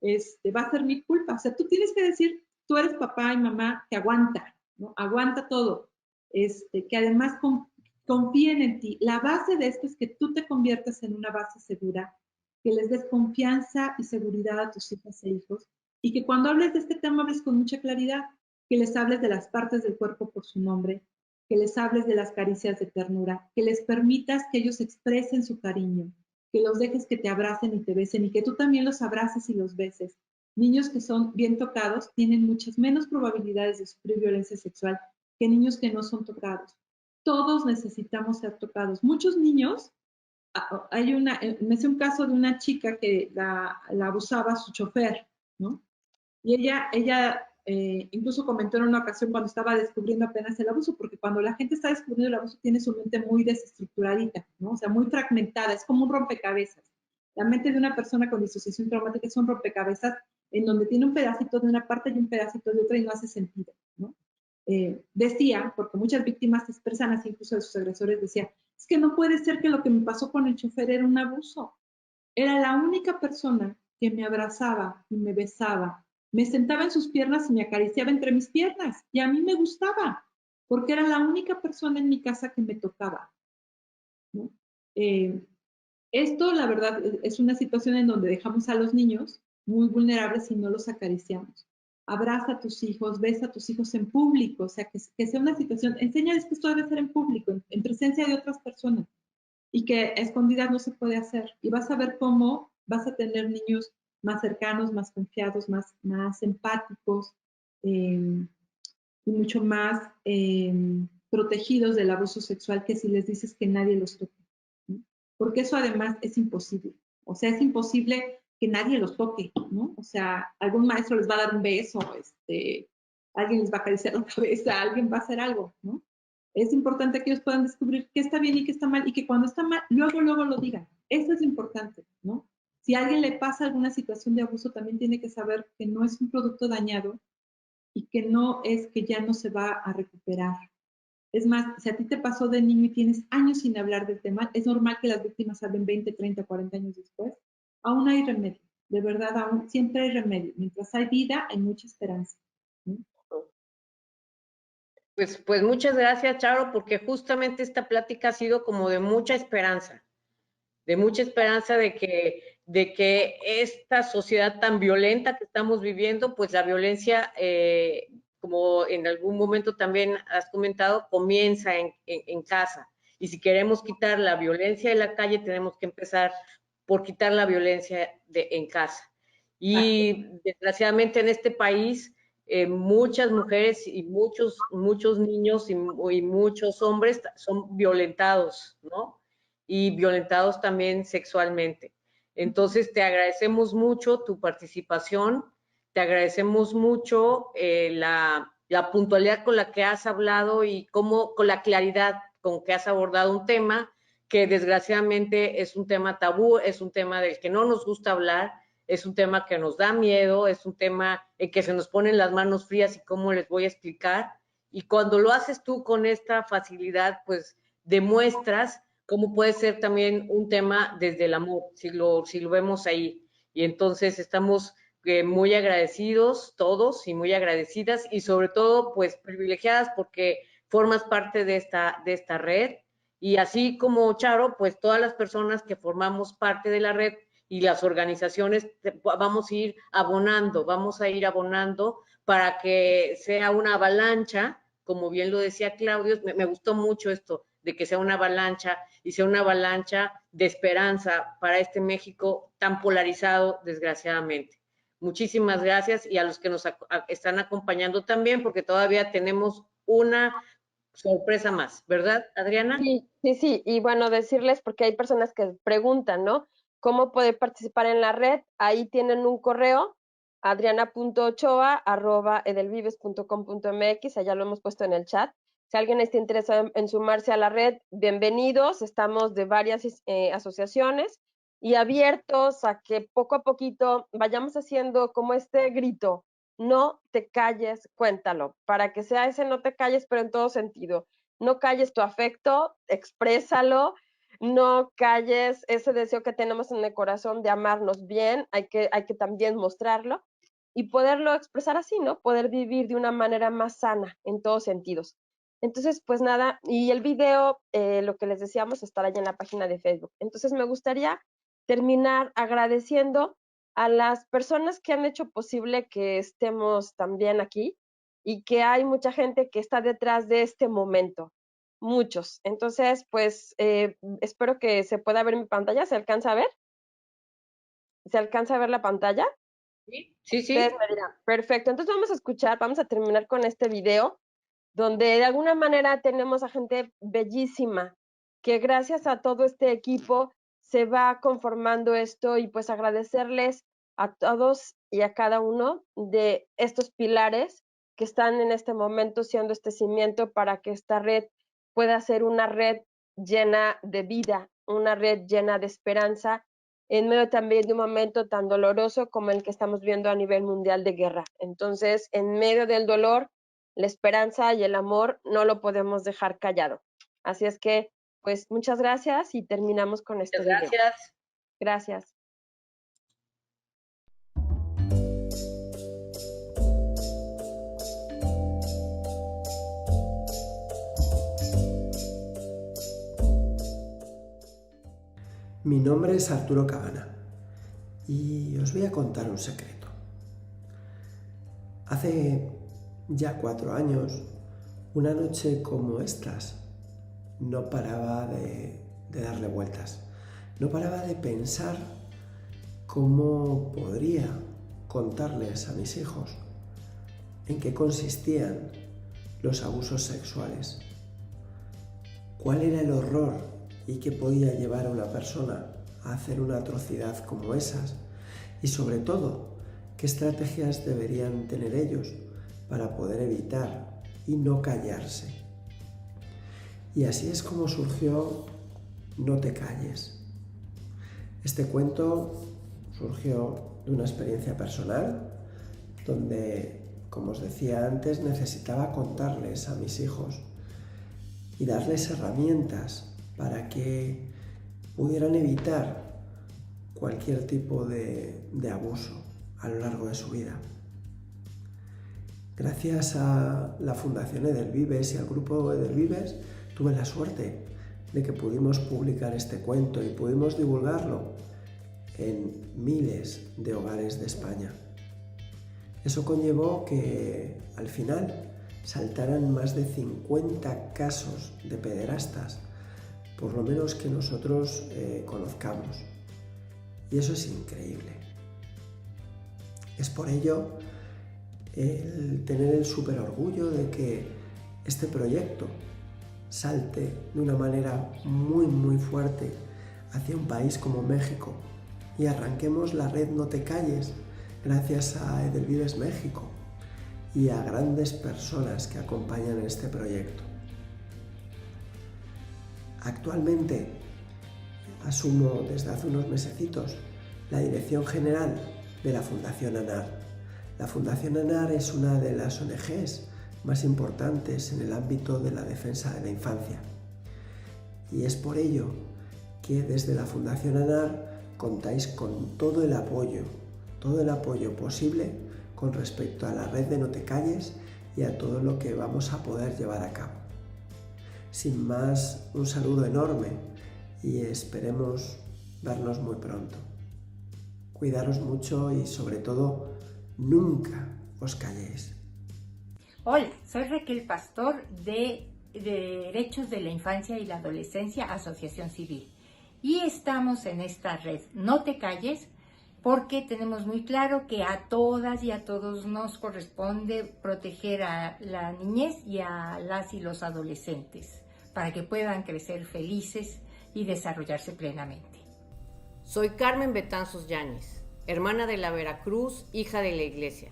Speaker 4: va a ser mi culpa. O sea, tú tienes que decir, tú eres papá y mamá que aguanta, ¿no? Aguanta todo. Que además confíen en ti. La base de esto es que tú te conviertas en una base segura, que les des confianza y seguridad a tus hijas e hijos, y que cuando hables de este tema hables con mucha claridad, que les hables de las partes del cuerpo por su nombre, que les hables de las caricias de ternura, que les permitas que ellos expresen su cariño, que los dejes que te abracen y te besen y que tú también los abraces y los beses. Niños que son bien tocados tienen muchas menos probabilidades de sufrir violencia sexual que niños que no son tocados. Todos necesitamos ser tocados. Muchos niños, me hice un caso de una chica que la abusaba su chofer, ¿no? Y ella incluso comentó en una ocasión cuando estaba descubriendo apenas el abuso, porque cuando la gente está descubriendo el abuso tiene su mente muy desestructuradita, ¿no? O sea, muy fragmentada, es como un rompecabezas. La mente de una persona con disociación traumática es un rompecabezas en donde tiene un pedacito de una parte y un pedacito de otra y no hace sentido, ¿no? Decía, porque muchas víctimas expresan así incluso de sus agresores, decía, es que no puede ser que lo que me pasó con el chofer era un abuso. Era la única persona que me abrazaba y me besaba, me sentaba en sus piernas y me acariciaba entre mis piernas. Y a mí me gustaba, porque era la única persona en mi casa que me tocaba, ¿no? Esto, la verdad, es una situación en donde dejamos a los niños muy vulnerables y no los acariciamos. Abraza a tus hijos, besa a tus hijos en público, o sea, que sea una situación, enséñales que esto debe ser en público, en presencia de otras personas, y que a escondidas no se puede hacer. Y vas a ver cómo vas a tener niños más cercanos, más confiados, más empáticos y mucho más protegidos del abuso sexual que si les dices que nadie los toque, ¿no? Porque eso además es imposible. O sea, es imposible que nadie los toque, ¿no? O sea, algún maestro les va a dar un beso, alguien les va a acariciar la cabeza, alguien va a hacer algo, ¿no? Es importante que ellos puedan descubrir qué está bien y qué está mal, y que cuando está mal, luego lo digan. Eso es importante, ¿no? Si a alguien le pasa alguna situación de abuso, también tiene que saber que no es un producto dañado y que no es que ya no se va a recuperar. Es más, si a ti te pasó de niño y tienes años sin hablar del tema, es normal que las víctimas hablen 20, 30, 40 años después. Aún hay remedio, de verdad, aún siempre hay remedio. Mientras hay vida, hay mucha esperanza, ¿no?
Speaker 2: Pues muchas gracias, Charo, porque justamente esta plática ha sido como de mucha esperanza de que esta sociedad tan violenta que estamos viviendo, pues la violencia, como en algún momento también has comentado, comienza en casa. Y si queremos quitar la violencia de la calle, tenemos que empezar por quitar la violencia en casa. Y desgraciadamente en este país, muchas mujeres y muchos niños y muchos hombres son violentados, ¿no? Y violentados también sexualmente. Entonces, te agradecemos mucho tu participación, te agradecemos mucho la puntualidad con la que has hablado y con la claridad con que has abordado un tema que desgraciadamente es un tema tabú, es un tema del que no nos gusta hablar, es un tema que nos da miedo, es un tema en que se nos ponen las manos frías y cómo les voy a explicar. Y cuando lo haces tú con esta facilidad, pues demuestras cómo puede ser también un tema desde el amor, si lo vemos ahí. Y entonces estamos muy agradecidos todos y muy agradecidas y sobre todo pues privilegiadas porque formas parte de esta red. Y así como Charo, pues todas las personas que formamos parte de la red y las organizaciones vamos a ir abonando para que sea una avalancha, como bien lo decía Claudio, me gustó mucho esto, de que sea una avalancha y sea una avalancha de esperanza para este México tan polarizado, desgraciadamente. Muchísimas gracias y a los que nos están acompañando también, porque todavía tenemos una sorpresa más, ¿verdad, Adriana?
Speaker 1: Sí, sí, sí. Y bueno, decirles, porque hay personas que preguntan, ¿no? ¿Cómo poder participar en la red? Ahí tienen un correo, adriana.ochoa@edelvives.com.mx, allá lo hemos puesto en el chat. Si alguien está interesado en sumarse a la red, bienvenidos. Estamos de varias asociaciones y abiertos a que poco a poquito vayamos haciendo como este grito, no te calles, cuéntalo, para que sea ese no te calles, pero en todo sentido. No calles tu afecto, exprésalo, no calles ese deseo que tenemos en el corazón de amarnos bien, hay que también mostrarlo y poderlo expresar así, ¿no? Poder vivir de una manera más sana en todos sentidos. Entonces, pues nada, y el video, lo que les decíamos, estará allá en la página de Facebook. Entonces, me gustaría terminar agradeciendo a las personas que han hecho posible que estemos también aquí y que hay mucha gente que está detrás de este momento, muchos. Entonces, pues espero que se pueda ver mi pantalla. ¿Se alcanza a ver? ¿Se alcanza a ver la pantalla?
Speaker 2: Sí.
Speaker 1: Ustedes me dirán. Perfecto, entonces vamos a terminar con este video donde de alguna manera tenemos a gente bellísima que gracias a todo este equipo se va conformando esto y pues agradecerles a todos y a cada uno de estos pilares que están en este momento siendo este cimiento para que esta red pueda ser una red llena de vida, una red llena de esperanza en medio también de un momento tan doloroso como el que estamos viendo a nivel mundial de guerra. Entonces, en medio del dolor, la esperanza y el amor no lo podemos dejar callado. Así es que, pues, muchas gracias y terminamos con este video.
Speaker 2: Gracias.
Speaker 1: Gracias.
Speaker 11: Mi nombre es Arturo Cabana y os voy a contar un secreto. Hace ya 4 años, una noche como estas, no paraba de darle vueltas. No paraba de pensar cómo podría contarles a mis hijos en qué consistían los abusos sexuales, cuál era el horror y qué podía llevar a una persona a hacer una atrocidad como esas y sobre todo qué estrategias deberían tener ellos para poder evitar y no callarse. Y así es como surgió No te calles. Este cuento surgió de una experiencia personal donde, como os decía antes, necesitaba contarles a mis hijos y darles herramientas para que pudieran evitar cualquier tipo de abuso a lo largo de su vida. Gracias a la Fundación Edelvives y al grupo Edelvives tuve la suerte de que pudimos publicar este cuento y pudimos divulgarlo en miles de hogares de España. Eso conllevó que al final saltaran más de 50 casos de pederastas, por lo menos que nosotros conozcamos. Y eso es increíble. Es por ello el tener el súper orgullo de que este proyecto salte de una manera muy, muy fuerte hacia un país como México y arranquemos la red No te calles gracias a Edelvives México y a grandes personas que acompañan este proyecto. Actualmente asumo desde hace unos mesecitos la dirección general de la Fundación ANAR. La Fundación ANAR es una de las ONGs más importantes en el ámbito de la defensa de la infancia. Y es por ello que desde la Fundación ANAR contáis con todo el apoyo posible con respecto a la red de No te calles y a todo lo que vamos a poder llevar a cabo. Sin más, un saludo enorme y esperemos vernos muy pronto. Cuidaros mucho y sobre todo, nunca os calléis.
Speaker 12: Hola, soy Raquel Pastor de Derechos de la Infancia y la Adolescencia, Asociación Civil. Y estamos en esta red No te calles porque tenemos muy claro que a todas y a todos nos corresponde proteger a la niñez y a las y los adolescentes para que puedan crecer felices y desarrollarse plenamente.
Speaker 2: Soy Carmen Betanzos Yáñez, hermana de la Veracruz, hija de la Iglesia.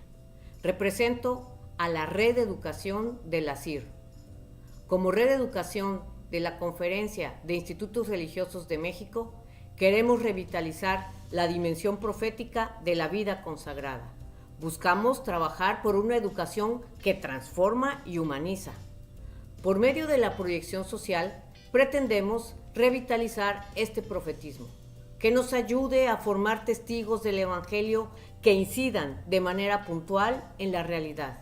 Speaker 2: Represento a la Red de Educación de la CIR. Como Red de Educación de la Conferencia de Institutos Religiosos de México, queremos revitalizar la dimensión profética de la vida consagrada. Buscamos trabajar por una educación que transforma y humaniza. Por medio de la proyección social, pretendemos revitalizar este profetismo, que nos ayude a formar testigos del Evangelio que incidan de manera puntual en la realidad.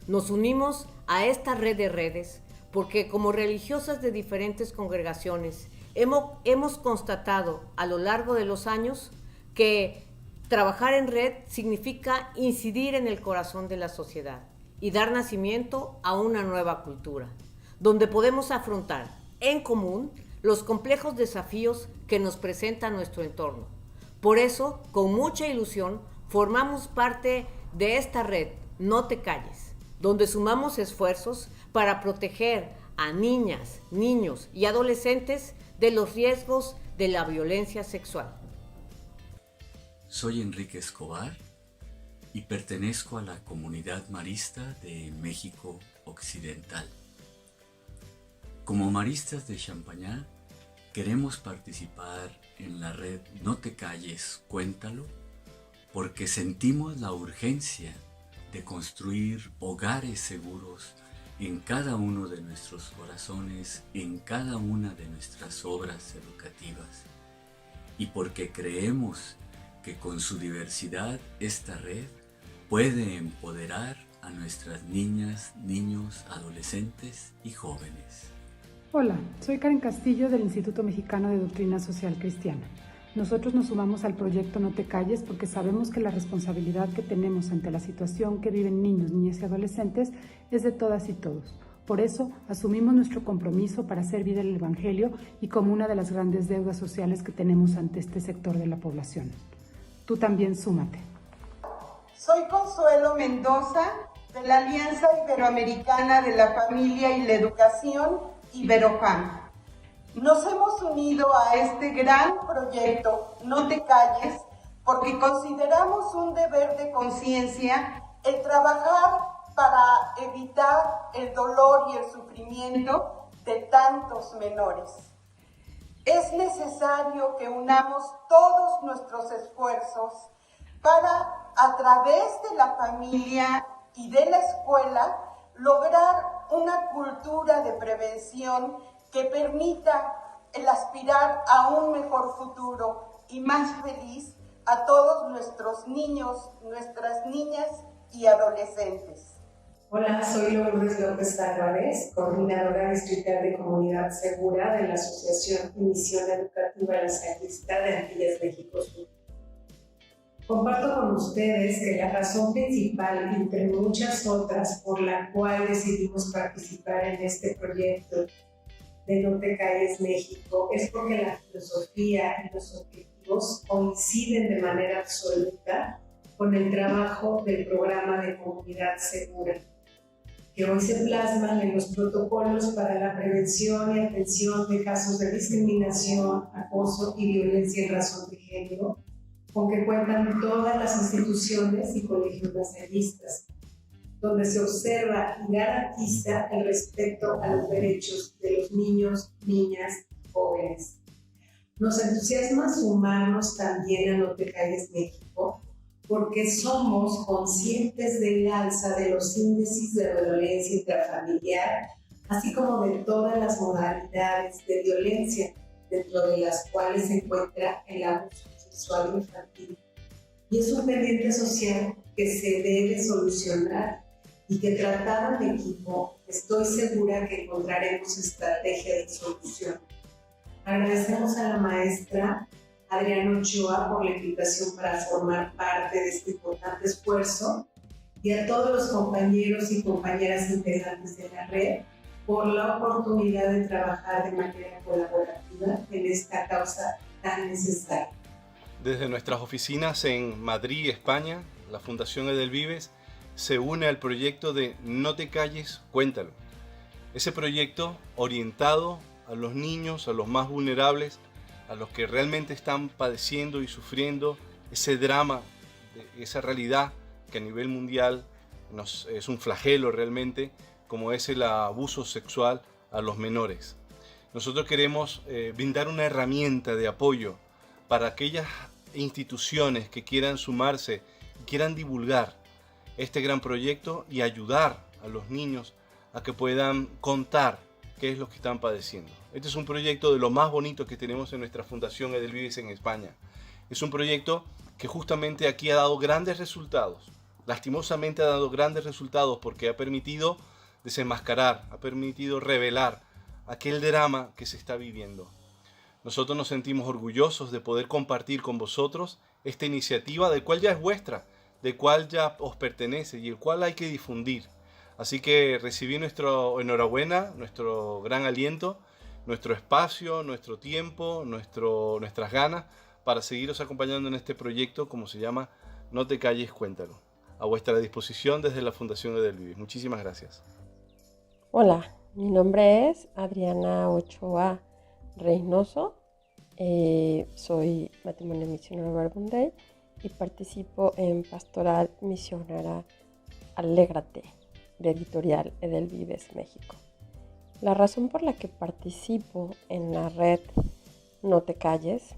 Speaker 2: Nos unimos a esta red de redes porque como religiosas de diferentes congregaciones hemos constatado a lo largo de los años que trabajar en red significa incidir en el corazón de la sociedad y dar nacimiento a una nueva cultura, donde podemos afrontar en común los complejos desafíos que nos presenta nuestro entorno. Por eso, con mucha ilusión, formamos parte de esta red No Te Calles, donde sumamos esfuerzos para proteger a niñas, niños y adolescentes de los riesgos de la violencia sexual.
Speaker 6: Soy Enrique Escobar y pertenezco a la comunidad marista de México Occidental. Como maristas de Champañá, queremos participar en la red No Te Calles, Cuéntalo, porque sentimos la urgencia de construir hogares seguros en cada uno de nuestros corazones, en cada una de nuestras obras educativas, y porque creemos que con su diversidad esta red puede empoderar a nuestras niñas, niños, adolescentes y jóvenes.
Speaker 3: Hola, soy Karen Castillo del Instituto Mexicano de Doctrina Social Cristiana. Nosotros nos sumamos al proyecto No Te Calles porque sabemos que la responsabilidad que tenemos ante la situación que viven niños, niñas y adolescentes es de todas y todos. Por eso, asumimos nuestro compromiso para hacer vida el Evangelio y como una de las grandes deudas sociales que tenemos ante este sector de la población. Tú también súmate.
Speaker 5: Soy Consuelo Mendoza, de la Alianza Iberoamericana de la Familia y la Educación, Iberofam. Nos hemos unido a este gran proyecto No Te Calles porque consideramos un deber de conciencia el trabajar para evitar el dolor y el sufrimiento de tantos menores. Es necesario que unamos todos nuestros esfuerzos para, a través de la familia y de la escuela, lograr una cultura de prevención que permita el aspirar a un mejor futuro y más feliz a todos nuestros niños, nuestras niñas y adolescentes.
Speaker 7: Hola, soy Lourdes López Álvarez, coordinadora distrital de Comunidad Segura de la Asociación y Misión Educativa La Sacristía de Antillas México Sur. Comparto con ustedes que la razón principal, entre muchas otras, por la cual decidimos participar en este proyecto de No Te Calles México es porque la filosofía y los objetivos coinciden de manera absoluta con el trabajo del programa de Comunidad Segura, que hoy se plasman en los protocolos para la prevención y atención de casos de discriminación, acoso y violencia en razón de género, con que cuentan todas las instituciones y colegios lasallistas, donde se observa y garantiza el respeto a los derechos de los niños, niñas y jóvenes. Nos entusiasma sumarnos también a No Te Calles México porque somos conscientes del alza de los índices de violencia intrafamiliar, así como de todas las modalidades de violencia, dentro de las cuales se encuentra el abuso sexual infantil. Y es un pendiente social que se debe solucionar y que tratado en equipo, estoy segura que encontraremos estrategia de solución. Agradecemos a la maestra Adriana Ochoa por la invitación para formar parte de este importante esfuerzo y a todos los compañeros y compañeras integrantes de la red por la oportunidad de trabajar de manera colaborativa en esta causa tan necesaria.
Speaker 13: Desde nuestras oficinas en Madrid, España, la Fundación Edelvives se une al proyecto de No Te Calles, Cuéntalo. Ese proyecto orientado a los niños, a los más vulnerables, a los que realmente están padeciendo y sufriendo ese drama, esa realidad que a nivel mundial es un flagelo realmente, como es el abuso sexual a los menores. Nosotros queremos brindar una herramienta de apoyo para aquellas instituciones que quieran sumarse y quieran divulgar este gran proyecto y ayudar a los niños a que puedan contar qué es lo que están padeciendo. Este es un proyecto de lo más bonito que tenemos en nuestra Fundación Edelvives en España. Es un proyecto que justamente aquí ha dado grandes resultados. Lastimosamente ha dado grandes resultados porque ha permitido desenmascarar, ha permitido revelar aquel drama que se está viviendo. Nosotros nos sentimos orgullosos de poder compartir con vosotros esta iniciativa, de cual ya es vuestra, de cual ya os pertenece y el cual hay que difundir. Así que recibí nuestra enhorabuena, nuestro gran aliento, nuestro espacio, nuestro tiempo, nuestras ganas para seguiros acompañando en este proyecto, como se llama No te calles, cuéntalo. A vuestra disposición desde la Fundación Edelvives. Muchísimas gracias.
Speaker 14: Hola, mi nombre es Adriana Ochoa Reynoso. Soy matrimonio misionero Verbum Dei y participo en Pastoral Misionera Alégrate de Editorial Edelvives México. La razón por la que participo en la red No te calles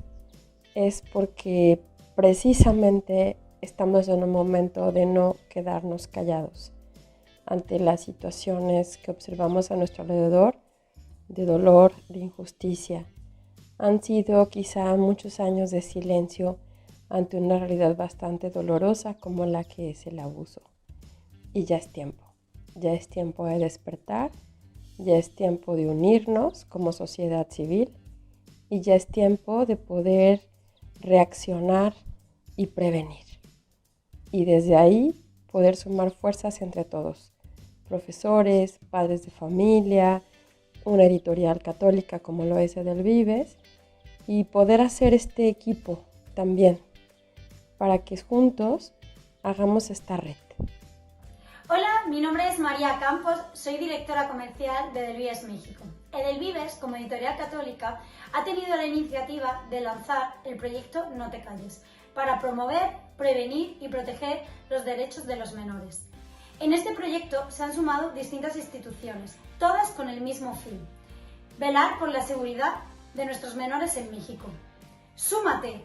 Speaker 14: es porque precisamente estamos en un momento de no quedarnos callados ante las situaciones que observamos a nuestro alrededor de dolor, de injusticia. Han sido quizá muchos años de silencio ante una realidad bastante dolorosa como la que es el abuso. Y ya es tiempo de despertar, ya es tiempo de unirnos como sociedad civil y ya es tiempo de poder reaccionar y prevenir. Y desde ahí poder sumar fuerzas entre todos, profesores, padres de familia, una editorial católica como lo es Edelvives, y poder hacer este equipo también para que juntos hagamos esta red.
Speaker 15: Hola, mi nombre es María Campos, soy directora comercial de Edelvives México. Edelvives, como editorial católica, ha tenido la iniciativa de lanzar el proyecto No te calles, para promover, prevenir y proteger los derechos de los menores. En este proyecto se han sumado distintas instituciones, todas con el mismo fin: velar por la seguridad de nuestros menores en México. Súmate